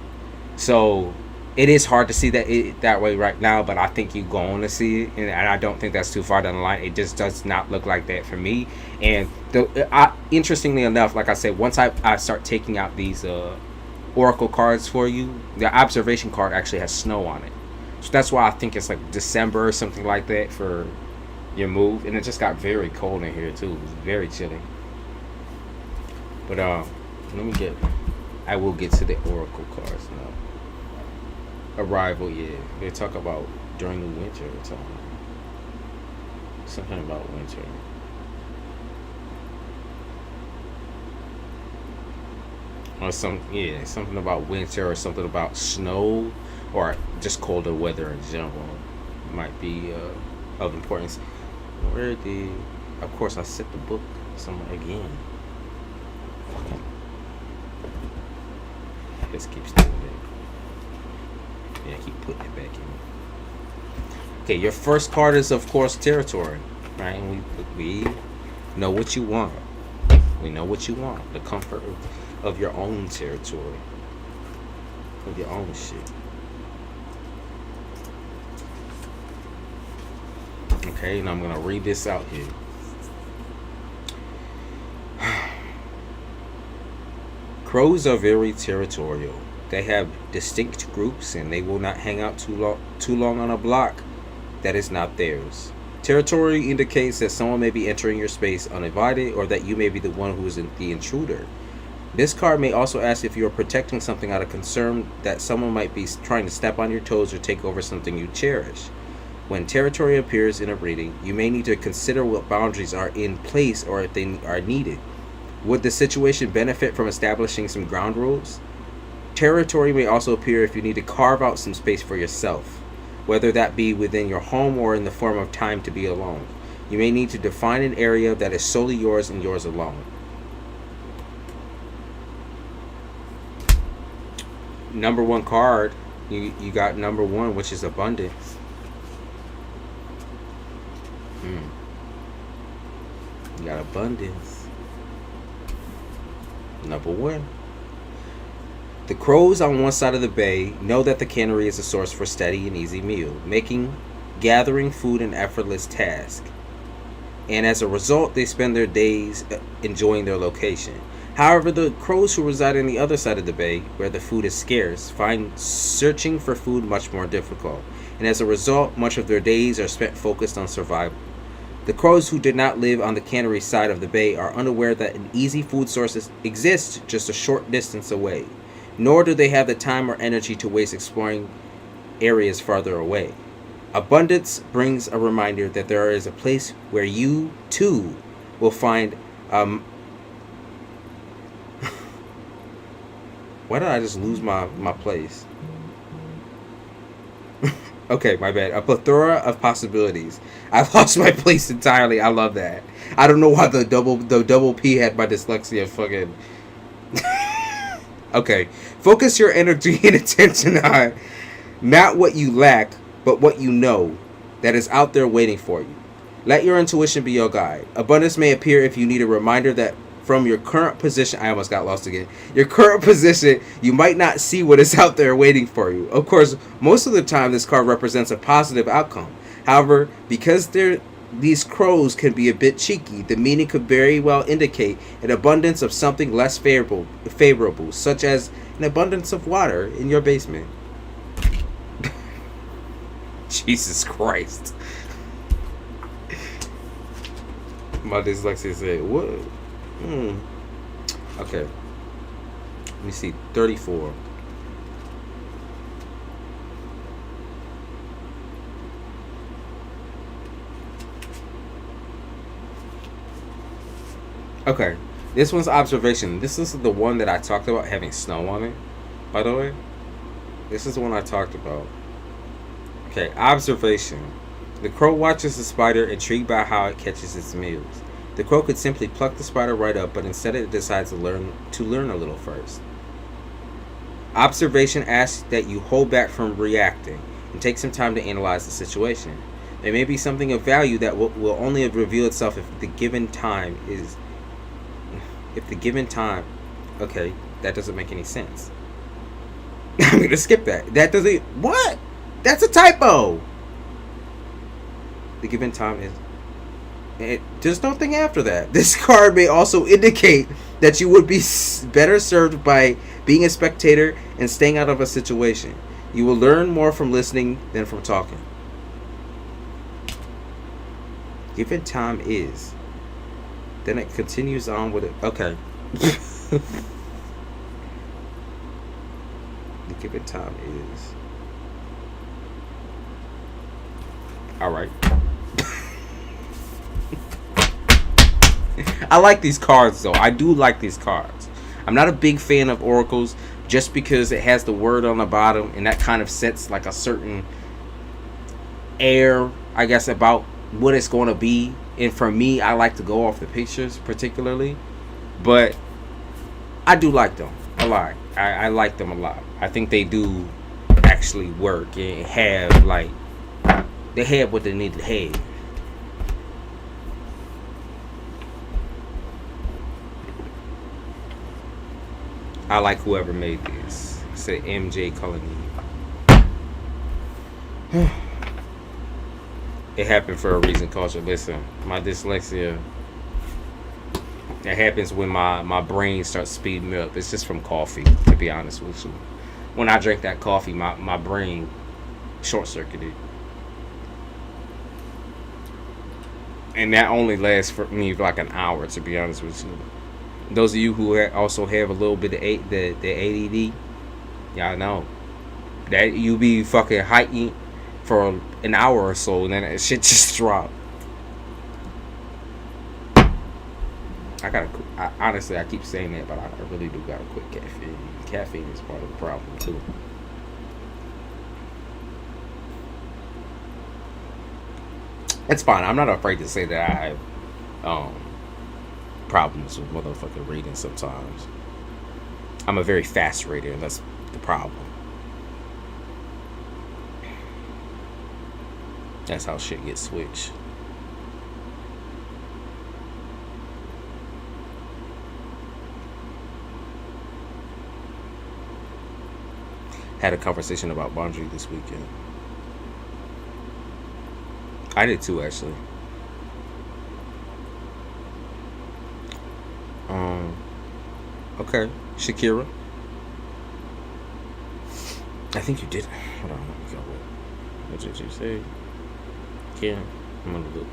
So it is hard to see that way right now, but I think you're going to see it, and I don't think that's too far down the line. It just does not look like that for me. And interestingly enough, like I said, once I start taking out these oracle cards for you, the observation card actually has snow on it. So that's why I think it's like December or something like that for your move. And it just got very cold in here too. It was very chilly. But I will get to the oracle cards now. Arrival, yeah. They talk about during the winter or something. Something about winter. Or something about winter or something about snow. Or just colder weather in general might be of importance. Of course, I set the book somewhere again. Let's keep doing it. Yeah, keep putting it back in. Okay, your first card is, of course, territory, right? And we know what you want. We know what you want. The comfort of your own territory, of your own shit. Okay, and I'm going to read this out here. Crows are very territorial. They have distinct groups and they will not hang out too long on a block that is not theirs. Territory indicates that someone may be entering your space uninvited or that you may be the one who is the intruder. This card may also ask if you are protecting something out of concern that someone might be trying to step on your toes or take over something you cherish. When territory appears in a reading, you may need to consider what boundaries are in place or if they are needed. Would the situation benefit from establishing some ground rules? Territory may also appear if you need to carve out some space for yourself, whether that be within your home or in the form of time to be alone. You may need to define an area that is solely yours and yours alone. Number one card, You got number one, which is abundance. You got abundance. Number one. The crows on one side of the bay know that the cannery is a source for steady and easy meal, making gathering food an effortless task. And as a result, they spend their days enjoying their location. However, the crows who reside on the other side of the bay, where the food is scarce, find searching for food much more difficult. And as a result, much of their days are spent focused on survival. The crows who did not live on the cannery side of the bay are unaware that an easy food source exists just a short distance away. Nor do they have the time or energy to waste exploring areas farther away. Abundance brings a reminder that there is a place where you, too, will find... Why did I just lose my place? Okay, my bad. A plethora of possibilities. I lost my place entirely. I love that. I don't know why the double P had my dyslexia fucking... Okay. Focus your energy and attention on not what you lack, but what you know that is out there waiting for you. Let your intuition be your guide. Abundance may appear if you need a reminder that from your current position, I almost got lost again. Your current position, you might not see what is out there waiting for you. Of course, most of the time this card represents a positive outcome. However, because these crows can be a bit cheeky, the meaning could very well indicate an abundance of something less favorable, such as an abundance of water in your basement. Jesus Christ. My dyslexia said, what? Okay. Let me see. 34. Okay. This one's observation. This is the one that I talked about having snow on it, by the way. This is the one I talked about. Okay. Observation. The crow watches the spider, intrigued by how it catches its meals. The crow could simply pluck the spider right up, but instead it decides to learn a little first. Observation asks that you hold back from reacting and take some time to analyze the situation. There may be something of value that will only reveal itself if the given time. Okay, that doesn't make any sense. I'm going to skip that. That doesn't... What? That's a typo! The given time is... There's nothing after that. This card may also indicate that you would be better served by being a spectator and staying out of a situation. You will learn more from listening than from talking. Given time is. Then it continues on with it. Okay. The given time is. Alright. I like these cards though. I do like these cards. I'm not a big fan of oracles just because it has the word on the bottom and that kind of sets like a certain air, I guess, about what it's going to be. And for me, I like to go off the pictures particularly. But I do like them a lot. I like them a lot. I think they do actually work and have like, they have what they need to have. I like whoever made this. It said MJ Cullinane. It happened for a reason, Culture. Listen, my dyslexia, it happens when my brain starts speeding me up. It's just from coffee, to be honest with you. When I drink that coffee, my brain short-circuited. And that only lasts for me like an hour, to be honest with you. Those of you who also have a little bit of the ADD, y'all know that you be fucking hiking for an hour or so, and then that shit just drop. Honestly, I keep saying that, but I really do gotta quit caffeine. Caffeine is part of the problem too. It's fine. I'm not afraid to say that I have problems with motherfucking reading sometimes. I'm a very fast reader, and that's the problem. That's how shit gets switched. Had a conversation about boundary this weekend. I did too, actually. Okay, Shakira. I think you did. Hold on, let me go. What did you say? Yeah, I'm gonna look.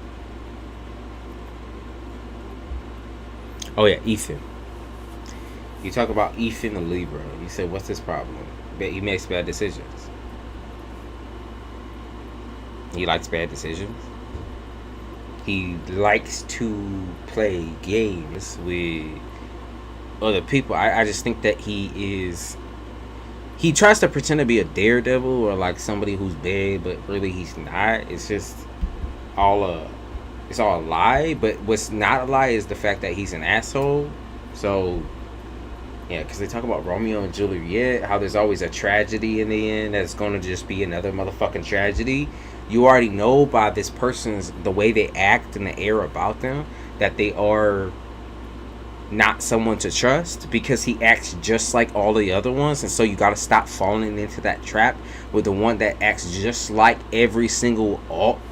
Oh yeah, Ethan. You talk about Ethan the Libra. You said, what's his problem? That he makes bad decisions. He likes bad decisions. He likes to play games with other people. I just think that he tries to pretend to be a daredevil or like somebody who's bad, but really he's not. It's just it's all a lie. But what's not a lie is the fact that he's an asshole. So yeah, because they talk about Romeo and Juliet, how there's always a tragedy in the end that's going to just be another motherfucking tragedy. You already know by this person's, the way they act and the air about them, that they are not someone to trust, because he acts just like all the other ones. And so you got to stop falling into that trap with the one that acts just like every single,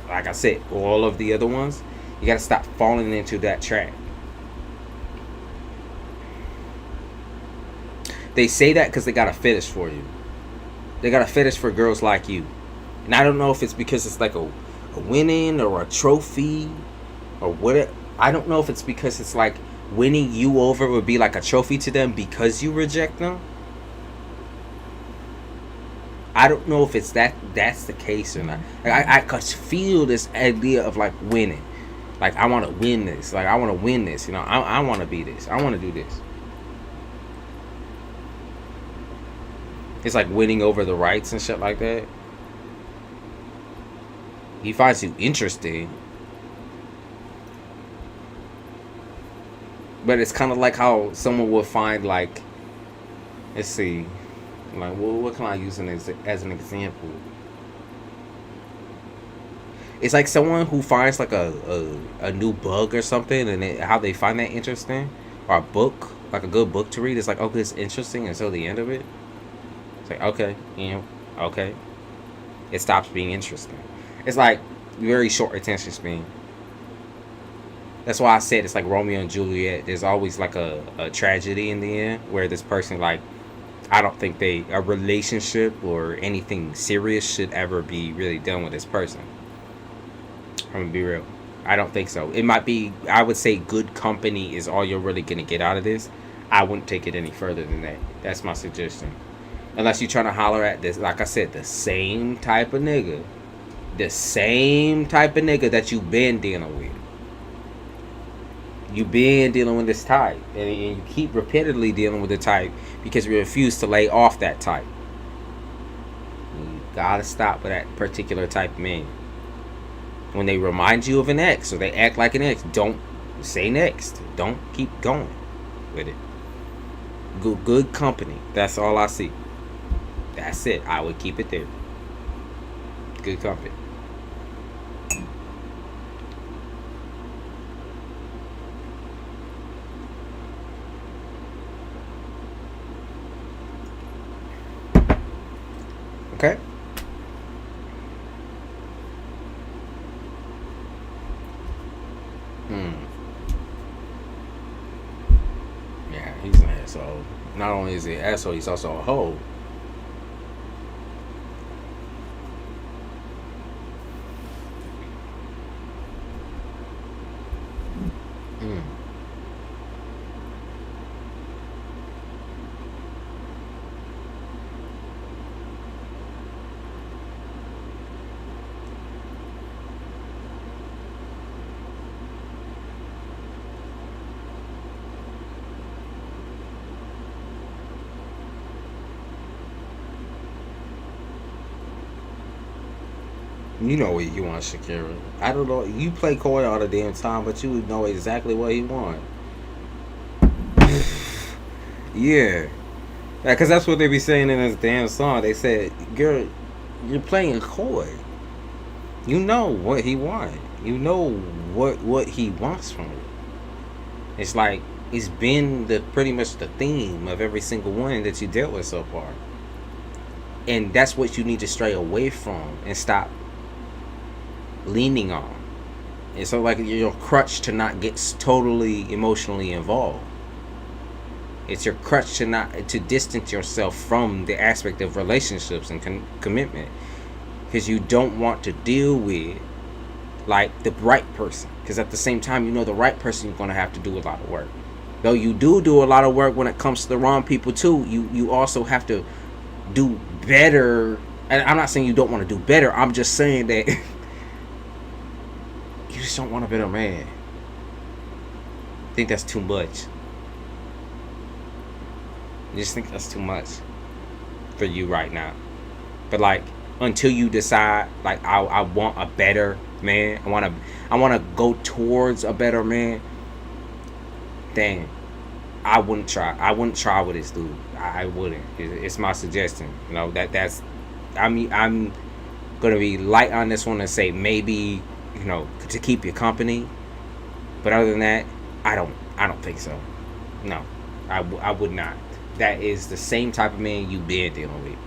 like I said, all of the other ones. You got to stop falling into that trap. They say that because they got a fetish for you. They got a fetish for girls like you. And I don't know if it's because it's like a winning or a trophy or what. I don't know if it's because it's like winning you over would be like a trophy to them because you reject them. I don't know if it's that's the case or not. Like, I could feel this idea of like winning. Like, I want to win this. Like, I want to win this. You know, I want to be this. I want to do this. It's like winning over the rights and shit like that. He finds you interesting. But it's kind of like how someone would find, like, let's see, like, what can I use as an example? It's like someone who finds like a new bug or something, and how they find that interesting, or a book, like a good book to read. It's like, okay, it's interesting until the end of it. It's like, okay, you know, okay. It stops being interesting. It's like very short attention span. That's why I said it's like Romeo and Juliet. There's always like a tragedy in the end where this person, like, I don't think a relationship or anything serious should ever be really done with this person. I'm gonna be real. I don't think so. It might be, I would say good company is all you're really gonna get out of this. I wouldn't take it any further than that. That's my suggestion. Unless you're trying to holler at this, like I said, the same type of nigga. The same type of nigga that you've been dealing with. You've been dealing with this type. And you keep repeatedly dealing with the type because you refuse to lay off that type. You gotta stop with that particular type of man. When they remind you of an ex or they act like an ex, don't say next. Don't keep going with it. Good company. That's all I see. That's it. I would keep it there. Good company. Okay. Yeah, he's an asshole. Not only is he an asshole, he's also a hoe. You know what you want, Shakira. I don't know. You play coy all the damn time, but you know exactly what he want. Yeah. Because that's what they be saying in this damn song. They said, girl, you're playing coy. You know what he wants. You know what he wants from it. It's like it's been the pretty much the theme of every single one that you dealt with so far. And that's what you need to stray away from and stop leaning on. And so like your crutch to not get totally emotionally involved. It's your crutch to distance yourself from the aspect of relationships and commitment, because you don't want to deal with like the right person. Because at the same time, you know the right person, you're going to have to do a lot of work. Though you do a lot of work when it comes to the wrong people too. You also have to do better. And I'm not saying you don't want to do better. I'm just saying that you just don't want a better man. I think that's too much. I just think that's too much for you right now. But like, until you decide, like, I want a better man, I want to go towards a better man, then I wouldn't try with this dude. I wouldn't. It's my suggestion. You know, that's I'm gonna be light on this one and say maybe, you know, to keep you company. But other than that, I don't think so. No, I would not. That is the same type of man you've been dealing with.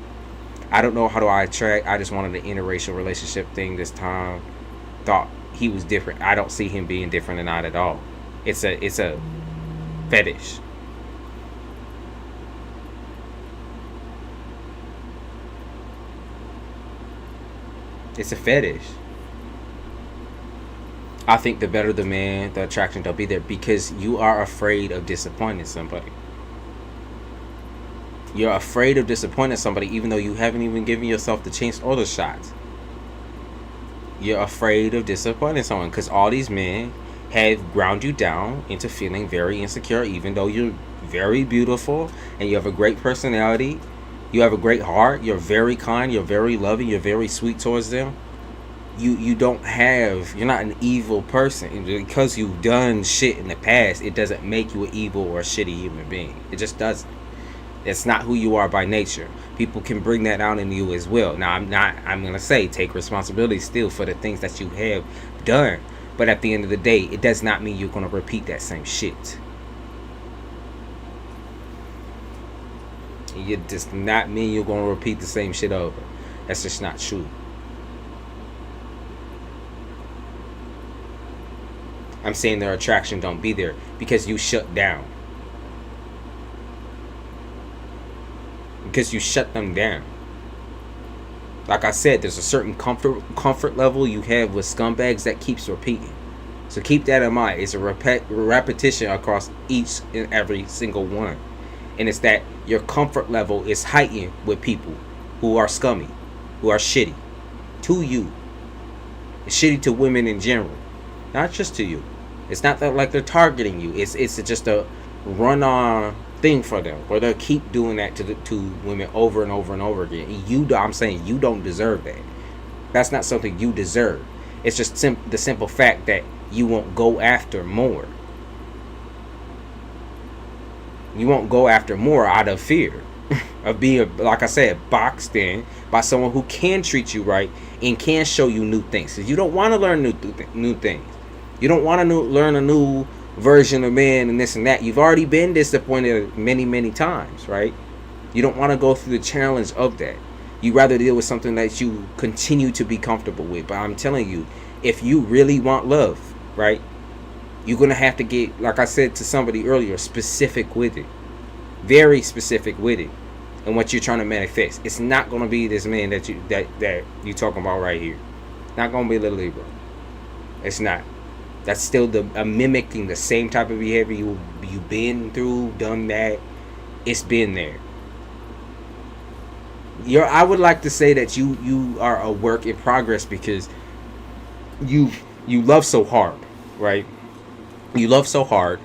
I don't know how do I attract. I just wanted an interracial relationship thing this time. Thought he was different. I don't see him being different than not at all. It's a fetish. It's a fetish. I think the better the man, the attraction don't be there, because you are afraid of disappointing somebody. You're afraid of disappointing somebody even though you haven't even given yourself the chance or the shot. You're afraid of disappointing someone because all these men have ground you down into feeling very insecure, even though you're very beautiful and you have a great personality. You have a great heart. You're very kind. You're very loving. You're very sweet towards them. You're not an evil person. Because you've done shit in the past, it doesn't make you an evil or a shitty human being. It just doesn't. It's not who you are by nature. People can bring that out in you as well. Now, I'm going to say take responsibility still for the things that you have done. But at the end of the day, it does not mean you're going to repeat that same shit. It does not mean you're going to repeat the same shit over. That's just not true. I'm saying their attraction don't be there because you shut down. Because you shut them down. Like I said, there's a certain comfort level you have with scumbags that keeps repeating. So keep that in mind. It's a repetition across each and every single one. And it's that your comfort level is heightened with people who are scummy, who are shitty to you. It's shitty to women in general, not just to you. It's not that like they're targeting you. It's just a run-on thing for them, where they'll keep doing that to women over and over and over again. I'm saying you don't deserve that. That's not something you deserve. It's just the simple fact that you won't go after more. You won't go after more out of fear of being, like I said, boxed in by someone who can treat you right and can show you new things. Because you don't want to learn new things. You don't want to learn a new version of man and this and that. You've already been disappointed many times, right? You don't want to go through the challenge of that. You rather deal with something that you continue to be comfortable with. But I'm telling you, if you really want love, right, you're going to have to get, like I said to somebody earlier, specific with it. Very specific with it. And what you're trying to manifest. It's not going to be this man that you talking about right here. Not going to be little Libra. It's not. That's still mimicking the same type of behavior you've been through, done that. It's been there. I would like to say that you are a work in progress because you love so hard, right? You love so hard.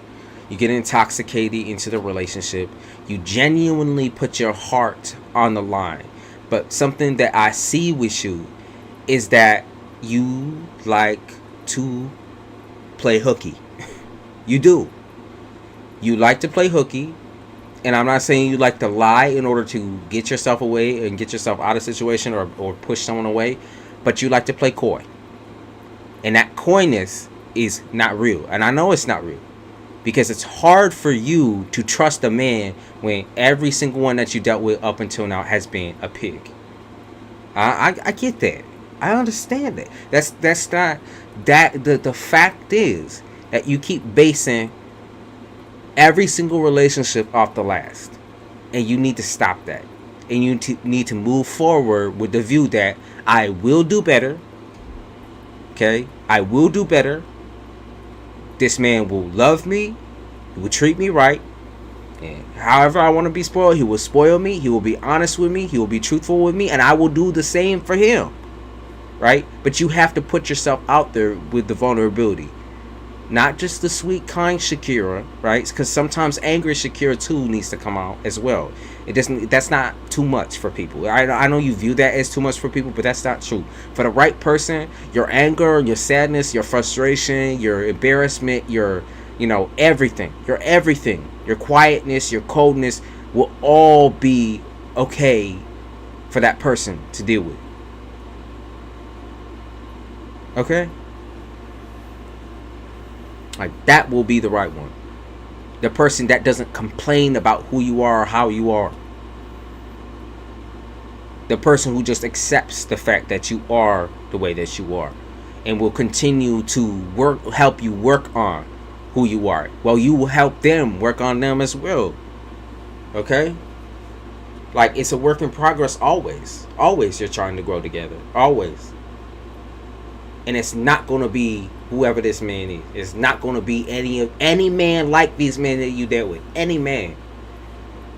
You get intoxicated into the relationship. You genuinely put your heart on the line. But something that I see with you is that you like to play hooky. You do. You like to play hooky. And I'm not saying you like to lie in order to get yourself away and get yourself out of a situation or push someone away. But you like to play coy. And that coyness is not real. And I know it's not real. Because it's hard for you to trust a man when every single one that you dealt with up until now has been a pig. I get that. I understand that. That's not that the fact is that you keep basing every single relationship off the last. And you need to stop that. And you need to move forward with the view that I will do better. Okay? I will do better. This man will love me. He will treat me right. And however I want to be spoiled, he will spoil me. He will be honest with me. He will be truthful with me. And I will do the same for him. Right? But you have to put yourself out there with the vulnerability. Not just the sweet, kind Shakira, right? Because sometimes angry Shakira too needs to come out as well. It doesn't. That's not too much for people. I know you view that as too much for people, but that's not true. For the right person, your anger, your sadness, your frustration, your embarrassment, your everything, your quietness, your coldness will all be okay for that person to deal with. Okay? Like, that will be the right one. The person that doesn't complain about who you are or how you are. The person who just accepts the fact that you are the way that you are. And will continue to help you work on who you are. Well, you will help them work on them as well. Okay? Like, it's a work in progress always. Always you're trying to grow together. Always. And it's not going to be whoever this man is. It's not going to be any man like these men that you dealt with. Any man.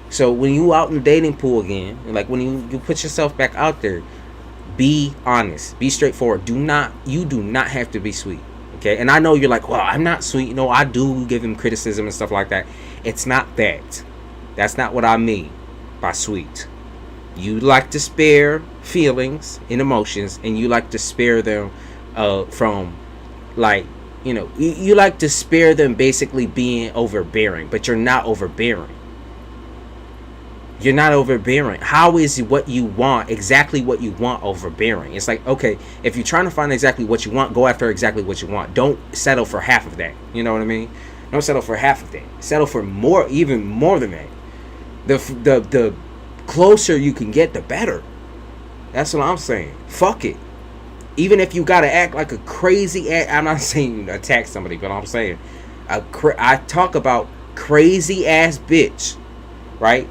So when you out in the dating pool again, like when you put yourself back out there, be honest. Be straightforward. You do not have to be sweet. Okay? And I know you're like, well, I'm not sweet. No, I do give him criticism and stuff like that. It's not that. That's not what I mean by sweet. You like to spare feelings and emotions, and you like to spare them from, like, you like to spare them basically being overbearing, but you're not overbearing. You're not overbearing. How is what you want, exactly what you want, overbearing? It's like, okay, if you're trying to find exactly what you want, go after exactly what you want. Don't settle for half of that. You know what I mean? Don't settle for half of that. Settle for more, even more than that. The closer you can get, the better. That's what I'm saying. Fuck it. Even if you gotta act like a crazy ass, I'm not saying attack somebody, but I'm saying I talk about crazy ass bitch, right?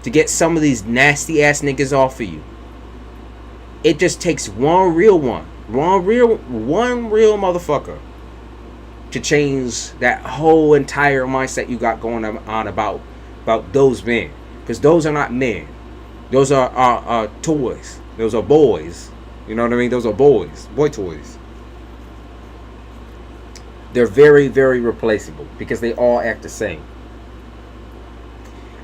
To get some of these nasty ass niggas off of you. It just takes one real motherfucker to change that whole entire mindset you got going on about those men, because those are not men. Those are toys. Those are boys. You know what I mean? Those are boys. Boy toys. They're very, very replaceable because they all act the same.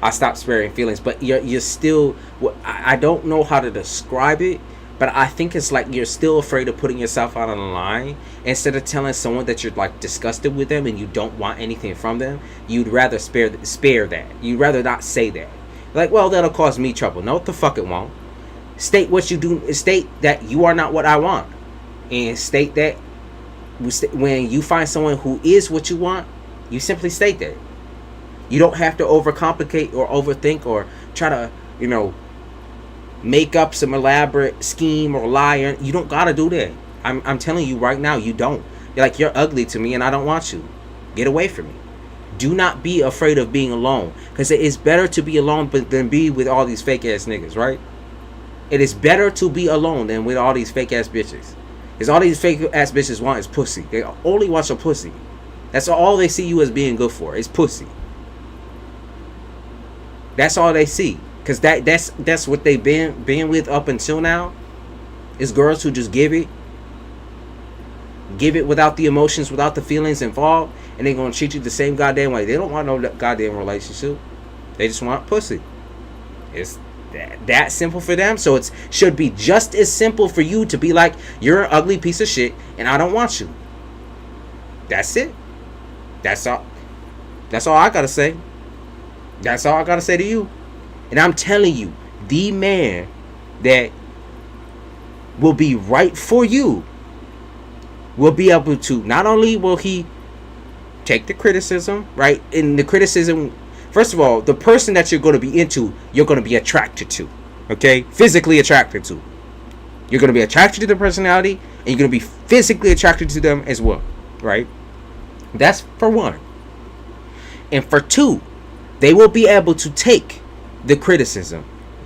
I stopped sparing feelings, but you're still... I don't know how to describe it, but I think it's like you're still afraid of putting yourself out on the line. Instead of telling someone that you're like disgusted with them and you don't want anything from them, you'd rather spare that. You'd rather not say that. Like, well, that'll cause me trouble. No, what the fuck it won't. State what you do. State that you are not what I want, and state that when you find someone who is what you want, you simply state that. You don't have to overcomplicate or overthink or try to, make up some elaborate scheme or lie. You don't gotta do that. I'm telling you right now, you don't. You're ugly to me, and I don't want you. Get away from me. Do not be afraid of being alone, because it is better to be alone than be with all these fake ass niggas, right? It is better to be alone than with all these fake ass bitches. Because all these fake ass bitches want is pussy. They only want your pussy. That's all they see you as being good for. Is pussy. That's all they see. Because that's what they've been with up until now. Is girls who just give it without the emotions, without the feelings involved, and they're gonna treat you the same goddamn way. They don't want no goddamn relationship. They just want pussy. It's that simple for them. So it should be just as simple for you to be like, you're an ugly piece of shit and I don't want you. That's it. That's all I gotta say. That's all I gotta say to you. And I'm telling you, the man that will be right for you will be able to, not only will he take the criticism, right? In the criticism, first of all, the person that you're going to be into, you're going to be attracted to, okay? Physically attracted to. You're going to be attracted to the personality, and you're going to be physically attracted to them as well, right? That's for one. And for two, they will be able to take the criticism.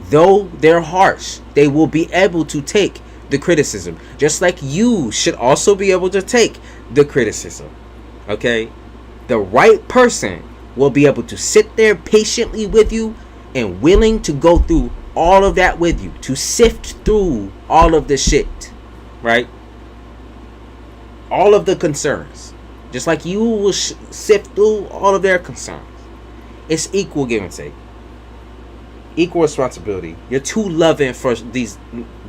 Though they're harsh, they will be able to take the criticism. Just like you should also be able to take the criticism, okay? The right person will be able to sit there patiently with you and willing to go through all of that with you, to sift through all of the shit, right? All of the concerns, just like you will sift through all of their concerns. It's equal give and take, equal responsibility. You're too loving for these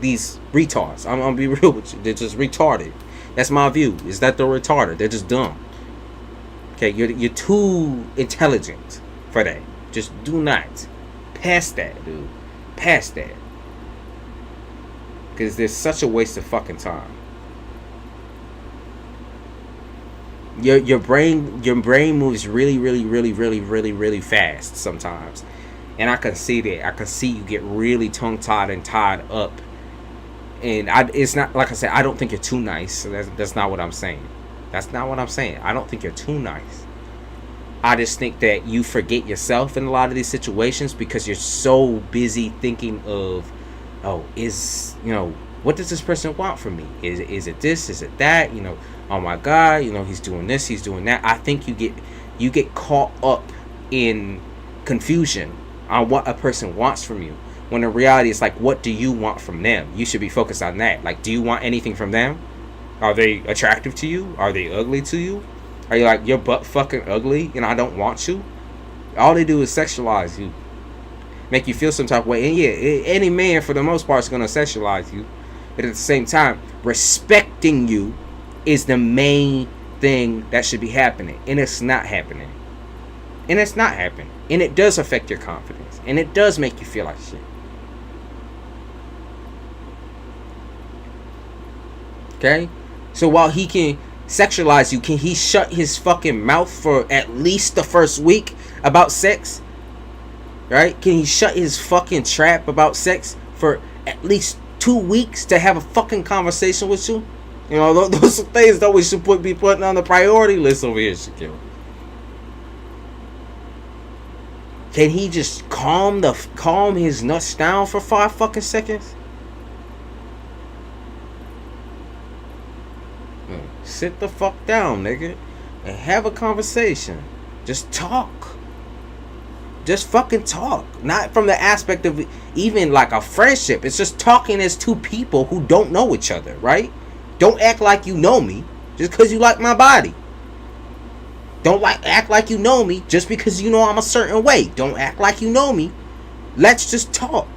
retards. I'm gonna be real with you. They're just retarded. That's my view. Is that they're retarded? They're just dumb. Okay, you're too intelligent for that. Just do not pass that, dude. Pass that, because there's such a waste of fucking time. Your brain moves really fast sometimes, and I can see that. I can see you get really tongue tied and tied up. And it's not, like I said, I don't think you're too nice. That's not what I'm saying. That's not what I'm saying. I don't think you're too nice. I just think that you forget yourself in a lot of these situations because you're so busy thinking of, oh, what does this person want from me? Is it this? Is it that? Oh my God, he's doing this, he's doing that. I think you get caught up in confusion on what a person wants from you. When in reality, it's like, what do you want from them? You should be focused on that. Like, do you want anything from them? Are they attractive to you? Are they ugly to you? Are you like, you're butt fucking ugly and I don't want you? All they do is sexualize you, make you feel some type of way. And yeah, any man for the most part is going to sexualize you. But at the same time, respecting you is the main thing that should be happening. And it's not happening. And it's not happening. And it does affect your confidence. And it does make you feel like shit. Okay? So while he can sexualize you, can he shut his fucking mouth for at least the first week about sex? Right? Can he shut his fucking trap about sex for at least 2 weeks to have a fucking conversation with you? Those are things that we should be putting on the priority list over here, Shaquille. Can he just calm his nuts down for 5 fucking seconds? Sit the fuck down, nigga, and have a conversation. Just talk. Just fucking talk. Not from the aspect of even like a friendship. It's just talking as two people who don't know each other, right? Don't act like you know me just because you like my body. Don't act like you know me just because you know I'm a certain way. Don't act like you know me. Let's just talk.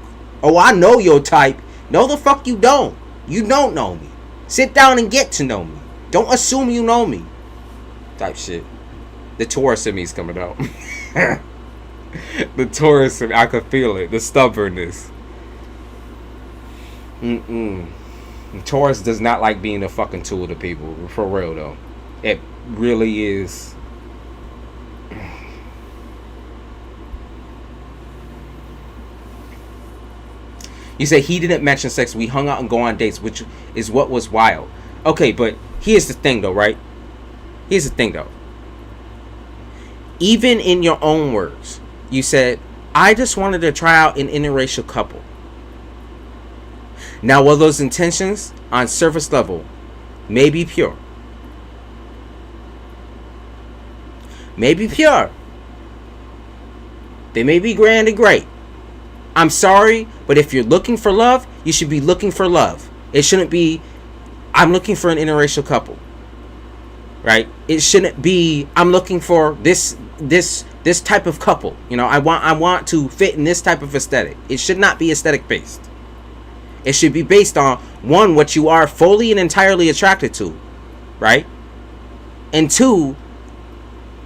Oh, I know your type. No, the fuck you don't. You don't know me. Sit down and get to know me. Don't assume you know me. Type shit. The Taurus in me is coming out. The Taurus in me, I could feel it. The stubbornness. Taurus does not like being a fucking tool to people. For real, though. It really is. You say he didn't mention sex. We hung out and go on dates, which is what was wild. Okay, but here's the thing, though, right? Here's the thing, though. Even in your own words, you said, I just wanted to try out an interracial couple. Now, while those intentions on surface level may be pure, they may be grand and great. I'm sorry, but if you're looking for love, you should be looking for love. It shouldn't be, I'm looking for an interracial couple, right? It shouldn't be, I'm looking for this type of couple. I want to fit in this type of aesthetic. It should not be aesthetic based. It should be based on, one, what you are fully and entirely attracted to, right? And two,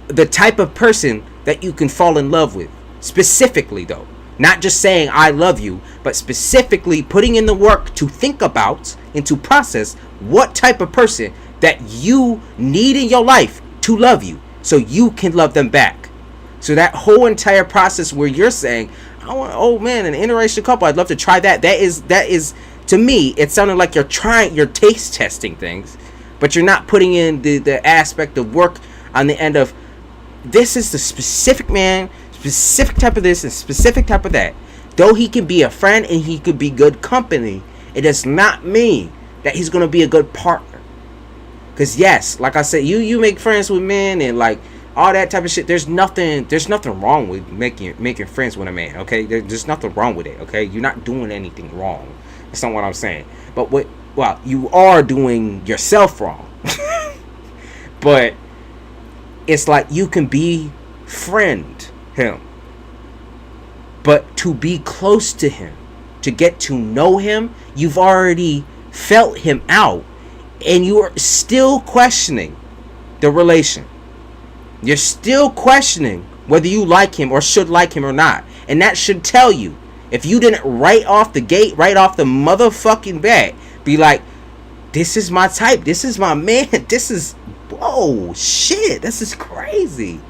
the type of person that you can fall in love with. Specifically, though. Not just saying I love you, but specifically putting in the work to think about and to process what type of person that you need in your life to love you, so you can love them back. So that whole entire process where you're saying, I want, oh man, an interracial couple, I'd love to try that. That is to me, it sounded like you're taste testing things, but you're not putting in the aspect of work on the end of, this is the specific man, specific type of this and specific type of that. Though he can be a friend and he could be good company, it does not mean that he's going to be a good partner. Because yes, like I said, you make friends with men and like all that type of shit. There's nothing wrong with making friends with a man, okay? There's nothing wrong with it, okay? You're not doing anything wrong. That's not what I'm saying. But you are doing yourself wrong. But it's like you can befriend him, but to be close to him, to get to know him, you've already felt him out, and you are still questioning the relation. You're still questioning whether you like him or should like him or not. And that should tell you, if you didn't right off the gate, right off the motherfucking bat, be like, this is my type, this is my man, this is, whoa, shit, this is crazy.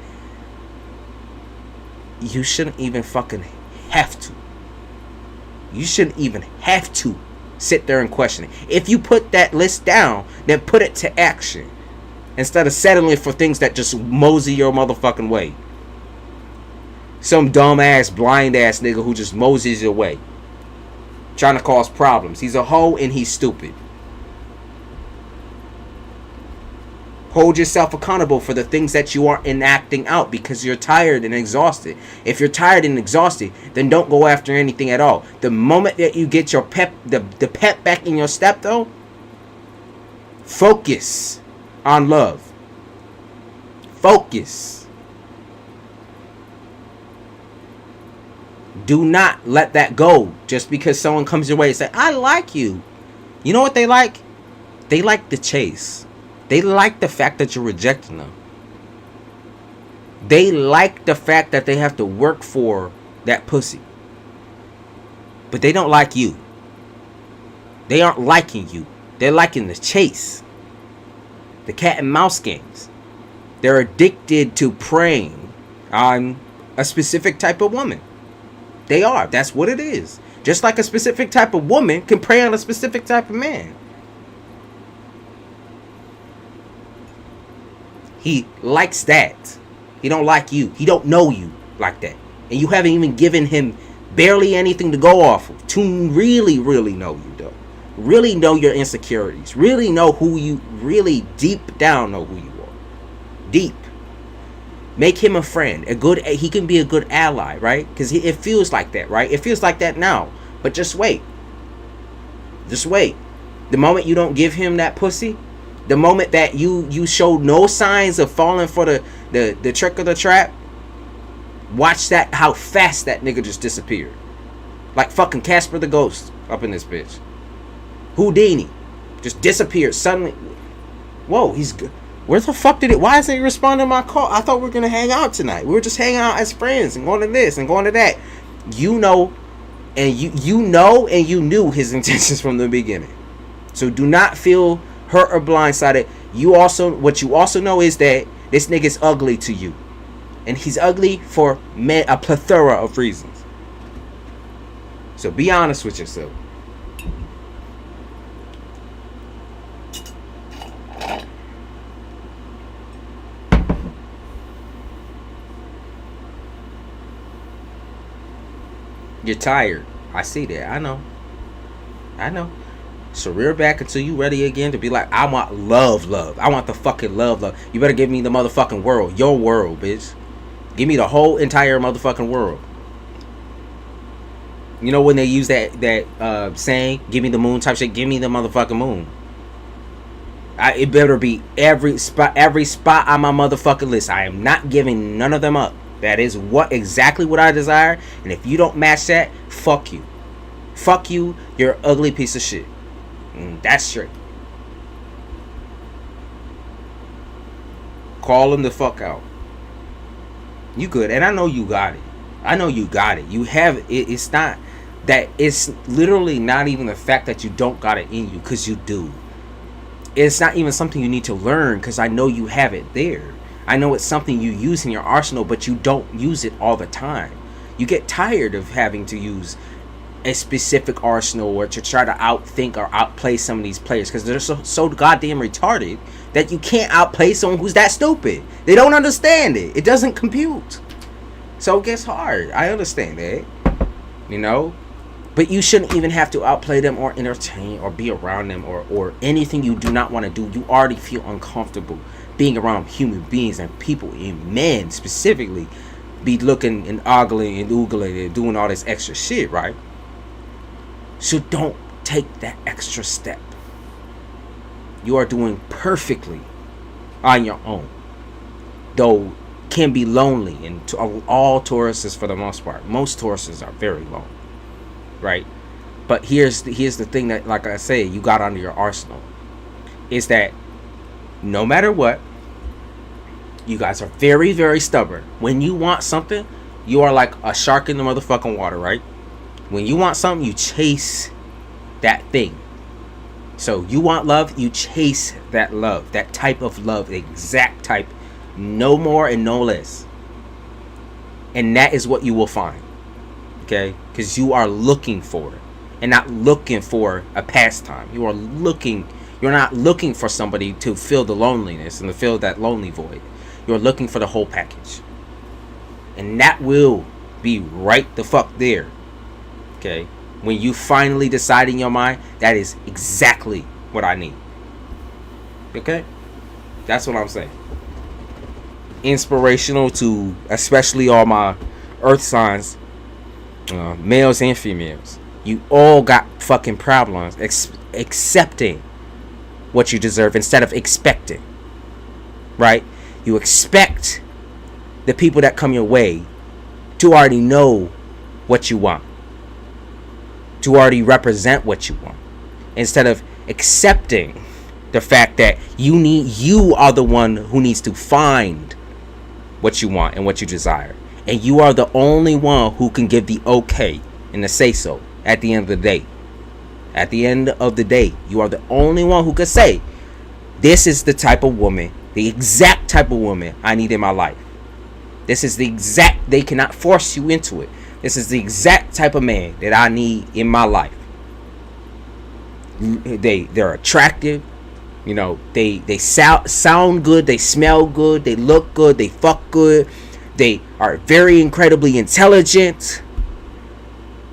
You shouldn't even fucking have to. You shouldn't even have to sit there and question it. If you put that list down, then put it to action, instead of settling for things that just mosey your motherfucking way. Some dumb ass, blind ass nigga who just moseys your way, trying to cause problems. He's a hoe and he's stupid. Hold yourself accountable for the things that you are enacting out, because you're tired and exhausted. If you're tired and exhausted, then don't go after anything at all. The moment that you get your pep, the pep back in your step though, focus on love. Focus. Do not let that go just because someone comes your way and say, I like you. You know what they like? They like the chase. They like the fact that you're rejecting them. They like the fact that they have to work for that pussy. But they don't like you. They aren't liking you. They're liking the chase. The cat and mouse games. They're addicted to preying on a specific type of woman. They are. That's what it is. Just like a specific type of woman can prey on a specific type of man. He likes that. He don't like you. He don't know you like that. And you haven't even given him barely anything to go off of to really, really know you, though. Really know your insecurities. Really know who you, really deep down know who you are. Deep. Make him a friend. He can be a good ally, right? Because it feels like that, right? It feels like that now. But just wait. Just wait. The moment you don't give him that pussy, the moment that you show no signs of falling for the trick or the trap, watch that, how fast that nigga just disappeared. Like fucking Casper the Ghost up in this bitch. Houdini. Just disappeared suddenly. Whoa, he's good. Where the fuck did it? Why isn't he responding to my call? I thought we were gonna hang out tonight. We were just hanging out as friends and going to this and going to that. You know, and you know, and you knew his intentions from the beginning. So do not feel hurt or blindsided. What you also know is that this nigga's ugly to you, and he's ugly for a plethora of reasons. So be honest with yourself. You're tired. I see that. I know. So rear back until you ready again to be like, I want love. I want the fucking love. You better give me the motherfucking world. Your world, bitch. Give me the whole entire motherfucking world. You know when they use that saying, give me the moon type shit, give me the motherfucking moon. It better be every spot on my motherfucking list. I am not giving none of them up. That is exactly what I desire. And if you don't match that, fuck you. Fuck you. You're an ugly piece of shit. That's straight. Call him the fuck out. You good. And I know you got it. You have it. It's not that. It's literally not even the fact that you don't got it in you, because you do. it's not even something you need to learn, because I know you have it there. I know it's something you use in your arsenal, but you don't use it all the time. You get tired of having to use a specific arsenal or to try to outthink or outplay some of these players, because they're so goddamn retarded that you can't outplay someone who's that stupid. They don't understand it. It doesn't compute. So it gets hard. I understand that. You know? But you shouldn't even have to outplay them or entertain or be around them or anything you do not want to do. You already feel uncomfortable being around human beings and people, and men specifically, be looking and ogling and oogling and doing all this extra shit, right? So don't take that extra step. You are doing perfectly on your own. Though can be lonely, and all Tauruses for the most part. Most Tauruses are very lonely. Right, but here's the thing that, like I said, you got under your arsenal, is that no matter what, you guys are very, very stubborn. When you want something, you are like a shark in the motherfucking water, right? When you want something, you chase that thing. So you want love, you chase that love, that type of love, the exact type, no more and no less. And that is what you will find. Okay, because you are looking for it, and not looking for a pastime. You're not looking for somebody to fill the loneliness and to fill that lonely void. You're looking for the whole package, and that will be right the fuck there. Okay, when you finally decide in your mind, that is exactly what I need. Okay, that's what I'm saying. Inspirational to especially all my earth signs, males and females. You all got fucking problems accepting what you deserve instead of expecting. Right? You expect the people that come your way to already know what you want, to already represent what you want, instead of accepting the fact that you are the one who needs to find what you want and what you desire. And you are the only one who can give the okay and the say so at the end of the day. At the end of the day, you are the only one who can say, this is the type of woman, the exact type of woman I need in my life. This is the exact, they cannot force you into it. This is the exact type of man that I need in my life. They're attractive. You know, they sound good, they smell good, they look good, they fuck good. They are very incredibly intelligent.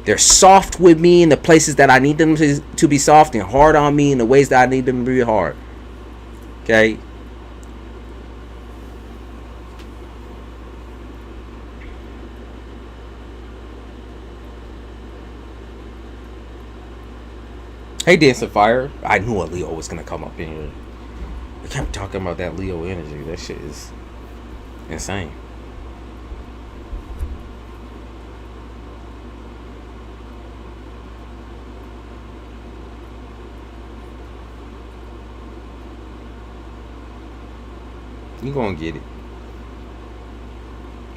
They're soft with me in the places that I need them to be soft, and hard on me in the ways that I need them to be hard. Okay? Hey, Dancing Fire. I knew a Leo was going to come up in here. I kept talking about that Leo energy. That shit is insane. You're going to get it.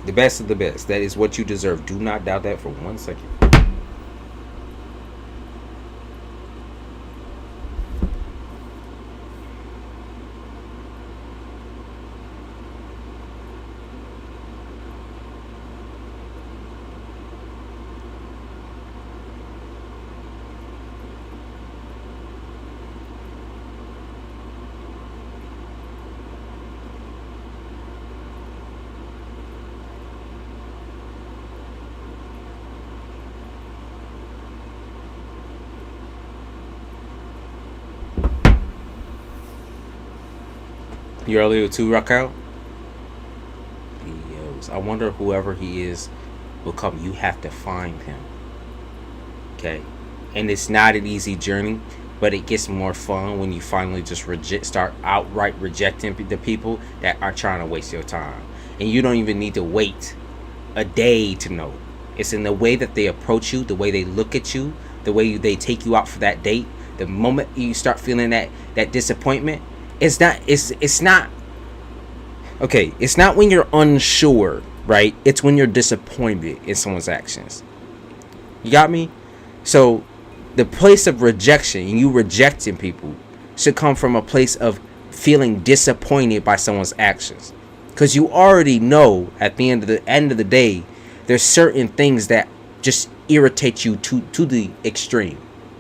The best of the best. That is what you deserve. Do not doubt that for 1 second. You are Leo 2 rock out? Leos. I wonder whoever he is will come. You have to find him. Okay? And it's not an easy journey, but it gets more fun when you finally just start outright rejecting the people that are trying to waste your time. And you don't even need to wait a day to know. It's in the way that they approach you, the way they look at you, the way they take you out for that date. The moment you start feeling that disappointment, it's not okay, it's not when you're unsure, right? It's when you're disappointed in someone's actions. You got me? So the place of rejection, you rejecting people, should come from a place of feeling disappointed by someone's actions, because you already know at the end of the day, there's certain things that just irritate you to the extreme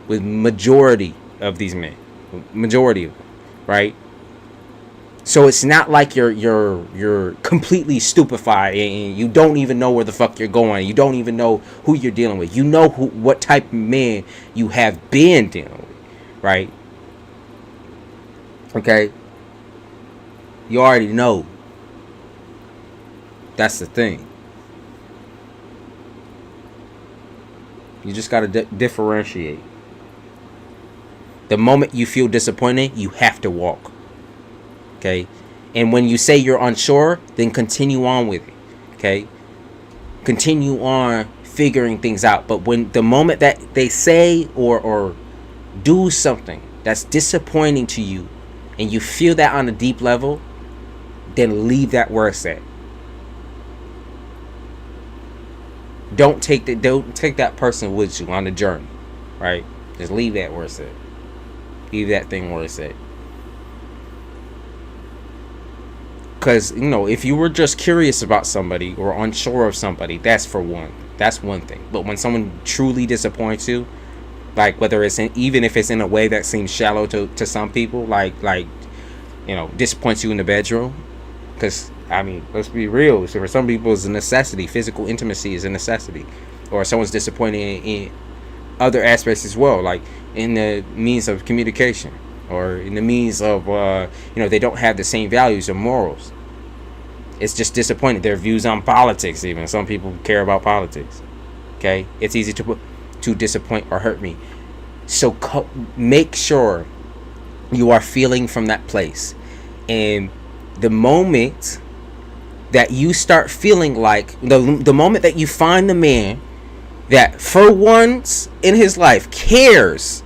with majority of these men, majority of them, right? So it's not like you're completely stupefied and you don't even know where the fuck you're going. You don't even know who you're dealing with. You know what type of man you have been dealing with, right? Okay? You already know. That's the thing. You just got to differentiate. The moment you feel disappointed, you have to walk. Okay? And when you say you're unsure, then continue on with it. Okay? Continue on figuring things out. But when the moment that they say or do something that's disappointing to you, and you feel that on a deep level, then leave that where it's at. Don't take that person with you on the journey, right? Just leave that where it's at. Leave that thing where it's at. Because, if you were just curious about somebody or unsure of somebody, that's one thing. But when someone truly disappoints you, like whether it's even if it's in a way that seems shallow to some people, like disappoints you in the bedroom, because let's be real. So for some people, it's a necessity. Physical intimacy is a necessity, or someone's disappointed in other aspects as well, like in the means of communication, or in the means of they don't have the same values or morals. It's just disappointed. Their views on politics, even some people care about politics. Okay, it's easy to disappoint or hurt me. So make sure you are feeling from that place, and the moment that you start feeling like the moment that you find the man that for once in his life cares,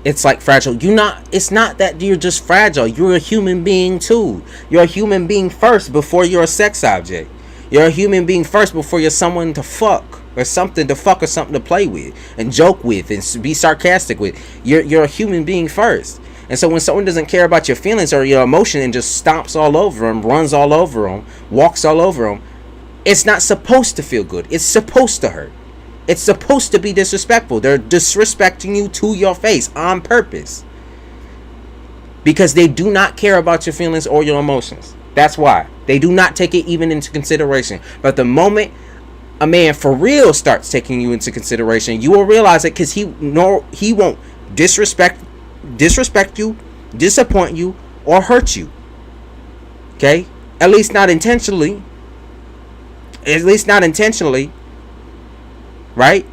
it's like fragile. It's not that you're just fragile. You're a human being too. You're a human being first before you're a sex object. You're a human being first before you're someone to fuck or something to fuck or something to play with and joke with and be sarcastic with. You're a human being first. And so when someone doesn't care about your feelings or your emotion and just stomps all over them, runs all over them, walks all over them, it's not supposed to feel good. It's supposed to hurt. It's supposed to be disrespectful. They're disrespecting you to your face on purpose, because they do not care about your feelings or your emotions. That's why. They do not take it even into consideration. But the moment a man for real starts taking you into consideration, you will realize it, because he won't disrespect you, disappoint you, or hurt you. Okay? At least not intentionally. Right?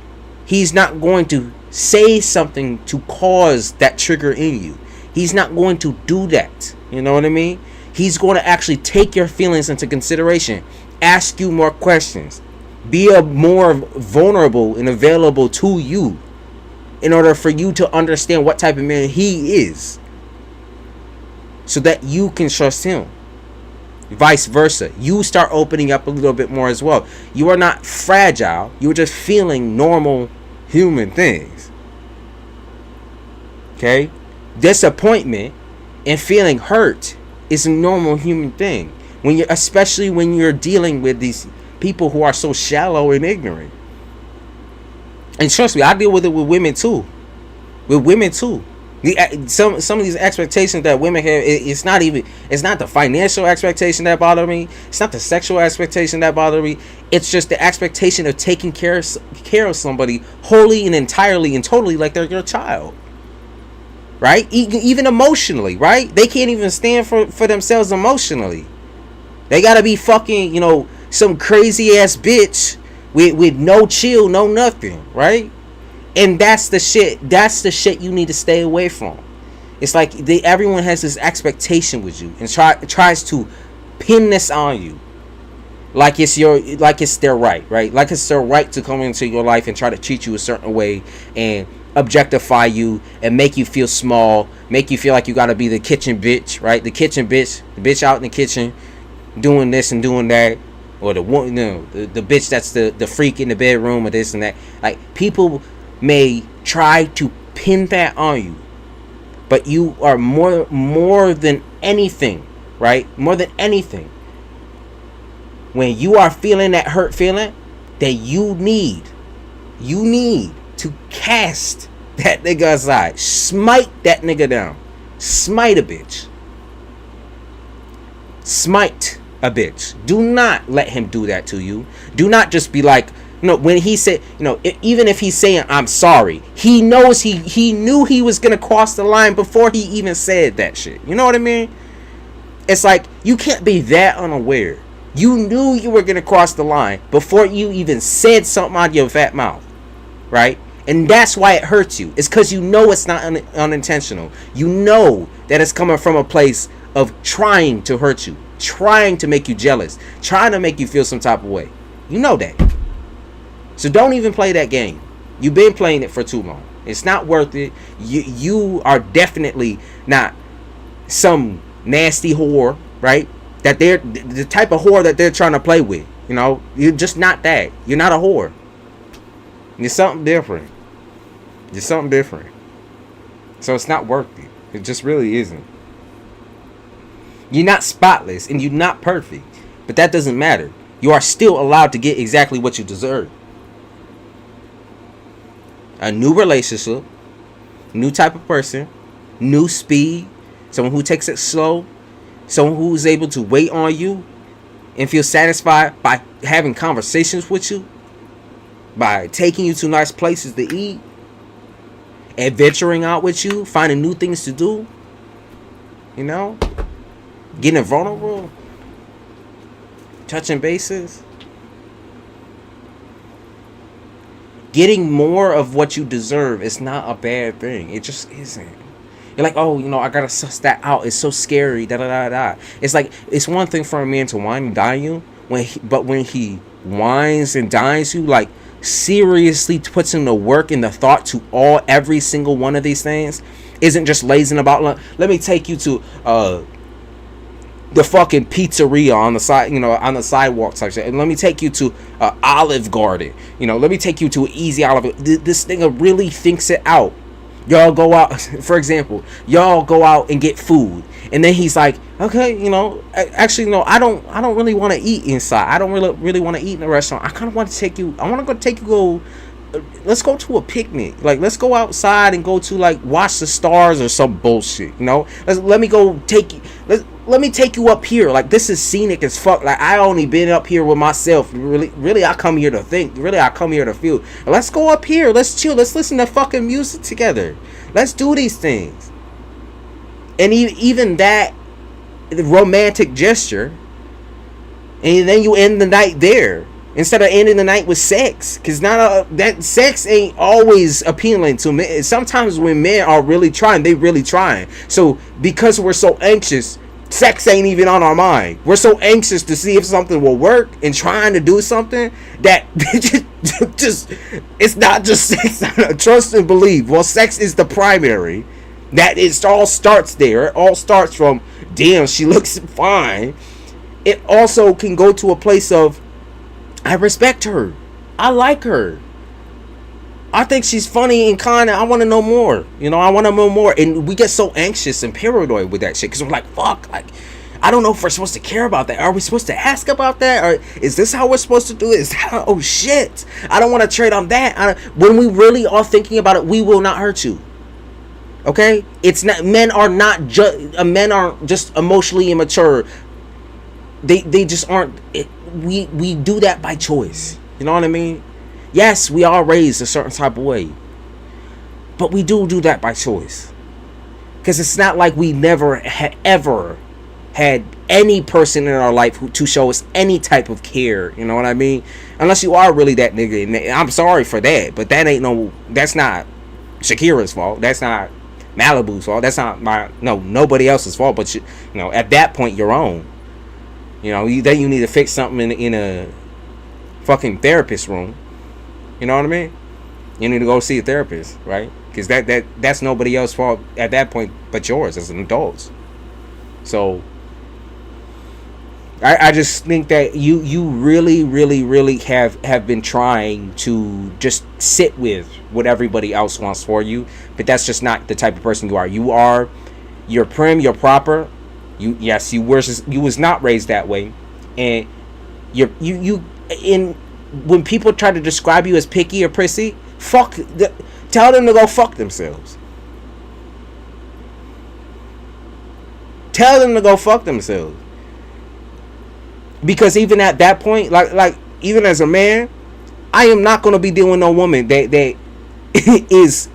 He's not going to say something to cause that trigger in you. He's not going to do that. You know what I mean? He's going to actually take your feelings into consideration, ask you more questions, be more vulnerable and available to you in order for you to understand what type of man he is, so that you can trust him. Vice versa. You start opening up a little bit more as well. You are not fragile. You're just feeling normal human things. Okay? Disappointment and feeling hurt is a normal human thing. Especially when you're dealing with these people who are so shallow and ignorant. And trust me, I deal with it with women too. Some of these expectations that women have, it's not the financial expectation that bother me. It's not the sexual expectation that bother me. It's just the expectation of taking care of somebody wholly and entirely and totally like they're your child. Right? Even emotionally, right? They can't even stand for themselves emotionally. They gotta be fucking, some crazy ass bitch with no chill, no nothing, right? And that's the shit you need to stay away from. It's like everyone has this expectation with you and tries to pin this on you, like it's their right? Like it's their right to come into your life and try to treat you a certain way and objectify you and make you feel small, make you feel like you gotta be the kitchen bitch, right? The bitch out in the kitchen doing this and doing that, or the bitch that's the freak in the bedroom, or this and that. Like, people may try to pin that on you, But you are more than anything, right? More than anything. When you are feeling that hurt feeling, that you need to cast that nigga aside. Smite that nigga down. Smite a bitch. Smite a bitch. Do not let him do that to you. Do not just be like, when he said, even if he's saying I'm sorry, he knows he knew he was gonna cross the line before he even said that shit. You know what I mean? It's like, you can't be that unaware. You knew you were gonna cross the line before you even said something out of your fat mouth, right? And that's why it hurts you. It's because you know it's not unintentional. You know that it's coming from a place of trying to hurt you, trying to make you jealous, trying to make you feel some type of way. You know that. So don't even play that game. You've been playing it for too long. It's not worth it. You are definitely not some nasty whore, right? That they're the type of whore that they're trying to play with. You're just not that. You're not a whore. You're something different. You're something different. So it's not worth it. It just really isn't. You're not spotless and you're not perfect. But that doesn't matter. You are still allowed to get exactly what you deserve. A new relationship, new type of person, new speed, someone who takes it slow, someone who is able to wait on you and feel satisfied by having conversations with you, by taking you to nice places to eat, adventuring out with you, finding new things to do, getting vulnerable, touching bases. Getting more of what you deserve is not a bad thing. It just isn't. You're like, oh, I gotta suss that out. It's so scary. Da da da da. It's like, it's one thing for a man to wine and dine you, but when he wines and dines you, like seriously puts in the work and the thought to every single one of these things, isn't just lazing about. Let me take you to the fucking pizzeria on the side, on the sidewalk type shit. And let me take you to Olive Garden. Let me take you to an easy Olive. This nigga really thinks it out. Y'all go out, for example, y'all go out and get food, and then he's like, okay, actually, no, I don't really want to eat inside. I don't really want to eat in a restaurant. I kind of want to take you. I want to go. Let's go to a picnic. Like, let's go outside and go to watch the stars or some bullshit. Let me go take you. Let me take you up here. Like, this is scenic as fuck. Like, I only been up here with myself. Really, I come here to think. Really, I come here to feel. Let's go up here. Let's chill. Let's listen to fucking music together. Let's do these things. And even that romantic gesture, and then you end the night there instead of ending the night with sex, because that sex ain't always appealing to men. Sometimes when men are really trying, they really trying. So because we're so anxious, sex ain't even on our mind. We're so anxious to see if something will work and trying to do something that it's not just sex. Trust and believe. Well, sex is the primary. It all starts there. It all starts from, damn, she looks fine. It also can go to a place of, I respect her. I like her. I think she's funny and kind of, I want to know more. I want to know more. And we get so anxious and paranoid with that shit because we're like, fuck, I don't know if we're supposed to care about that. Are we supposed to ask about that? Or is this how we're supposed to do it? Oh shit, I don't want to trade on that. When we really are thinking about it, we will not hurt you. Okay? It's not, men aren't just emotionally immature. They just aren't. We do that by choice. You know what I mean? Yes, we are raised a certain type of way, but we do that by choice. Because it's not like we never ever had any person in our life to show us any type of care. You know what I mean? Unless you are really that nigga, and I'm sorry for that, but that's not Shakira's fault. That's not Malibu's fault. That's not nobody else's fault. But at that point, your own. Then you need to fix something in a fucking therapist room. You know what I mean? You need to go see a therapist, right? Because that's nobody else's fault at that point but yours as an adult. So I just think that you really, really, really have been trying to just sit with what everybody else wants for you, but that's just not the type of person you are. You're prim, you're proper. You was not raised that way, and when people try to describe you as picky or prissy, tell them to go fuck themselves. Tell them to go fuck themselves. Because even at that point, like even as a man, I am not going to be dealing with no woman that is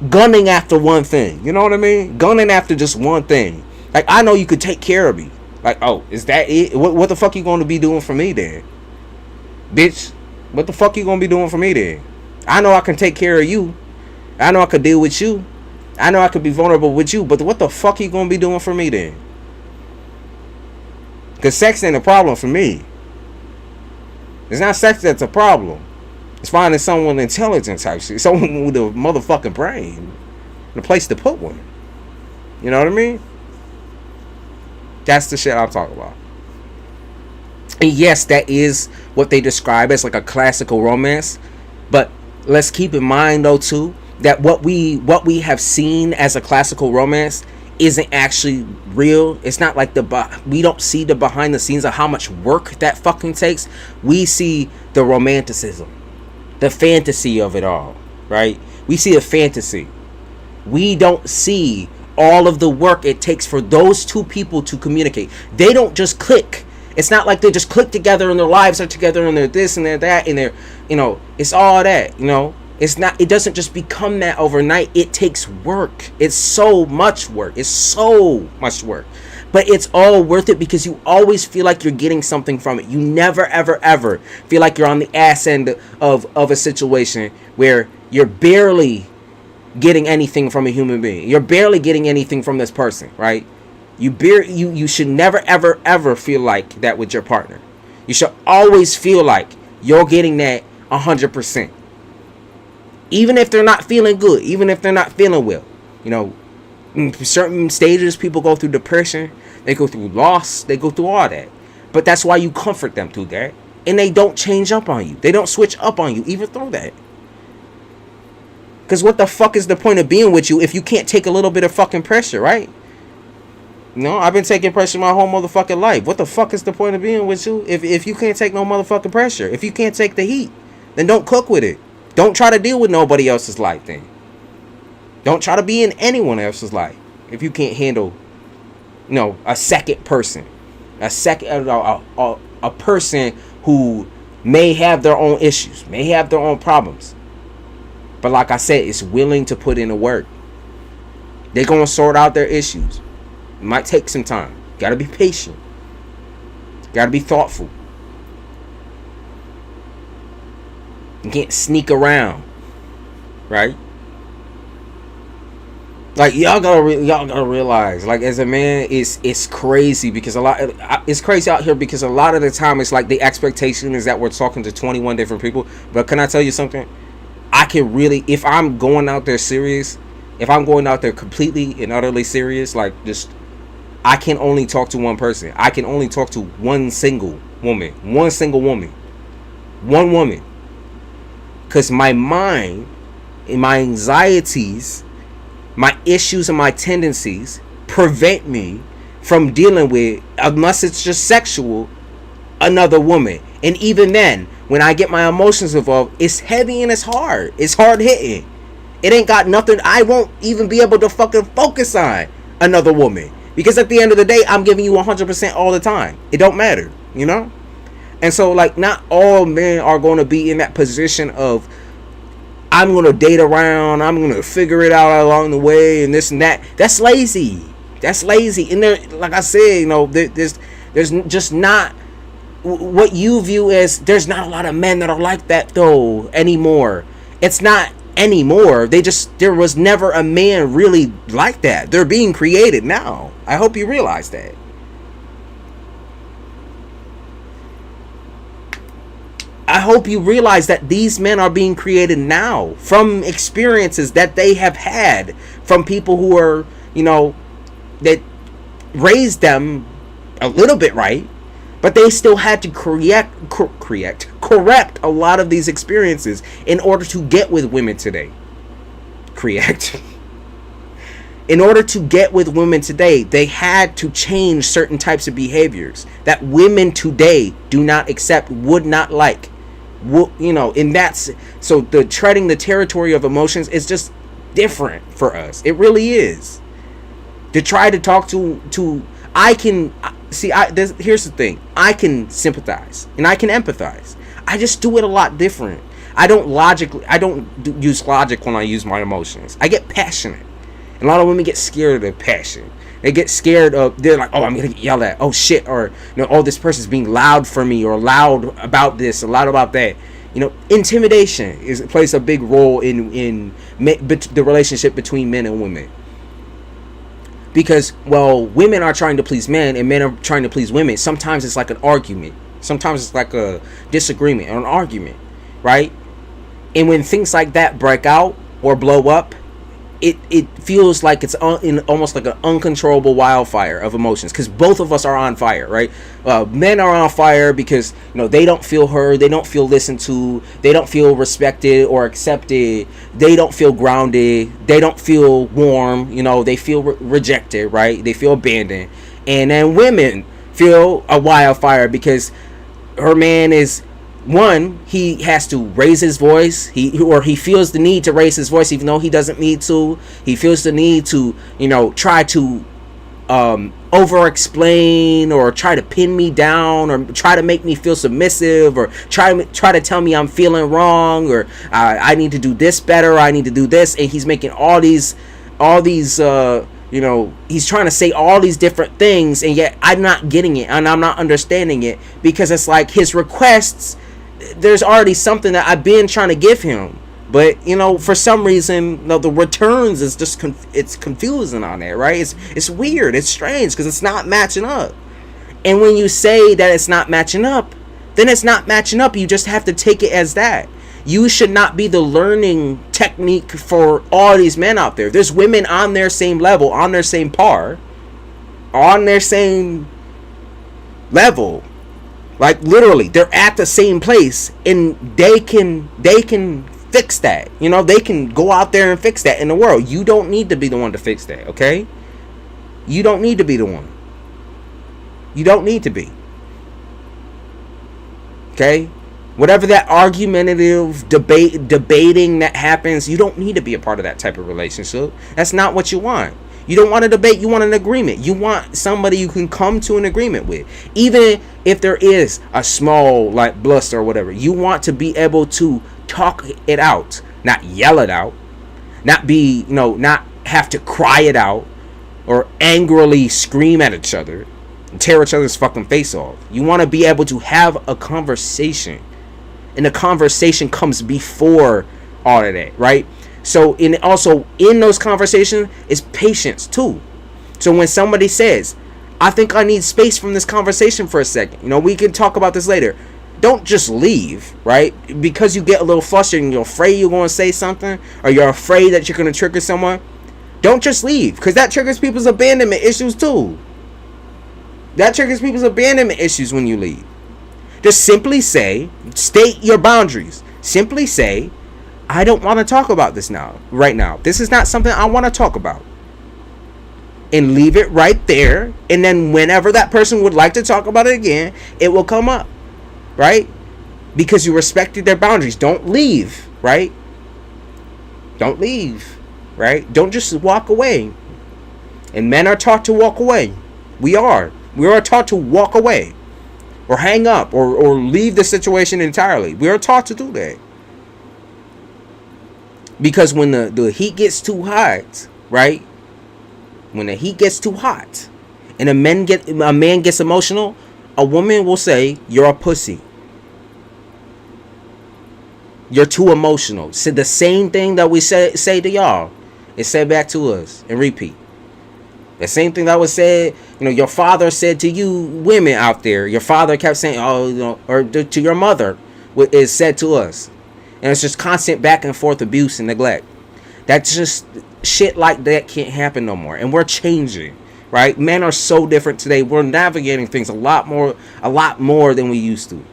gunning after one thing. You know what I mean? Gunning after just one thing. Like, I know you could take care of me. Like, oh, is that it? What the fuck you going to be doing for me then? Bitch, what the fuck you going to be doing for me then? I know I can take care of you. I know I could deal with you. I know I could be vulnerable with you. But what the fuck you going to be doing for me then? Because sex ain't a problem for me. It's not sex that's a problem. It's finding someone intelligent type shit. Someone with a motherfucking brain. And a place to put one. You know what I mean? That's the shit I'm talking about. And yes, that is what they describe as like a classical romance. But let's keep in mind though too, that what we have seen as a classical romance isn't actually real. It's not like we don't see the behind the scenes of how much work that fucking takes. We see the romanticism, the fantasy of it all, right? We see a fantasy. We don't see all of the work it takes for those two people to communicate. They don't just click. It's not like they just click together and their lives are together and they're this and they're that and they're, it's all that, it doesn't just become that overnight. It takes work. It's so much work. But it's all worth it because you always feel like you're getting something from it. You never, ever, ever feel like you're on the ass end of a situation where you're barely getting anything from a human being. You're barely getting anything from this person, right? You should never, ever, ever feel like that with your partner. You should always feel like you're getting that 100%. Even if they're not feeling good, even if they're not feeling well. In certain stages, people go through depression, they go through loss, they go through all that. But that's why you comfort them through that. And they don't change up on you. They don't switch up on you, even through that. Because what the fuck is the point of being with you if you can't take a little bit of fucking pressure, right? I've been taking pressure my whole motherfucking life. What the fuck is the point of being with you if you can't take no motherfucking pressure? If you can't take the heat, then don't cook with it. Don't try to deal with nobody else's life then. Don't try to be in anyone else's life if you can't handle, a second person. A person who may have their own issues, may have their own problems. But like I said, it's willing to put in the work. They're going to sort out their issues. It might take some time. Got to be patient. Got to be thoughtful. You can't sneak around. Right? Like, y'all gotta realize, like, as a man, it's crazy because it's crazy out here because a lot of the time it's like the expectation is that we're talking to 21 different people. But can I tell you something? I can really, if I'm going out there serious, if I'm going out there completely and utterly serious, like, just, I can only talk to one person. I can only talk to one single woman. One woman. Because my mind and my anxieties, my issues and my tendencies prevent me from dealing with, unless it's just sexual, another woman. And even then, when I get my emotions involved, it's heavy and it's hard. It's hard hitting. It ain't got nothing. I won't even be able to fucking focus on another woman. Because at the end of the day, I'm giving you 100% all the time. It don't matter, And so, like, not all men are going to be in that position of, I'm going to date around, I'm going to figure it out along the way, and this and that. That's lazy. And there, like I said, there's just not what you view as, there's not a lot of men that are like that, though, anymore. It's not anymore. There was never a man really like that. They're being created now. I hope you realize that. I hope you realize that these men are being created now from experiences that they have had from people who are, that raised them a little bit right, But they still had to correct a lot of these experiences in order to get with women today. Correct. In order to get with women today, they had to change certain types of behaviors that women today do not accept, would not like. You know, and that's so the treading the territory of emotions is just different for us. It really is. To try to talk to I can see. Here's the thing. I can sympathize and I can empathize. I just do it a lot different. I don't use logic when I use my emotions. I get passionate. And a lot of women get scared of their passion. They get scared of, they're like, oh, I'm going to get yelled at. Oh, shit. Or, you know, oh, this person's being loud for me, or loud about this, or loud about that. You know, intimidation plays a big role in the relationship between men and women. Because, well, women are trying to please men and men are trying to please women. Sometimes it's like an argument. Sometimes it's like a disagreement or an argument, right? And when things like that break out or blow up, it feels like it's in almost like an uncontrollable wildfire of emotions, because both of us are on fire, right? Men are on fire because, you know, they don't feel heard, they don't feel listened to, they don't feel respected or accepted, they don't feel grounded, they don't feel warm, you know, they feel rejected, right? They feel abandoned. And then women feel a wildfire because her man is, one, he has to raise his voice. He feels the need to raise his voice even though he doesn't need to. He feels the need to, you know, try to over explain or try to pin me down or try to make me feel submissive or try to tell me I'm feeling wrong or I need to do this better, or I need to do this. And he's making all these you know, he's trying to say all these different things, and yet I'm not getting it and I'm not understanding it, because it's like his requests, there's already something that I've been trying to give him, but, you know, for some reason, you know, the returns is just it's confusing on there, right? It's weird, it's strange, because it's not matching up. And when you say that it's not matching up, then it's not matching up. You just have to take it as that. You should not be the learning technique for all these men out there. There's women on their same level, on their same par, on their same level. Like, literally, they're at the same place, and they can fix that. You know, they can go out there and fix that in the world. You don't need to be the one to fix that, okay? You don't need to be the one. You don't need to be. Okay? Whatever that argumentative debating that happens, you don't need to be a part of that type of relationship. That's not what you want. You don't want a debate, you want an agreement. You want somebody you can come to an agreement with. Even if there is a small, like, bluster or whatever, you want to be able to talk it out, not yell it out, not be, you know, not have to cry it out or angrily scream at each other and tear each other's fucking face off. You want to be able to have a conversation, and the conversation comes before all of that, right? So in those conversations is patience too. So when somebody says, I think I need space from this conversation for a second, you know, we can talk about this later, don't just leave, right? Because you get a little flustered and you're afraid you're going to say something, or you're afraid that you're going to trigger someone. Don't just leave, because that triggers people's abandonment issues too. That triggers people's abandonment issues when you leave. Just simply say, state your boundaries. Simply say, I don't want to talk about this right now. This is not something I want to talk about. And leave it right there. And then whenever that person would like to talk about it again, it will come up. Right? Because you respected their boundaries. Don't leave. Right? Don't leave. Right? Don't just walk away. And men are taught to walk away. We are taught to walk away. Or hang up. Or leave the situation entirely. We are taught to do that. Because when the heat gets too hot, right? When the heat gets too hot and a man gets emotional, a woman will say, you're a pussy. You're too emotional. So the same thing that we say to y'all is said back to us and repeat. The same thing that was said, you know, your father said to you women out there. Your father kept saying, oh, you know, or to your mother, what is said to us. And it's just constant back and forth abuse and neglect. That's just shit like that can't happen no more. And we're changing. right? Men are so different today. We're navigating things a lot more than we used to.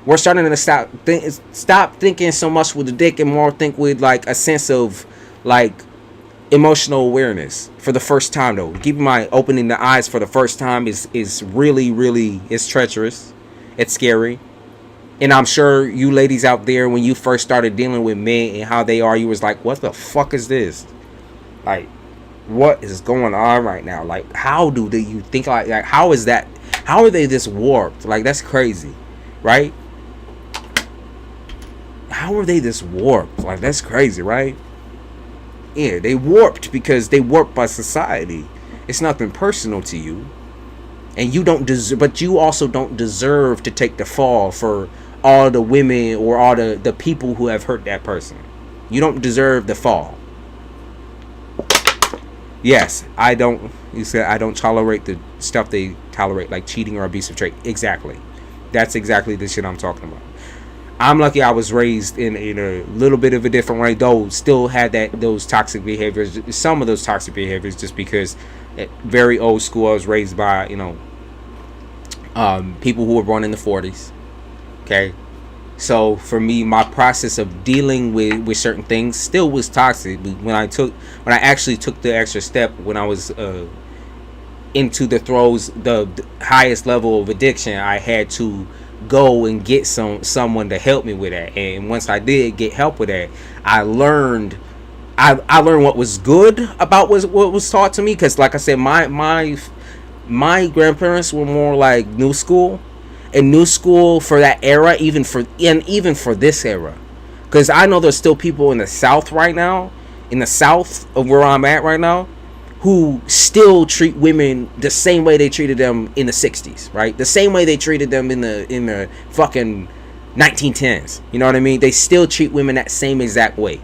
We're starting to stop thinking so much with the dick and more think with like a sense of like emotional awareness for the first time though. Keep in mind, opening the eyes for the first time is really it's treacherous. It's scary. And I'm sure you ladies out there, when you first started dealing with men and how they are, you was like, what the fuck is this? Like, what is going on right now? Like, how do you think like how is that? How are they this warped? Like, that's crazy, right? How are they this warped? Like, that's crazy, right? Yeah, they warped because they warped by society. It's nothing personal to you. And you don't deserve, but you also don't deserve to take the fall for all the women or all the people who have hurt that person. You don't deserve the fall. Yes, I don't. You said I don't tolerate the stuff they tolerate, like cheating or abusive trait. Exactly. That's exactly the shit I'm talking about. I'm lucky I was raised in a little bit of a different way, though still had those toxic behaviors, some of those toxic behaviors, just because at very old school I was raised by, people who were born in the 40s. Okay. So for me, my process of dealing with certain things still was toxic. When I actually took the extra step, when I was into the throes, the highest level of addiction, I had to go and get someone to help me with that. And once I did get help with that, I learned what was good about what was taught to me. Because like I said, my grandparents were more like new school. And new school for that era, even for this era, because I know there's still people in the South right now, in the South of where I'm at right now, who still treat women the same way they treated them in the 60s, right? The same way they treated them in the fucking 1910s. You know what I mean? They still treat women that same exact way.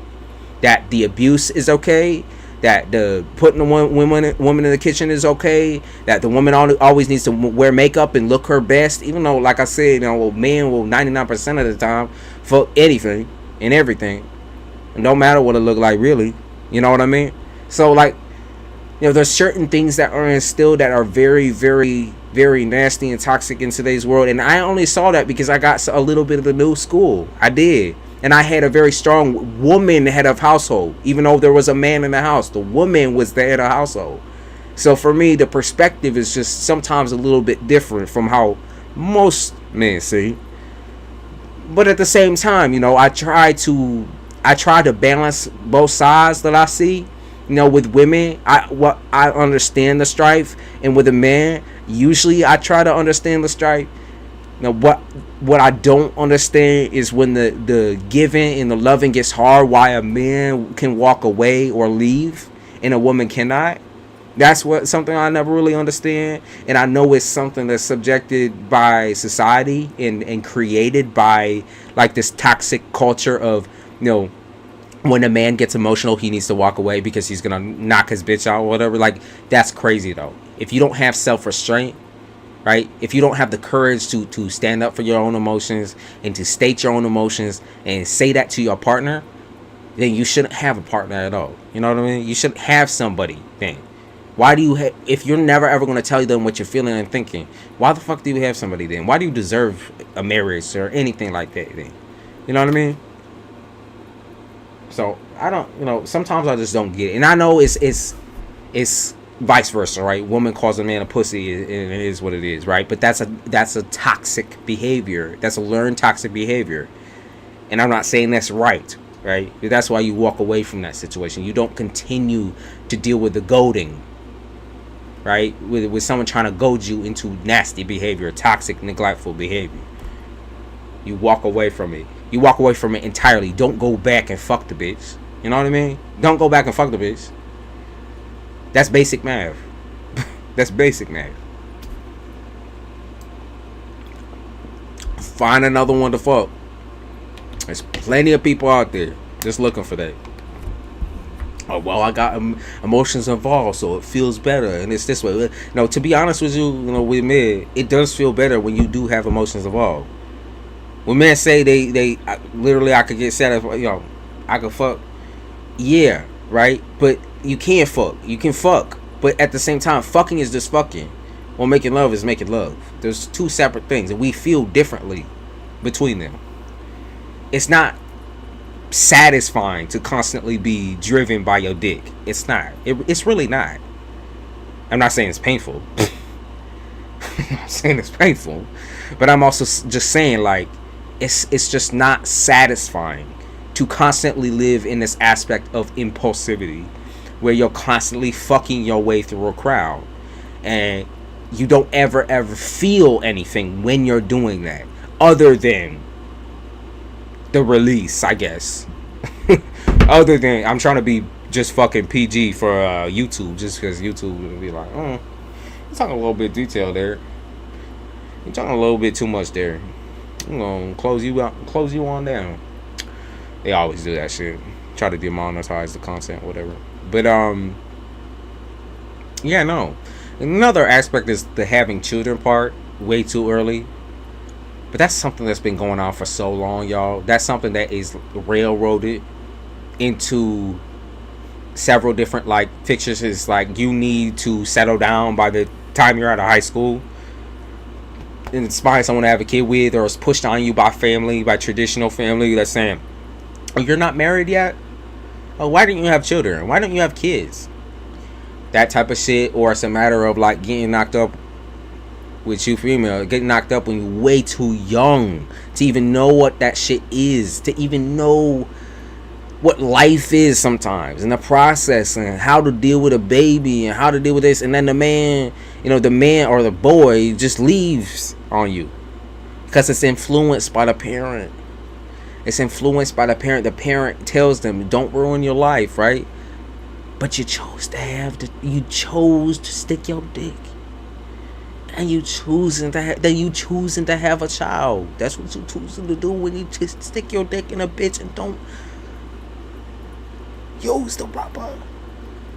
That the abuse is okay. That the putting the woman in the kitchen is okay. That the woman always needs to wear makeup and look her best. Even though, like I said, men will 99% of the time fuck anything and everything. And no matter what it look like, really. You know what I mean? So, like, there's certain things that are instilled that are very, very, very nasty and toxic in today's world. And I only saw that because I got a little bit of the new school. I did. And I had a very strong woman head of household. Even though there was a man in the house, the woman was the head of household. So for me, the perspective is just sometimes a little bit different from how most men see. But at the same time, I try to balance both sides that I see. With women, I understand the strife, and with a man, usually I try to understand the strife. What I don't understand is when the giving and the loving gets hard, why a man can walk away or leave and a woman cannot. That's something I never really understand. And I know it's something that's subjected by society and created by like this toxic culture of, when a man gets emotional, he needs to walk away because he's gonna knock his bitch out or whatever. Like, that's crazy though. If you don't have self-restraint, right? If you don't have the courage to stand up for your own emotions and to state your own emotions and say that to your partner, then you shouldn't have a partner at all. You know what I mean? You shouldn't have somebody then. Why do you if you're never ever going to tell them what you're feeling and thinking, why the fuck do you have somebody then? Why do you deserve a marriage or anything like that then? You know what I mean? So I don't, sometimes I just don't get it. And I know it's vice versa, right? Woman calls a man a pussy, and it is what it is, right? But that's a toxic behavior. That's a learned toxic behavior. And I'm not saying that's right? That's why you walk away from that situation. You don't continue to deal with the goading, right? With someone trying to goad you into nasty behavior, toxic, neglectful behavior. You walk away from it. You walk away from it entirely. Don't go back and fuck the bitch. You know what I mean? Don't go back and fuck the bitch. That's basic math. That's basic math. Find another one to fuck. There's plenty of people out there just looking for that. Oh, well, I got emotions involved, so it feels better, and it's this way. To be honest with you, with men, it does feel better when you do have emotions involved. When men say they literally, I could get satisfied, I could fuck. Yeah, right? But you can't fuck. You can fuck, But at the same time, fucking is just fucking. Or making love is making love. There's two separate things, and we feel differently between them. It's not satisfying to constantly be driven by your dick. It's not. It's really not. I'm not saying it's painful. I'm not saying it's painful, but I'm also just saying, like, it's just not satisfying to constantly live in this aspect of impulsivity where you're constantly fucking your way through a crowd and you don't ever feel anything when you're doing that, other than the release, I guess. Other than, I'm trying to be just fucking PG for YouTube, just because YouTube will be like, you're talking a little bit detail there. You're talking a little bit too much there. I'm gonna close you on down. They always do that shit. Try to demonetize the content, whatever. But yeah, no. Another aspect is the having children part way too early. But that's something that's been going on for so long, y'all. That's something that is railroaded into several different, like, pictures. Is like, you need to settle down by the time you're out of high school. And find someone to have a kid with, or it's pushed on you by family, by traditional family that's saying, oh, you're not married yet? Oh, why don't you have children? Why don't you have kids? That type of shit. Or it's a matter of, like, getting knocked up with you female, getting knocked up when you're way too young to even know what that shit is, to even know what life is sometimes, and the process, and how to deal with a baby, and how to deal with this. And then the man or the boy just leaves on you because it's influenced by the parent. It's influenced by the parent. The parent tells them, don't ruin your life, right? But you chose to stick your dick. And you choosing to have a child. That's what you choosing to do when you just stick your dick in a bitch and don't use the rubber.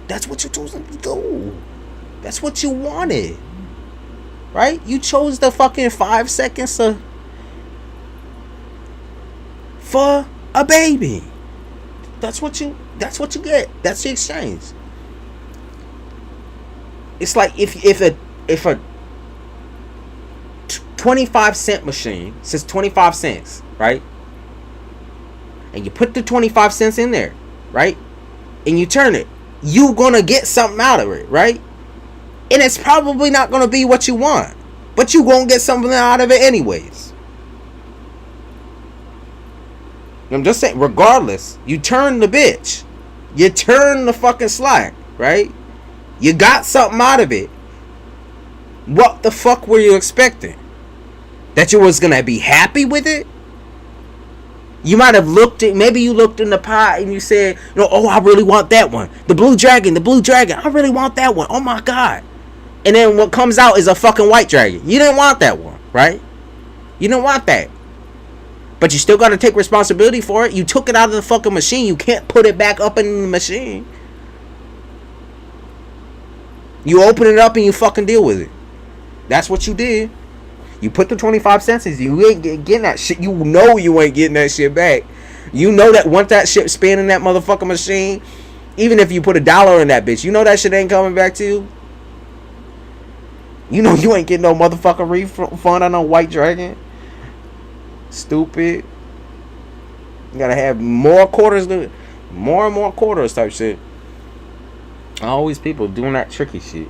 That's what you choosing to do. That's what you wanted, right? You chose the fucking 5 seconds for a baby. That's what you get. That's the exchange. It's like if a 25-cent machine says 25 cents, right? And you put the 25 cents in there, right? And you turn it, you gonna get something out of it, right? And it's probably not gonna be what you want, but you gonna get something out of it anyways. I'm just saying, regardless, you turn the bitch, you turn the fucking slack, right? You got something out of it. What the fuck were you expecting? That you was gonna be happy with it? You might have maybe you looked in the pot and you said, oh, I really want that one. The blue dragon, I really want that one. Oh my God. And then what comes out is a fucking white dragon. You didn't want that one, right? You didn't want that. But you still gotta take responsibility for it. You took it out of the fucking machine. You can't put it back up in the machine. You open it up and you fucking deal with it. That's what you did. You put the 25 cents in, you ain't getting that shit. You know you ain't getting that shit back. You know that once that shit spin in that motherfucking machine, even if you put $1 in that bitch, you know that shit ain't coming back to you. You know you ain't getting no motherfucking refund on no white dragon. Stupid. You gotta have more and more quarters type shit. Always people doing that tricky shit.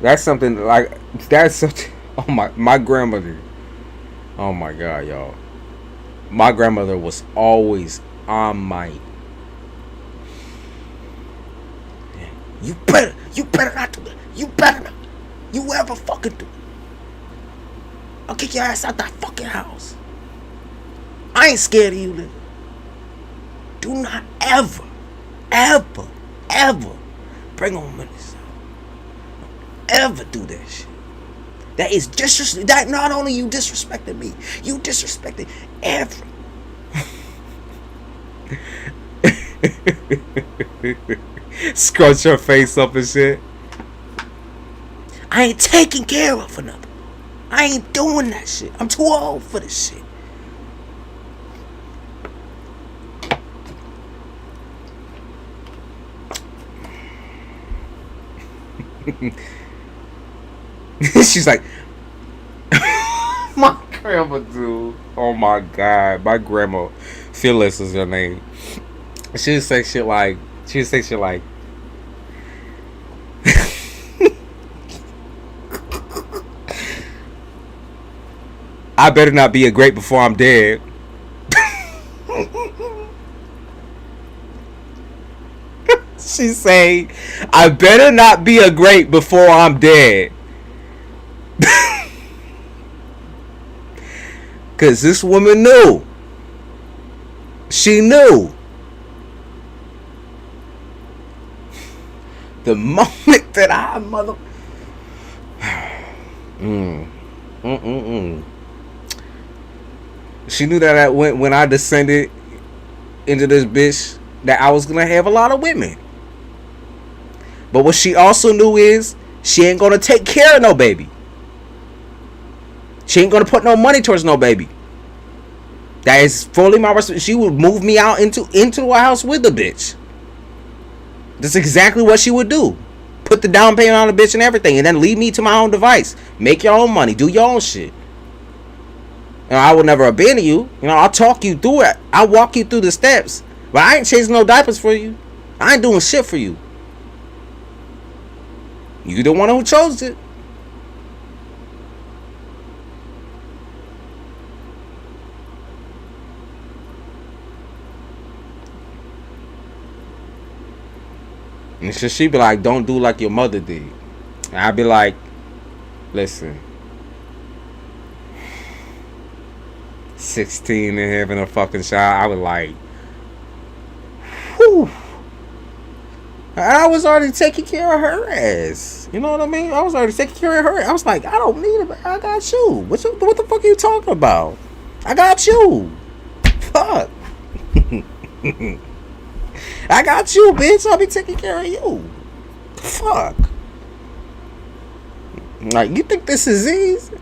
That's something like, that's such. Oh my grandmother. Oh my God, y'all. My grandmother was always on my. You better not do that. You better not. You ever fucking do. I'll kick your ass out that fucking house. I ain't scared of you, nigga. Do not ever bring on minutes. Ever do that shit. That is disrespect. That not only you disrespected me, you disrespected every. Scrunch your face up and shit. I ain't taking care of another. I ain't doing that shit. I'm too old for this shit. She's like, my grandma, dude. Oh my God, my grandma, Phyllis is her name. She would say shit like, I better not be a great before I'm dead. She say, I better not be a great before I'm dead. Cause this woman knew. She knew. The moment that I mother She knew that when I descended into this bitch, that I was gonna have a lot of women. But what she also knew is she ain't gonna take care of no baby. She ain't gonna put no money towards no baby. That is fully my responsibility. She would move me out into a house with the bitch. That's exactly what she would do. Put the down payment on the bitch and everything, and then leave me to my own device. Make your own money. Do your own shit. I will never abandon you. I'll talk you through it. I'll walk you through the steps. But I ain't changing no diapers for you. I ain't doing shit for you. You the one who chose it. And so she be like, don't do like your mother did. And I'd be like, listen, 16 and having a fucking child, I was like, whew. I was already taking care of her ass. You know what I mean? I was already taking care of her. I was like, I don't need it. I got you. What the fuck are you talking about? I got you. Fuck. I got you, bitch. I'll be taking care of you. Fuck. Like, you think this is easy?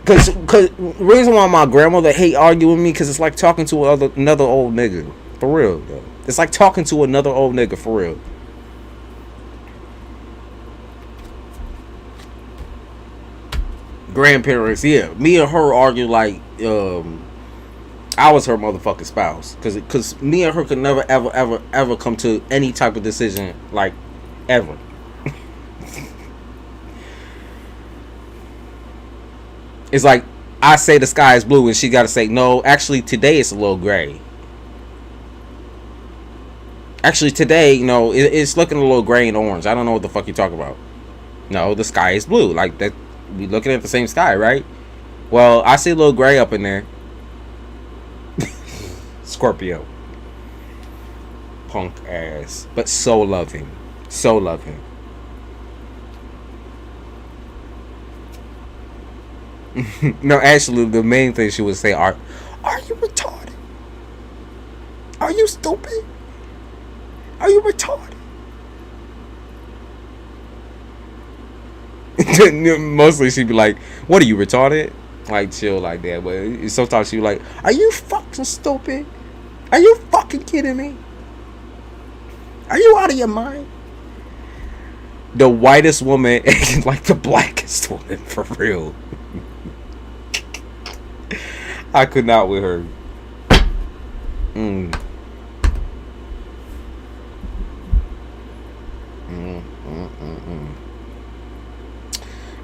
Cause the reason why my grandmother hate arguing with me, cause it's like talking to another old nigga. For real, though. It's like talking to another old nigga, for real. Grandparents, yeah. Me and her argue like I was her motherfucking spouse. Cause me and her could never ever come to any type of decision, like, ever. It's like I say the sky is blue and she gotta say, no, actually today it's a little gray. Actually today, it's looking a little gray and orange. I don't know what the fuck you talking about. No, the sky is blue. Like that, we looking at the same sky, right? Well, I see a little gray up in there. Scorpio. Punk ass. But so loving. So loving. No, actually, the main thing she would say are you retarded? Are you stupid? Are you retarded? Mostly she'd be like, what are you, retarded? Like, chill like that. But sometimes she'd be like, are you fucking stupid? Are you fucking kidding me? Are you out of your mind? The whitest woman acting like the blackest woman, for real. I could not with her.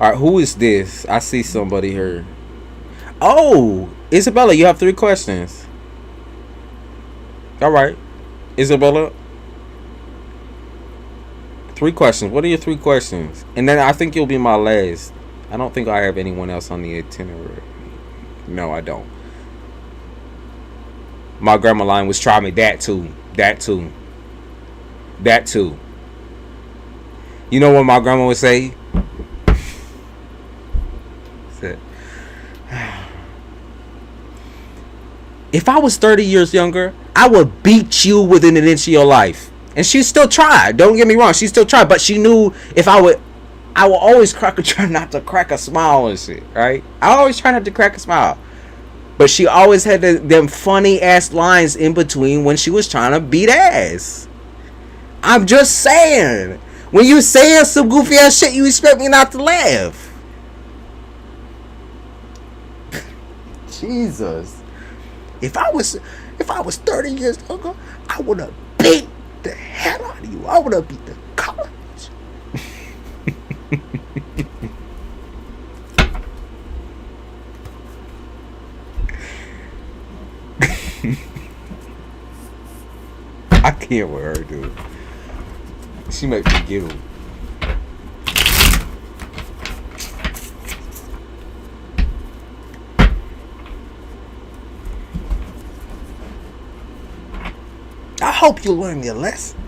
Alright, who is this? I see somebody here. Oh, Isabella, you have 3 questions. Alright, Isabella, 3 questions. What are your 3 questions? And then I think you'll be my last. I don't think I have anyone else on the itinerary. No, I don't. My grandma line was, try me. That too. You know what my grandma would say? If I was 30 years younger, I would beat you within an inch of your life. And she still tried. Don't get me wrong. She still tried. But she knew if I would always try not to crack a smile and shit, right? I always try not to crack a smile. But she always had them funny ass lines in between when she was trying to beat ass. I'm just saying. When you saying some goofy ass shit, you expect me not to laugh. Jesus. If I was 30 years younger, I would have beat the hell out of you. I would have beat the college. I can't with her, dude. She make me giggle. I hope you learn your lesson.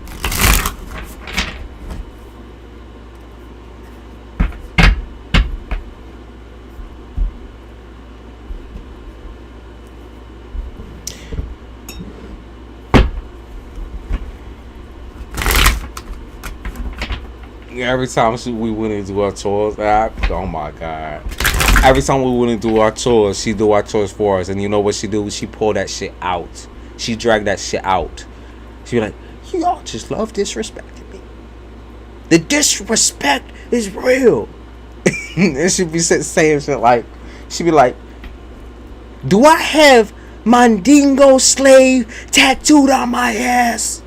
Every time we went and do our chores, oh my God. Every time we went and do our chores, she do our chores for us. And you know what she do? She pull that shit out. She drag that shit out. She be like, y'all just love disrespecting me. The disrespect is real. And she be saying shit like, she be like, do I have Mandingo slave tattooed on my ass?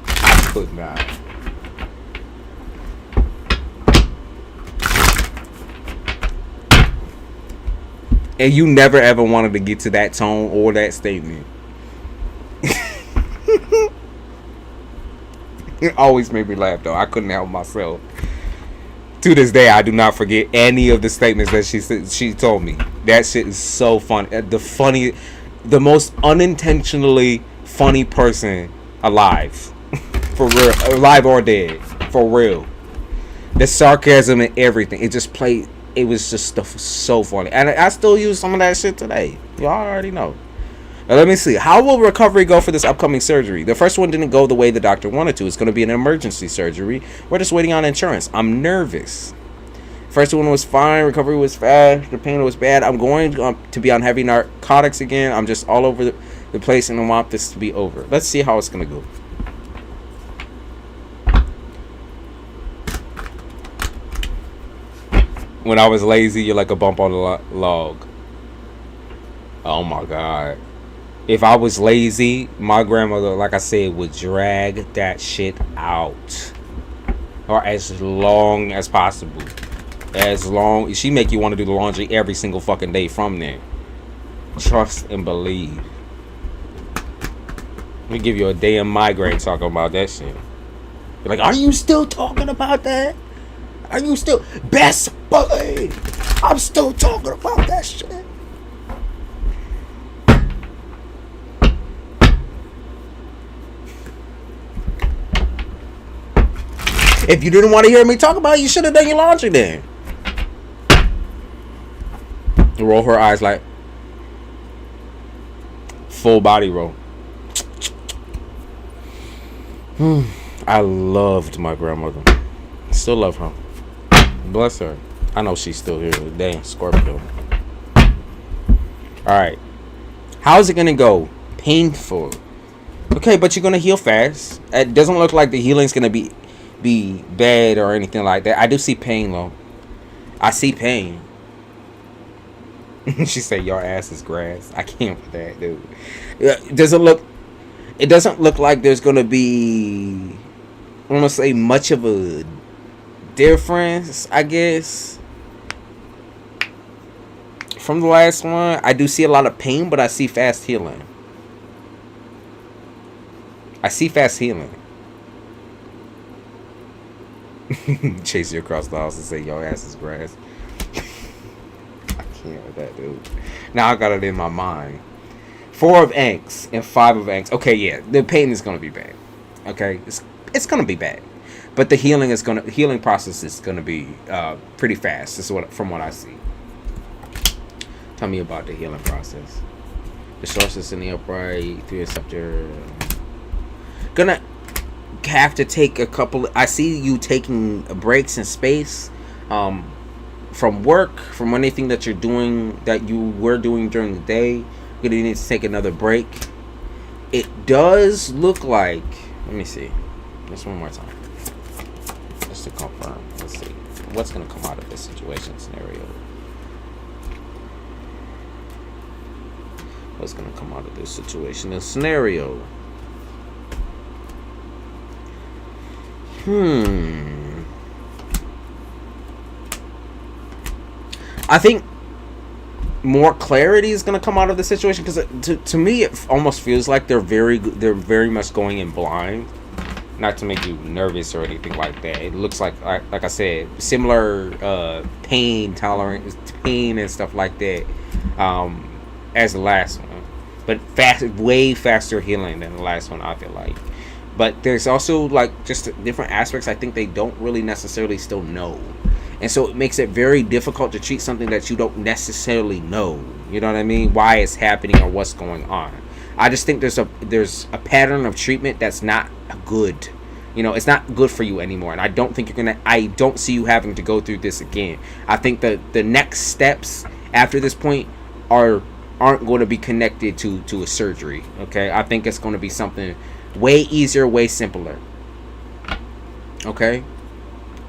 I could not. And you never ever wanted to get to that tone or that statement. It always made me laugh though. I couldn't help myself. To this day, I do not forget any of the statements that she told me. That shit is so funny. The most unintentionally funny person alive. For real. Alive or dead. For real. The sarcasm and everything. It just played. It was just so funny. And I still use some of that shit today. Y'all already know. Now, let me see. How will recovery go for this upcoming surgery? The first one didn't go the way the doctor wanted to. It's going to be an emergency surgery. We're just waiting on insurance. I'm nervous. First one was fine. Recovery was fast. The pain was bad. I'm going to be on heavy narcotics again. I'm just all over the place and I want this to be over. Let's see how it's going to go. When I was lazy, you're like a bump on the log. Oh my God. If I was lazy, my grandmother, like I said, would drag that shit out. Or as long as possible. As long. She make you want to do the laundry every single fucking day from there. Trust and believe. Let me give you a damn migraine talking about that shit. You're like, are you still talking about that? Are you still best believe? I'm still talking about that shit. If you didn't want to hear me talk about it, you should have done your laundry then. Roll her eyes like full body roll. I loved my grandmother. Still love her. Bless her. I know she's still here. Dang, Scorpio. Alright. How's it gonna go? Painful. Okay, but you're gonna heal fast. It doesn't look like the healing's gonna be bad or anything like that. I do see pain though. I see pain. She said your ass is grass. I can't with that, dude. It doesn't look like there's gonna be, I want to say, much of a difference, I guess, from the last one. I do see a lot of pain, but I see fast healing. I see fast healing. Chase you across the house and say your ass is grass. I can't with that, dude. Now I got it in my mind. 4 of angst and 5 of angst. Okay, yeah, the pain is gonna be bad. Okay, it's gonna be bad. But the healing process is gonna be pretty fast. This is from what I see. Tell me about the healing process. The sources in the upright, 3 of scepter. Gonna have to take a couple. I see you taking breaks in space, from work, from anything that you're doing that you were doing during the day. You're gonna need to take another break. It does look like. Let me see. Just one more time. Just to confirm. Let's see. What's going to come out of this situation scenario? What's going to come out of this situation and scenario? I think more clarity is going to come out of the situation, because to me it almost feels like they're very much going in blind. Not to make you nervous or anything like that. It looks like I said, similar pain tolerance, pain and stuff like that, as the last one, but way faster healing than the last one, I feel like. But there's also like just different aspects I think they don't really necessarily still know. And so it makes it very difficult to treat something that you don't necessarily know. You know what I mean? Why it's happening or what's going on. I just think there's a pattern of treatment that's not good. You know, it's not good for you anymore. And I don't think I don't see you having to go through this again. I think that the next steps after this point aren't going to be connected to a surgery. Okay? I think it's going to be something way easier, way simpler. Okay?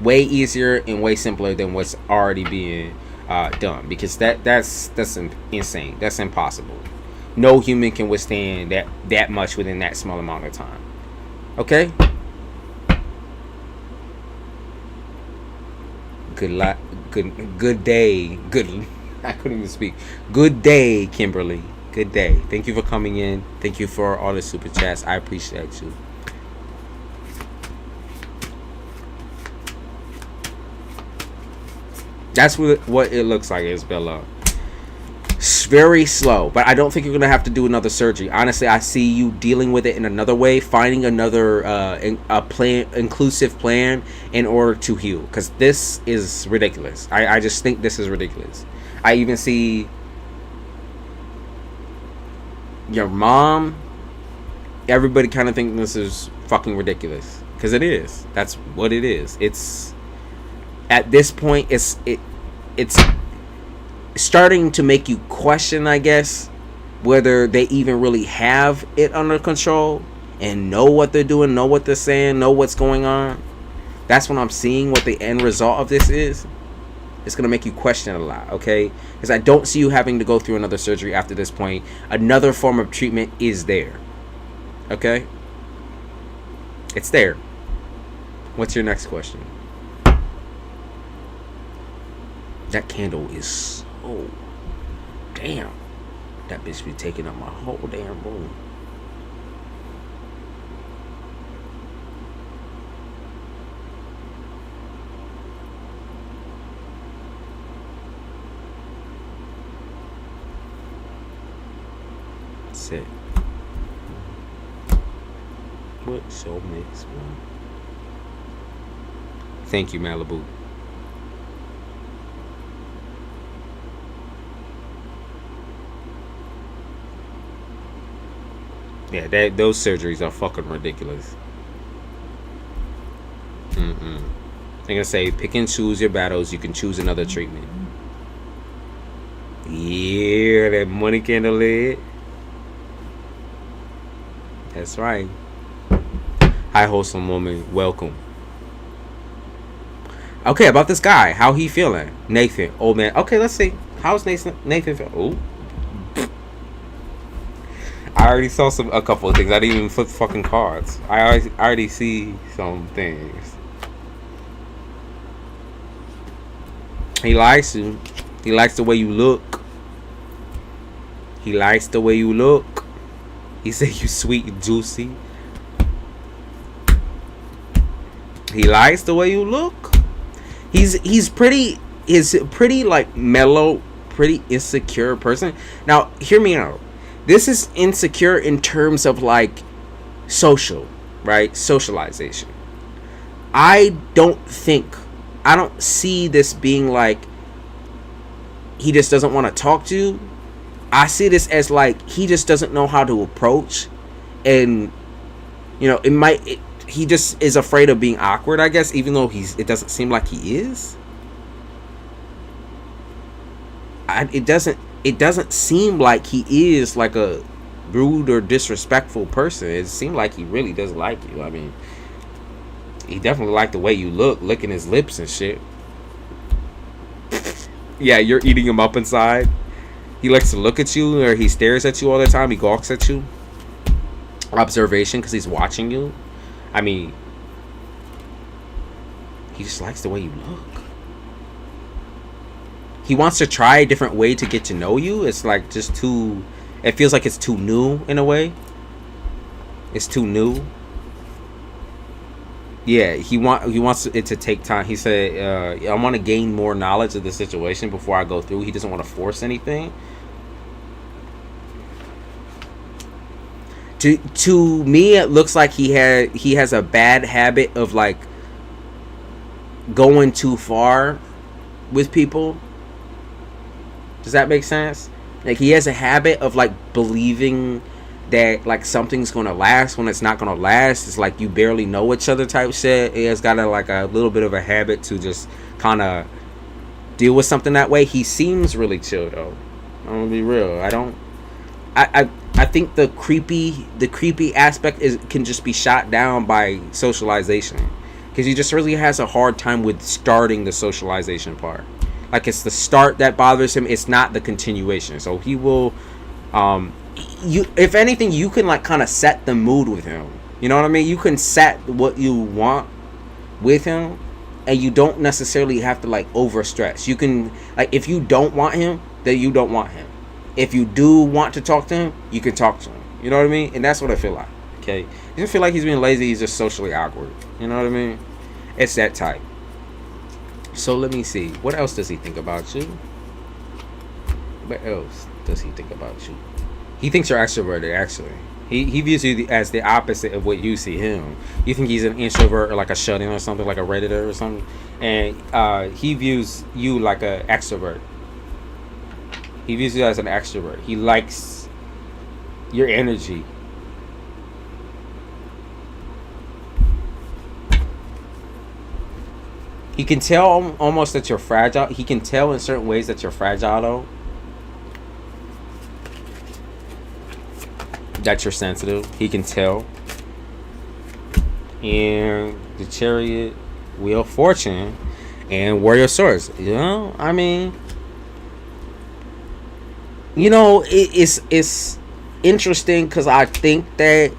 Way easier and way simpler than what's already being done, because that's insane. That's impossible. No human can withstand that much within that small amount of time. Okay? Good day. I couldn't even speak. Good day, Kimberly. Good day. Thank you for coming in. Thank you for all the super chats. I appreciate you. That's what it looks like, Isabella. It's very slow, but I don't think you're going to have to do another surgery. Honestly, I see you dealing with it in another way, finding another inclusive plan in order to heal, because this is ridiculous. I just think this is ridiculous. I even see your mom, everybody kind of thinking this is fucking ridiculous, because it is. That's what it is. It's at this point, it's starting to make you question, I guess, whether they even really have it under control and know what they're doing, know what they're saying, know what's going on. That's what I'm seeing, what the end result of this is. It's going to make you question a lot, okay? Because I don't see you having to go through another surgery after this point. Another form of treatment is there, okay? It's there. What's your next question? That candle is so damn. That bitch be taking up my whole damn room. Sit. What soulmates? Thank you, Malibu. Yeah, those surgeries are fucking ridiculous. I'm gonna say, pick and choose your battles. You can choose another treatment. Yeah, that money candle lid. That's right. Hi, wholesome woman. Welcome. Okay, about this guy. How he feeling? Nathan. Old man. Okay, let's see. How's Nathan feeling? Oh. I already saw a couple of things. I didn't even flip fucking cards. I already see some things. He likes you. He likes the way you look. He likes the way you look. He said you sweet and juicy. He likes the way you look. He's pretty like mellow, pretty insecure person. Now, hear me out. This is insecure in terms of like social, right? Socialization. I don't see this being like he just doesn't want to talk to you. I see this as like he just doesn't know how to approach, and you know, he just is afraid of being awkward, I guess, even though it doesn't seem like he is. It doesn't seem like he is like a rude or disrespectful person. It seems like he really does like you. I mean, He definitely liked the way you look, licking his lips and shit. Yeah, you're eating him up inside. He likes to look at you, or he stares at you all the time. He gawks at you. Observation, because he's watching you. I mean, he just likes the way you look. He wants to try a different way to get to know you. It's like just too... It feels like it's too new in a way. It's too new. Yeah, he wants it to take time. He said, I want to gain more knowledge of the situation before I go through. He doesn't want to force anything. To me, it looks like he has a bad habit of like going too far with people. Does that make sense? Like, he has a habit of like believing that like something's gonna last when it's not gonna last. It's like you barely know each other type shit. He has got a little bit of a habit to just kind of deal with something that way. He seems really chill though. I'm gonna be real. I think the creepy aspect can just be shot down by socialization, because he just really has a hard time with starting the socialization part. Like, it's the start that bothers him. It's not the continuation. So he will, if anything, you can like kind of set the mood with him. You know what I mean? You can set what you want with him, and you don't necessarily have to like overstress. You can, like, if you don't want him, then you don't want him. If you do want to talk to him, you can talk to him. You know what I mean? And that's what I feel like. Okay, he doesn't feel like he's being lazy. He's just socially awkward. You know what I mean? It's that type. So let me see. What else does he think about you? What else does he think about you? He thinks you're extroverted, actually. He views you as the opposite of what you see him. You think he's an introvert or like a shut-in or something, like a Redditor or something. And he views you like an extrovert. He views you as an extrovert. He likes your energy. He can tell almost that you're fragile. He can tell in certain ways that you're fragile, though. That you're sensitive. He can tell. And the Chariot, Wheel of Fortune, and Warrior of Swords. You know, I mean, you know, it's interesting, because I think that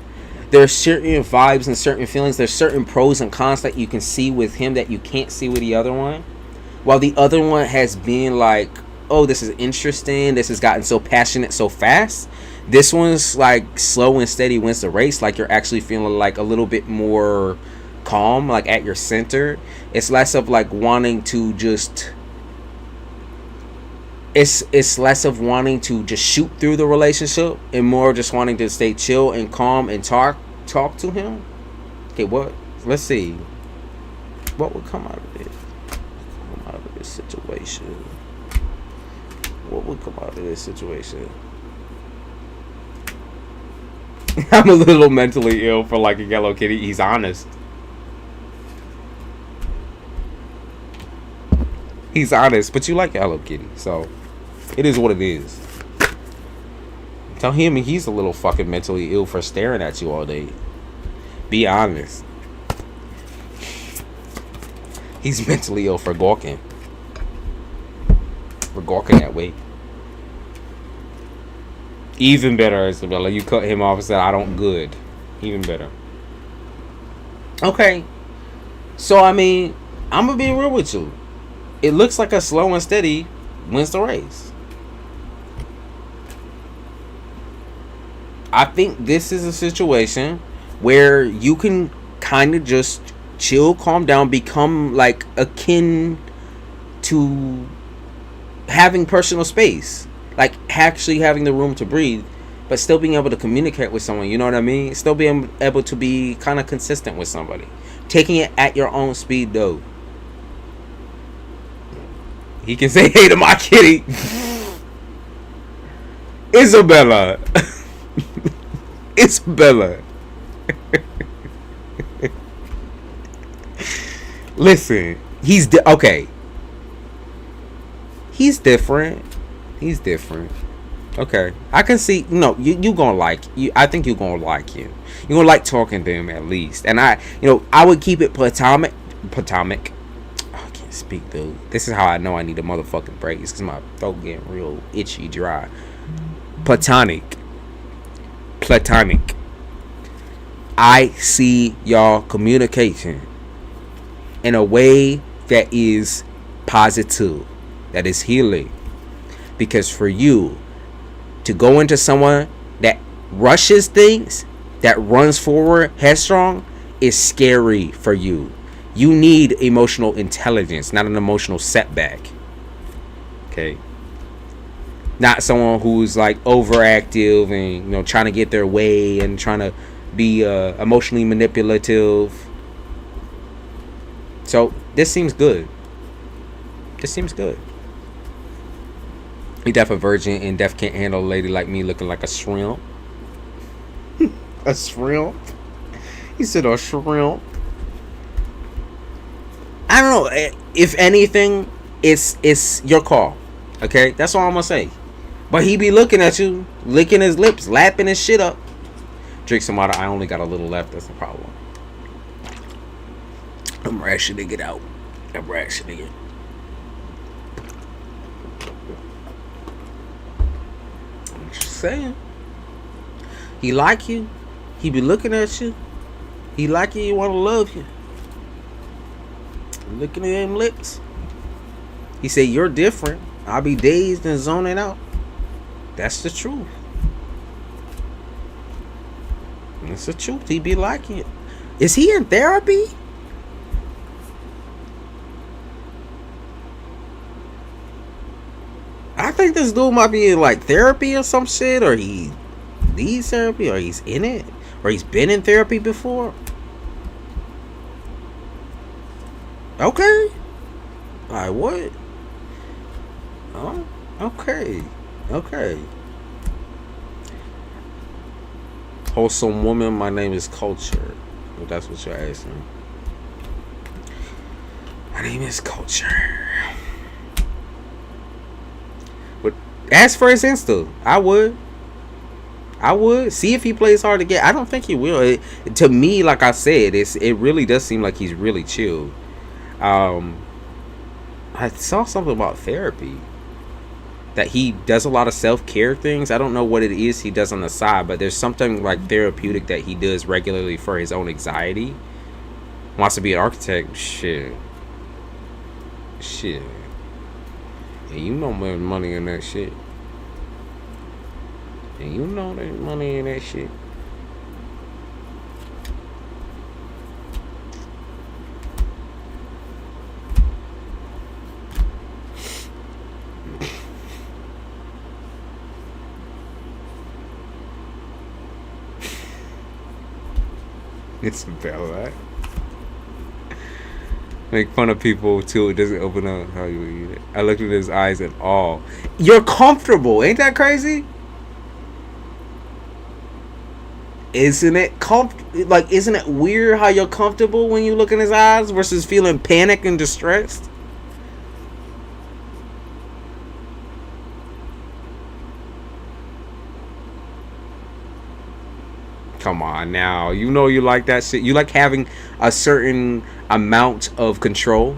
there's certain vibes and certain feelings. There's certain pros and cons that you can see with him that you can't see with the other one. While the other one has been like, oh, this is interesting. This has gotten so passionate so fast. This one's like slow and steady wins the race. Like, you're actually feeling like a little bit more calm, like at your center. It's less of like wanting to just... It's less of wanting to just shoot through the relationship, and more just wanting to stay chill and calm and talk to him. Okay, let's see. What would come out of this? Come out of this situation. What would come out of this situation? I'm a little mentally ill for like a Yellow Kitty. He's honest. He's honest, but you like Hello Kitty, so it is what it is. Tell him he's a little fucking mentally ill for staring at you all day. Be honest. He's mentally ill for gawking. For gawking that way. Even better, Isabella. You cut him off and said, I don't good. Even better. Okay. So, I mean, I'm going to be real with you. It looks like a slow and steady wins the race. I think this is a situation where you can kind of just chill, calm down, become like akin to having personal space. Like actually having the room to breathe, but still being able to communicate with someone. You know what I mean? Still being able to be kind of consistent with somebody. Taking it at your own speed, though. He can say hey to my kitty. Isabella. Isabella. Listen, okay. He's different. He's different. Okay, I can see. No, you gonna like you. I think you gonna like you. You gonna like talking to him at least. And I would keep it platonic. Platonic. Oh, I can't speak, dude. This is how I know I need a motherfucking break. It's because my throat getting real itchy, dry. Platonic. Platonic. I see y'all communication in a way that is positive, that is healing. Because for you to go into someone that rushes things, that runs forward headstrong, is scary for you. You need emotional intelligence, not an emotional setback. Okay? Not someone who's like overactive and trying to get their way and trying to be emotionally manipulative. So this seems good. This seems good. He deaf a virgin and deaf can't handle a lady like me looking like a shrimp. A shrimp? He said a shrimp. I don't know. If anything, it's your call. Okay? That's all I'm gonna say. But he be looking at you, licking his lips, lapping his shit up. Drink some water. I only got a little left. That's the problem. I'm rationing it out. I'm rationing it. I'm just saying. He like you. He be looking at you. He like you. He want to love you. Looking at them lips. He said, you're different. I'll be dazed and zoning out. That's the truth. That's the truth. He be liking it. Is he in therapy? I think this dude might be in like therapy or some shit, or he needs therapy, or he's in it, or he's been in therapy before. Okay. Alright, what? Oh, okay. Okay. Wholesome woman, my name is Culture. If that's what you're asking. My name is Culture. But ask for his Insta. I would see if he plays hard to get. I don't think he will. To me, like I said, it really does seem like he's really chill. I saw something about therapy, that he does a lot of self-care things. I don't know what it is he does on the side, but there's something like therapeutic that he does regularly for his own anxiety. Wants to be an architect. Shit. And you know there's money in that shit. And you know there's money in that shit. It's about that. Make fun of people till it doesn't open up. How you eat it? I looked at his eyes at all. You're comfortable, ain't that crazy? Isn't it isn't it weird how you're comfortable when you look in his eyes versus feeling panicked and distressed? Come on now. You know you like that shit. You like having a certain amount of control.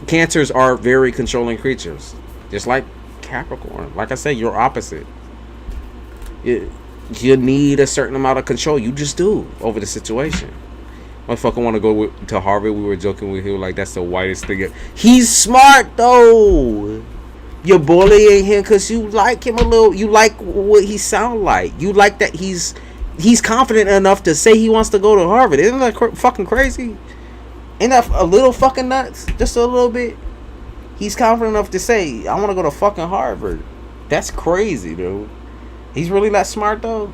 Cancers are very controlling creatures. Just like Capricorn. Like I said, you're opposite. You need a certain amount of control. You just do over the situation. Motherfucker want to go to Harvard. We were joking with him like that's the whitest thing. He's smart though. You're bullying him because you like him a little. You like what he sound like. You like that he's confident enough to say he wants to go to Harvard. Isn't that fucking crazy? Ain't that a little fucking nuts? Just a little bit. He's confident enough to say, I want to go to fucking Harvard. That's crazy, dude. He's really that smart, though.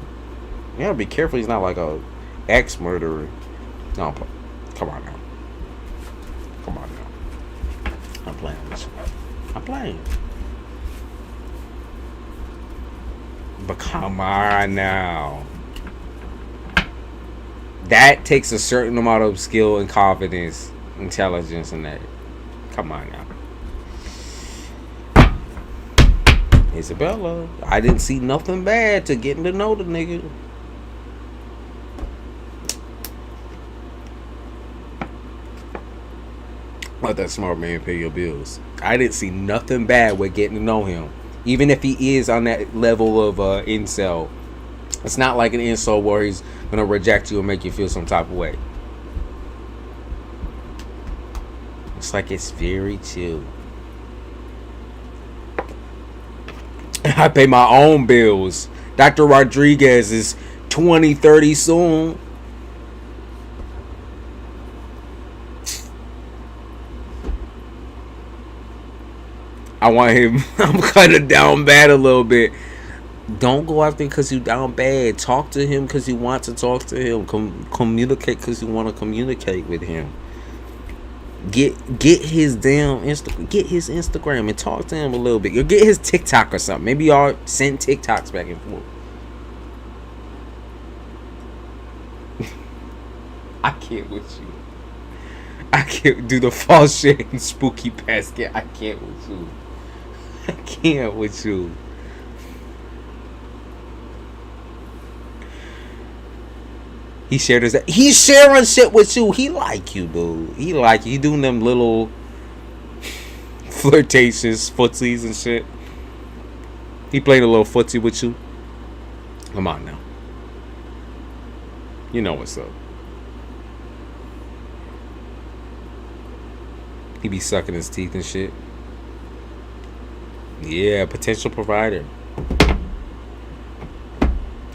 You gotta be careful he's not like a ex-murderer. No, come on now. Come on now. I'm playing with you. I'm playing. But come on now. That takes a certain amount of skill and confidence, intelligence, and that. Come on now. Isabella, I didn't see nothing bad to getting to know the nigga. Let that smart man pay your bills. I didn't see nothing bad with getting to know him. Even if he is on that level of incel. It's not like an incel where he's going to reject you and make you feel some type of way. It's like it's very chill. I pay my own bills. Dr. Rodriguez is 20-30 soon. I want him. I'm kind of down bad a little bit. Don't go after him because you down bad. Talk to him because you want to talk to him. Communicate because you want to communicate with him. Get his damn get his Instagram and talk to him a little bit. Or get his TikTok or something. Maybe y'all send TikToks back and forth. I can't with you. I can't do the false shit and spooky basket. I can't with you. I can't with you. He shared his. He's sharing shit with you. He like you, dude. He like you. He doing them little flirtations, footsies and shit. He played a little footsie with you. Come on now. You know what's up. He be sucking his teeth and shit. Yeah, potential provider.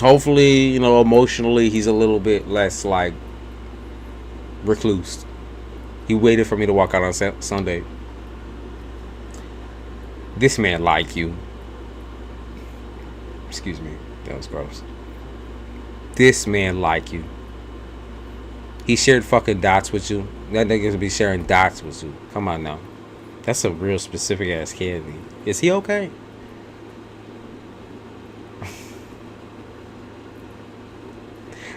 Hopefully, you know, emotionally, he's a little bit less, like, recluse. He waited for me to walk out on Sunday. This man like you. Excuse me. That was gross. This man like you. He shared fucking dots with you. That nigga's be sharing dots with you. Come on now. That's a real specific ass candy. Is he okay?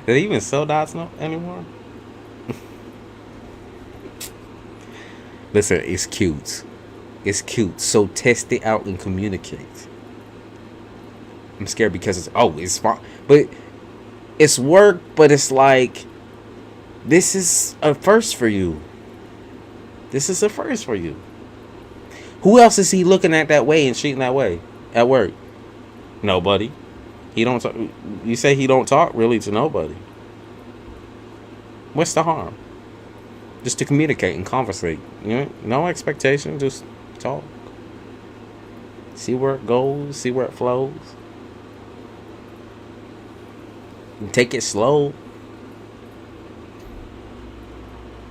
Do they even sell dots anymore? Listen, it's cute. It's cute. So test it out and communicate. I'm scared because it's fun. But it's work, but it's like, this is a first for you. This is a first for you. Who else is he looking at that way and treating that way at work? Nobody. He don't talk. You say he don't talk really to nobody. What's the harm? Just to communicate and conversate. You know, no expectation. Just talk. See where it goes. See where it flows. And take it slow.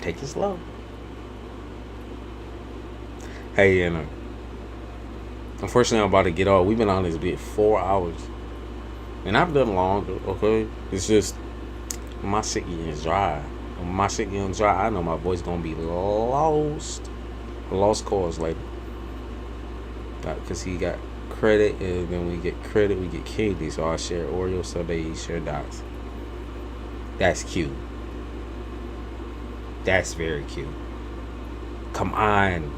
Take it slow. Hey, and unfortunately, I'm about to get off. We've been on this bit 4 hours. And I've done longer, okay? It's just, my shit getting dry. When my shit getting dry, I know my voice gonna be lost. Lost cause later. Because he got credit, and then we get credit, we get candy. So I share Oreo sorbet, he share dots. That's cute. That's very cute. Come on.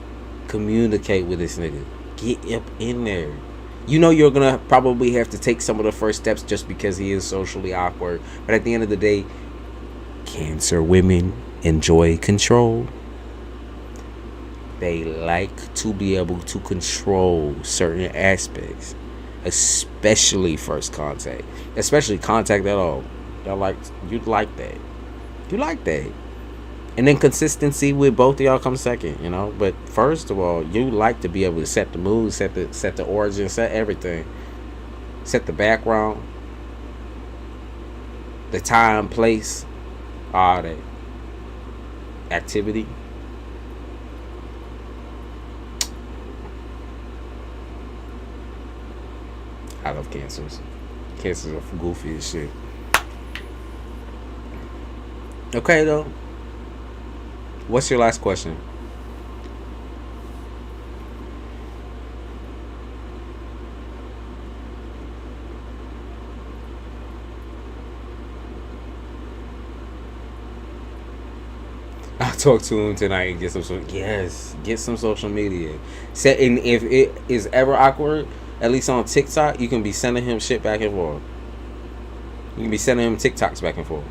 Communicate with this nigga. Get up in there. You know you're gonna probably have to take some of the first steps just because he is socially awkward. But at the end of the day, Cancer women enjoy control. They like to be able to control certain aspects, especially first contact, especially contact at all. Y'all like, you'd like that. You like that. And then consistency with both of y'all come second, you know. But first of all, you like to be able to set the mood, set the origin, set everything, set the background, the time, place, all that activity. I love cancers. Cancers are goofy as shit. Okay though. What's your last question? I'll talk to him tonight and get some social media. And if it is ever awkward, at least on TikTok, you can be sending him shit back and forth. You can be sending him TikToks back and forth.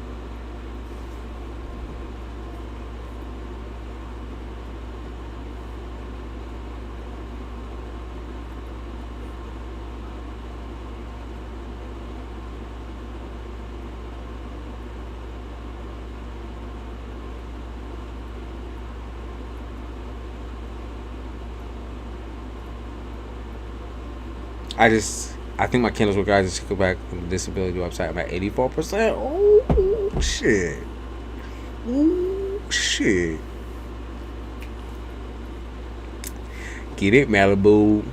I think my candles were guys to go back on the disability website. I'm at 84%. Oh shit. Oh shit. Get it, Malibu.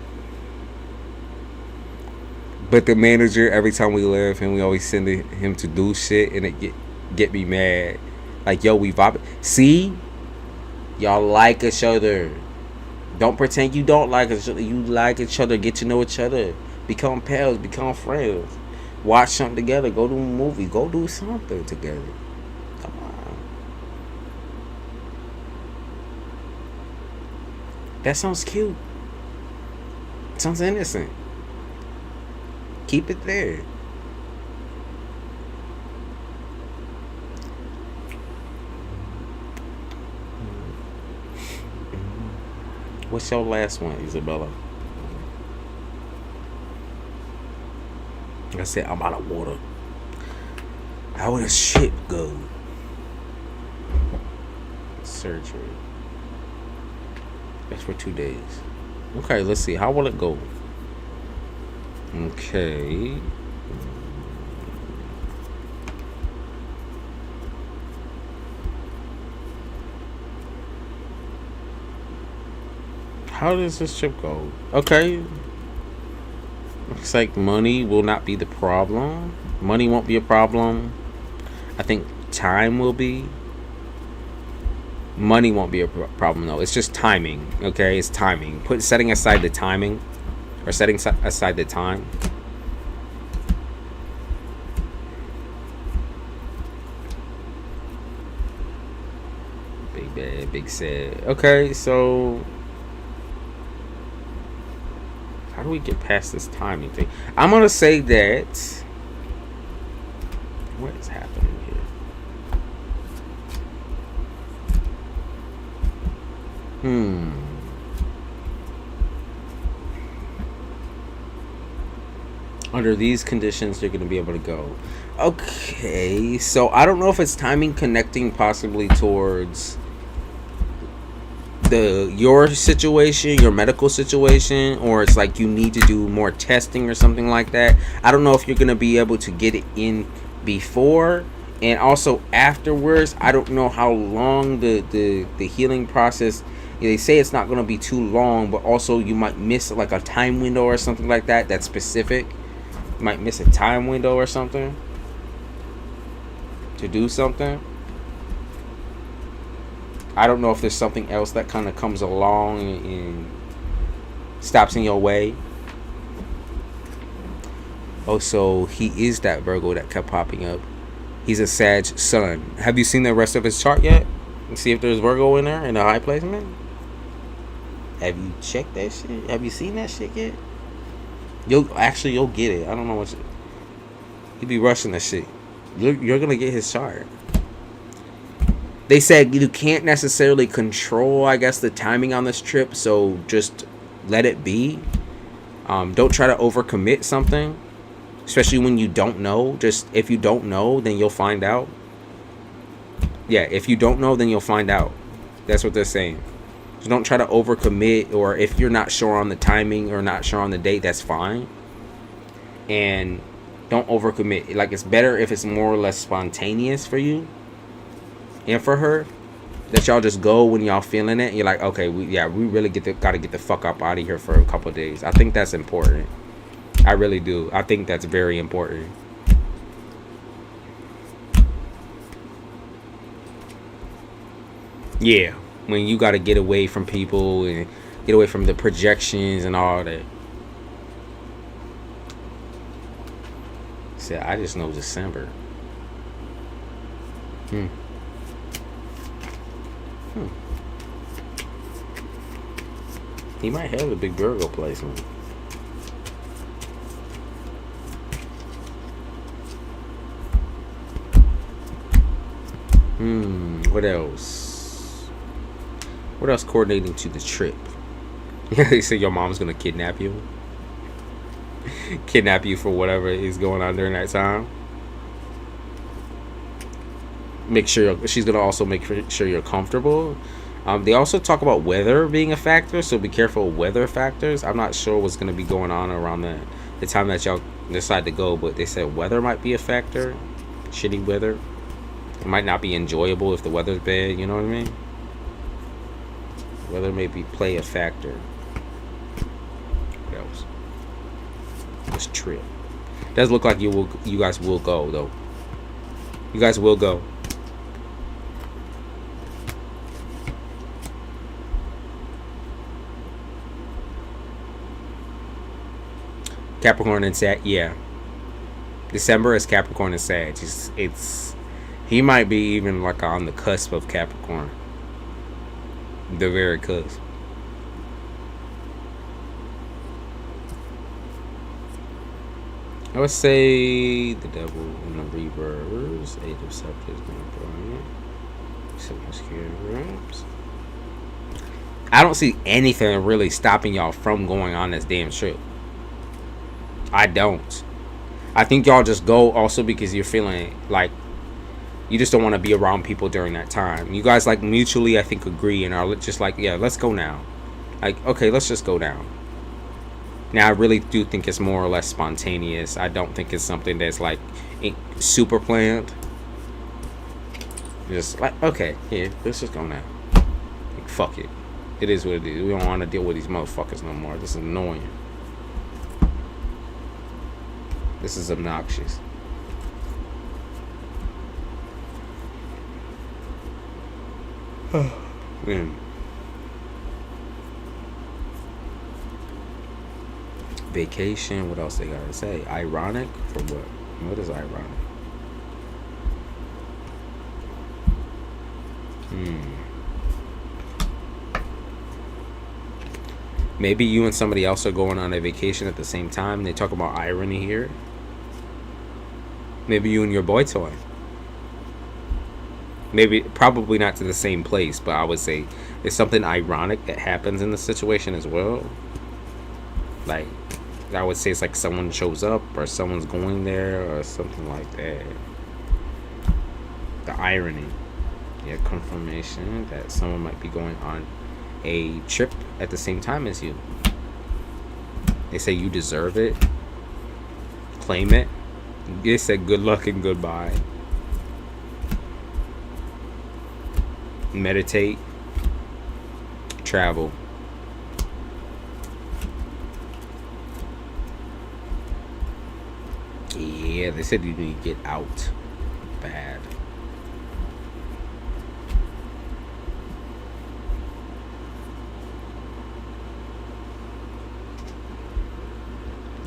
But the manager, every time we live, and we always send him to do shit, and it get me mad. Like, yo, we vibe. See, y'all like each other. Don't pretend you don't like each other. You like each other. Get to know each other. Become pals. Become friends. Watch something together. Go to a movie. Go do something together. Come on. That sounds cute. Sounds innocent. Keep it there. What's your last one, Isabella? I said, I'm out of water. How would a ship go? Surgery. That's for 2 days. Okay, let's see. How will it go? Okay. How does this trip go? Okay. Looks like money will not be the problem. Money won't be a problem. I think time will be. Money won't be a problem though. It's just timing. Okay, it's timing. Setting aside the timing, or setting aside the time. Big bad, big sad. Okay, so how do we get past this timing thing? I'm gonna say that. What is happening here? Under these conditions, you're gonna be able to go. Okay, so I don't know if it's timing connecting possibly towards your situation, your medical situation, or it's like you need to do more testing or something like that. I don't know if you're gonna be able to get it in before and also afterwards. I don't know how long the healing process. They say it's not gonna be too long, but also you might miss like a time window or something like that. That's specific. You might miss a time window or something to do something. I don't know if there's something else that kind of comes along and stops in your way. Oh, so he is that Virgo that kept popping up. He's a Sag Sun. Have you seen the rest of his chart yet? See if there's Virgo in there in the high placement? Have you checked that shit? Have you seen that shit yet? You'll get it. I don't know what you be rushing that shit. You're gonna get his chart. They said you can't necessarily control, I guess, the timing on this trip, so just let it be. Don't try to overcommit something, especially when you don't know. Just if you don't know, then you'll find out. Yeah, if you don't know, then you'll find out. That's what they're saying. So don't try to overcommit, or if you're not sure on the timing or not sure on the date, that's fine. And don't overcommit. Like, it's better if it's more or less spontaneous for you and for her, that y'all just go when y'all feeling it. You're like, okay, we really gotta get the fuck up out of here for a couple of days. I think that's important. I really do. I think that's very important. Yeah, when you gotta get away from people and get away from the projections and all that. See, I just know December. He might have a big Virgo placement. What else? What else coordinating to the trip? They say your mom's gonna kidnap you. Kidnap you for whatever is going on during that time. Make sure she's gonna also make sure you're comfortable. They also talk about weather being a factor, so be careful of weather factors. I'm not sure what's gonna be going on around the time that y'all decide to go, but they said weather might be a factor. Shitty weather. It might not be enjoyable if the weather's bad. You know what I mean? Weather may play a factor. What else? This trip does look like you guys will go though. You guys will go. Capricorn and Sag, yeah. December is Capricorn and Sag. It's he might be even like on the cusp of Capricorn. The very cusp. I would say the devil in the reverse. Eight of Scepters, I don't see anything really stopping y'all from going on this damn trip. I don't. I think y'all just go also because you're feeling like you just don't want to be around people during that time. You guys like mutually, I think, agree and are just like, yeah, let's go now. Like, okay, let's just go down. Now, I really do think it's more or less spontaneous. I don't think it's something that's like super planned. Just like, okay, yeah, let's just go now. Like, fuck it. It is what it is. We don't want to deal with these motherfuckers no more. This is annoying. This is obnoxious. Man. Vacation. What else they gotta say? Ironic for what? What is ironic? Maybe you and somebody else are going on a vacation at the same time. They talk about irony here. Maybe you and your boy toy. Maybe, probably not to the same place, but I would say there's something ironic that happens in the situation as well. Like, I would say it's like someone shows up or someone's going there or something like that. The irony. Yeah, confirmation that someone might be going on a trip at the same time as you. They say you deserve it. Claim it. They said good luck and goodbye. Meditate. Travel. Yeah, they said you need to get out bad.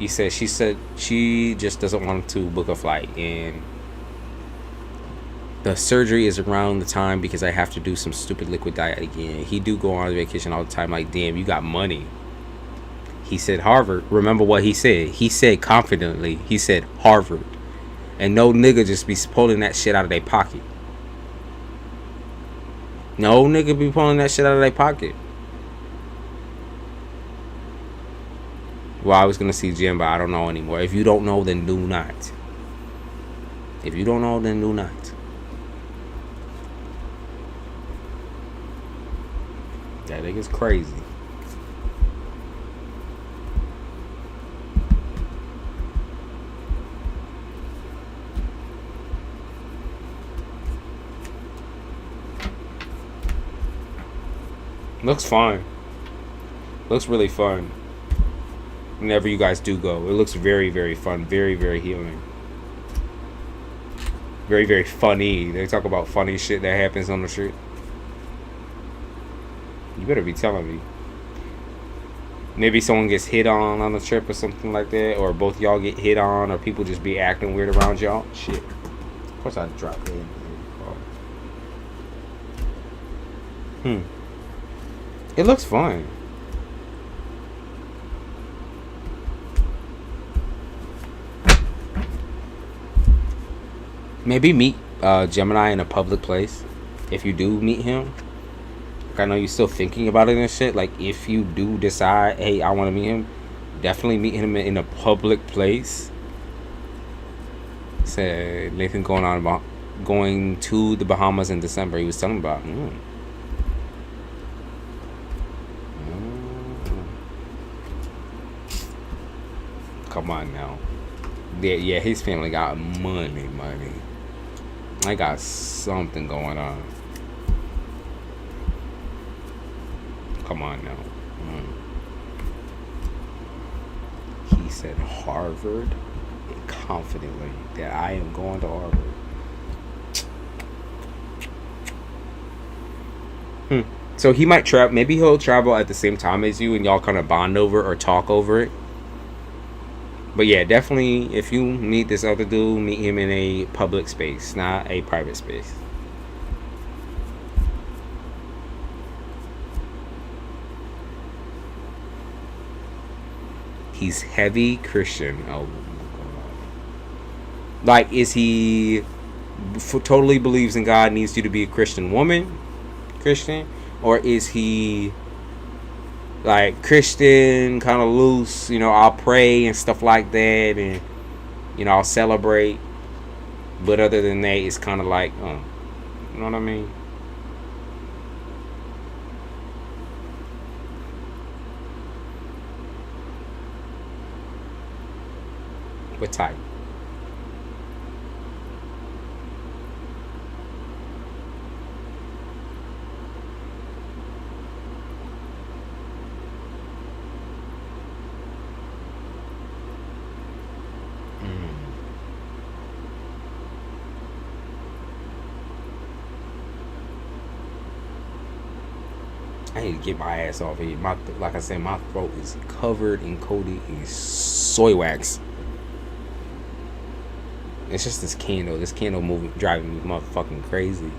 She said she just doesn't want to book a flight, and the surgery is around the time because I have to do some stupid liquid diet again. He do go on vacation all the time. Like, damn, you got money. He said Harvard. Remember what he said? He said confidently, he said Harvard. And no nigga just be pulling that shit out of their pocket. No nigga be pulling that shit out of their pocket. Well, I was going to see Jim, but I don't know anymore. If you don't know, then do not. If you don't know, then do not. That nigga's crazy. Looks fun. Looks really fun. Whenever you guys do go, it looks very, very fun. Very, very healing. Very, very funny. They talk about funny shit that happens on the street. You better be telling me. Maybe someone gets hit on the trip or something like that, or both y'all get hit on, or people just be acting weird around y'all. Shit. Of course I'd drop it in. It looks fun. Maybe meet Gemini in a public place. If you do meet him, like, I know you're still thinking about it and shit. Like, if you do decide, hey, I want to meet him, definitely meet him in a public place. Said Nathan going on about going to the Bahamas in December. He was telling about. Come on now. Yeah, his family got money. I got something going on. Come on now. He said Harvard confidently that I am going to Harvard. So he might travel. Maybe he'll travel at the same time as you, and y'all kind of bond over or talk over it. But yeah, definitely, if you meet this other dude, meet him in a public space, not a private space. He's heavy Christian. Oh, like, is he totally believes in God, needs you to be a Christian woman, Christian, or is he like Christian, kind of loose? You know, I'll pray and stuff like that, and you know, I'll celebrate, but other than that, it's kind of like, you know what I mean? What type? I need to get my ass off here. Like I said, my throat is covered and coated in soy wax. It's just this candle. This candle moving, driving me motherfucking crazy.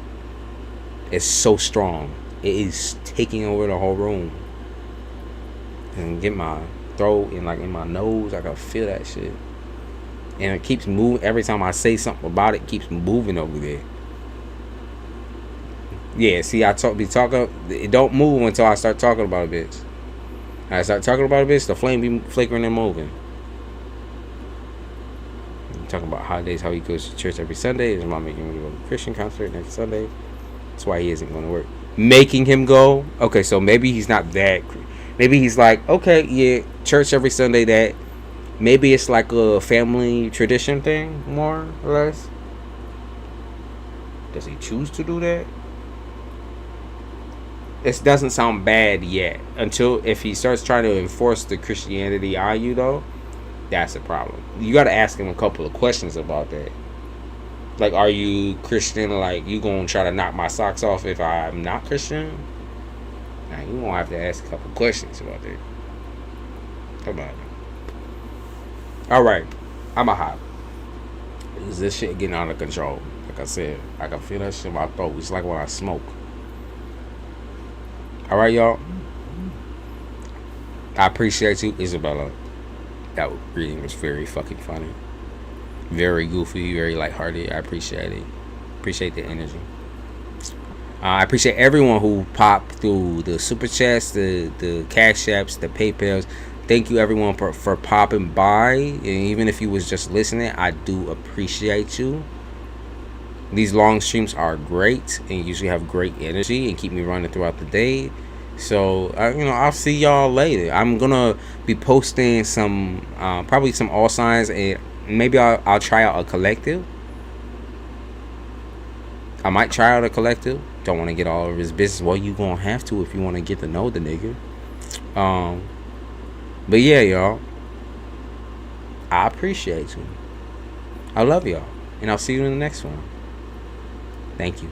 It's so strong. It is taking over the whole room. And get my throat and like in my nose, I can feel that shit. And it keeps moving. Every time I say something about it, it keeps moving over there. Yeah, see, be talking. It don't move until I start talking about a bitch. I start talking about a bitch, the flame be flickering and moving. I'm talking about holidays, how he goes to church every Sunday. His mom making him go to a Christian concert next Sunday. That's why he isn't going to work. Making him go. Okay, so maybe he's not that. Maybe he's like, okay, yeah, church every Sunday. That maybe it's like a family tradition thing, more or less. Does he choose to do that? It doesn't sound bad yet. Until if he starts trying to enforce the Christianity on you, though, that's a problem. You got to ask him a couple of questions about that. Like, are you Christian? Like, you gonna try to knock my socks off if I'm not Christian? Now, you gonna have to ask a couple of questions about that. Come on. Alright. I'm a hop. Is this shit getting out of control? Like I said, I can feel that shit in my throat. It's like when I smoke. Alright, y'all. I appreciate you, Isabella. That reading was very fucking funny. Very goofy, very lighthearted. I appreciate it. Appreciate the energy. I appreciate everyone who popped through the super chats, the CASHAPPs, the PayPals. Thank you, everyone, for popping by. And even if you was just listening, I do appreciate you. These long streams are great and usually have great energy and keep me running throughout the day. So, I'll see y'all later. I'm going to be posting some, probably some all signs, and maybe I'll try out a collective. I might try out a collective. Don't want to get all of his business. Well, you going to have to if you want to get to know the nigga. But yeah, y'all. I appreciate you. I love y'all. And I'll see you in the next one. Thank you.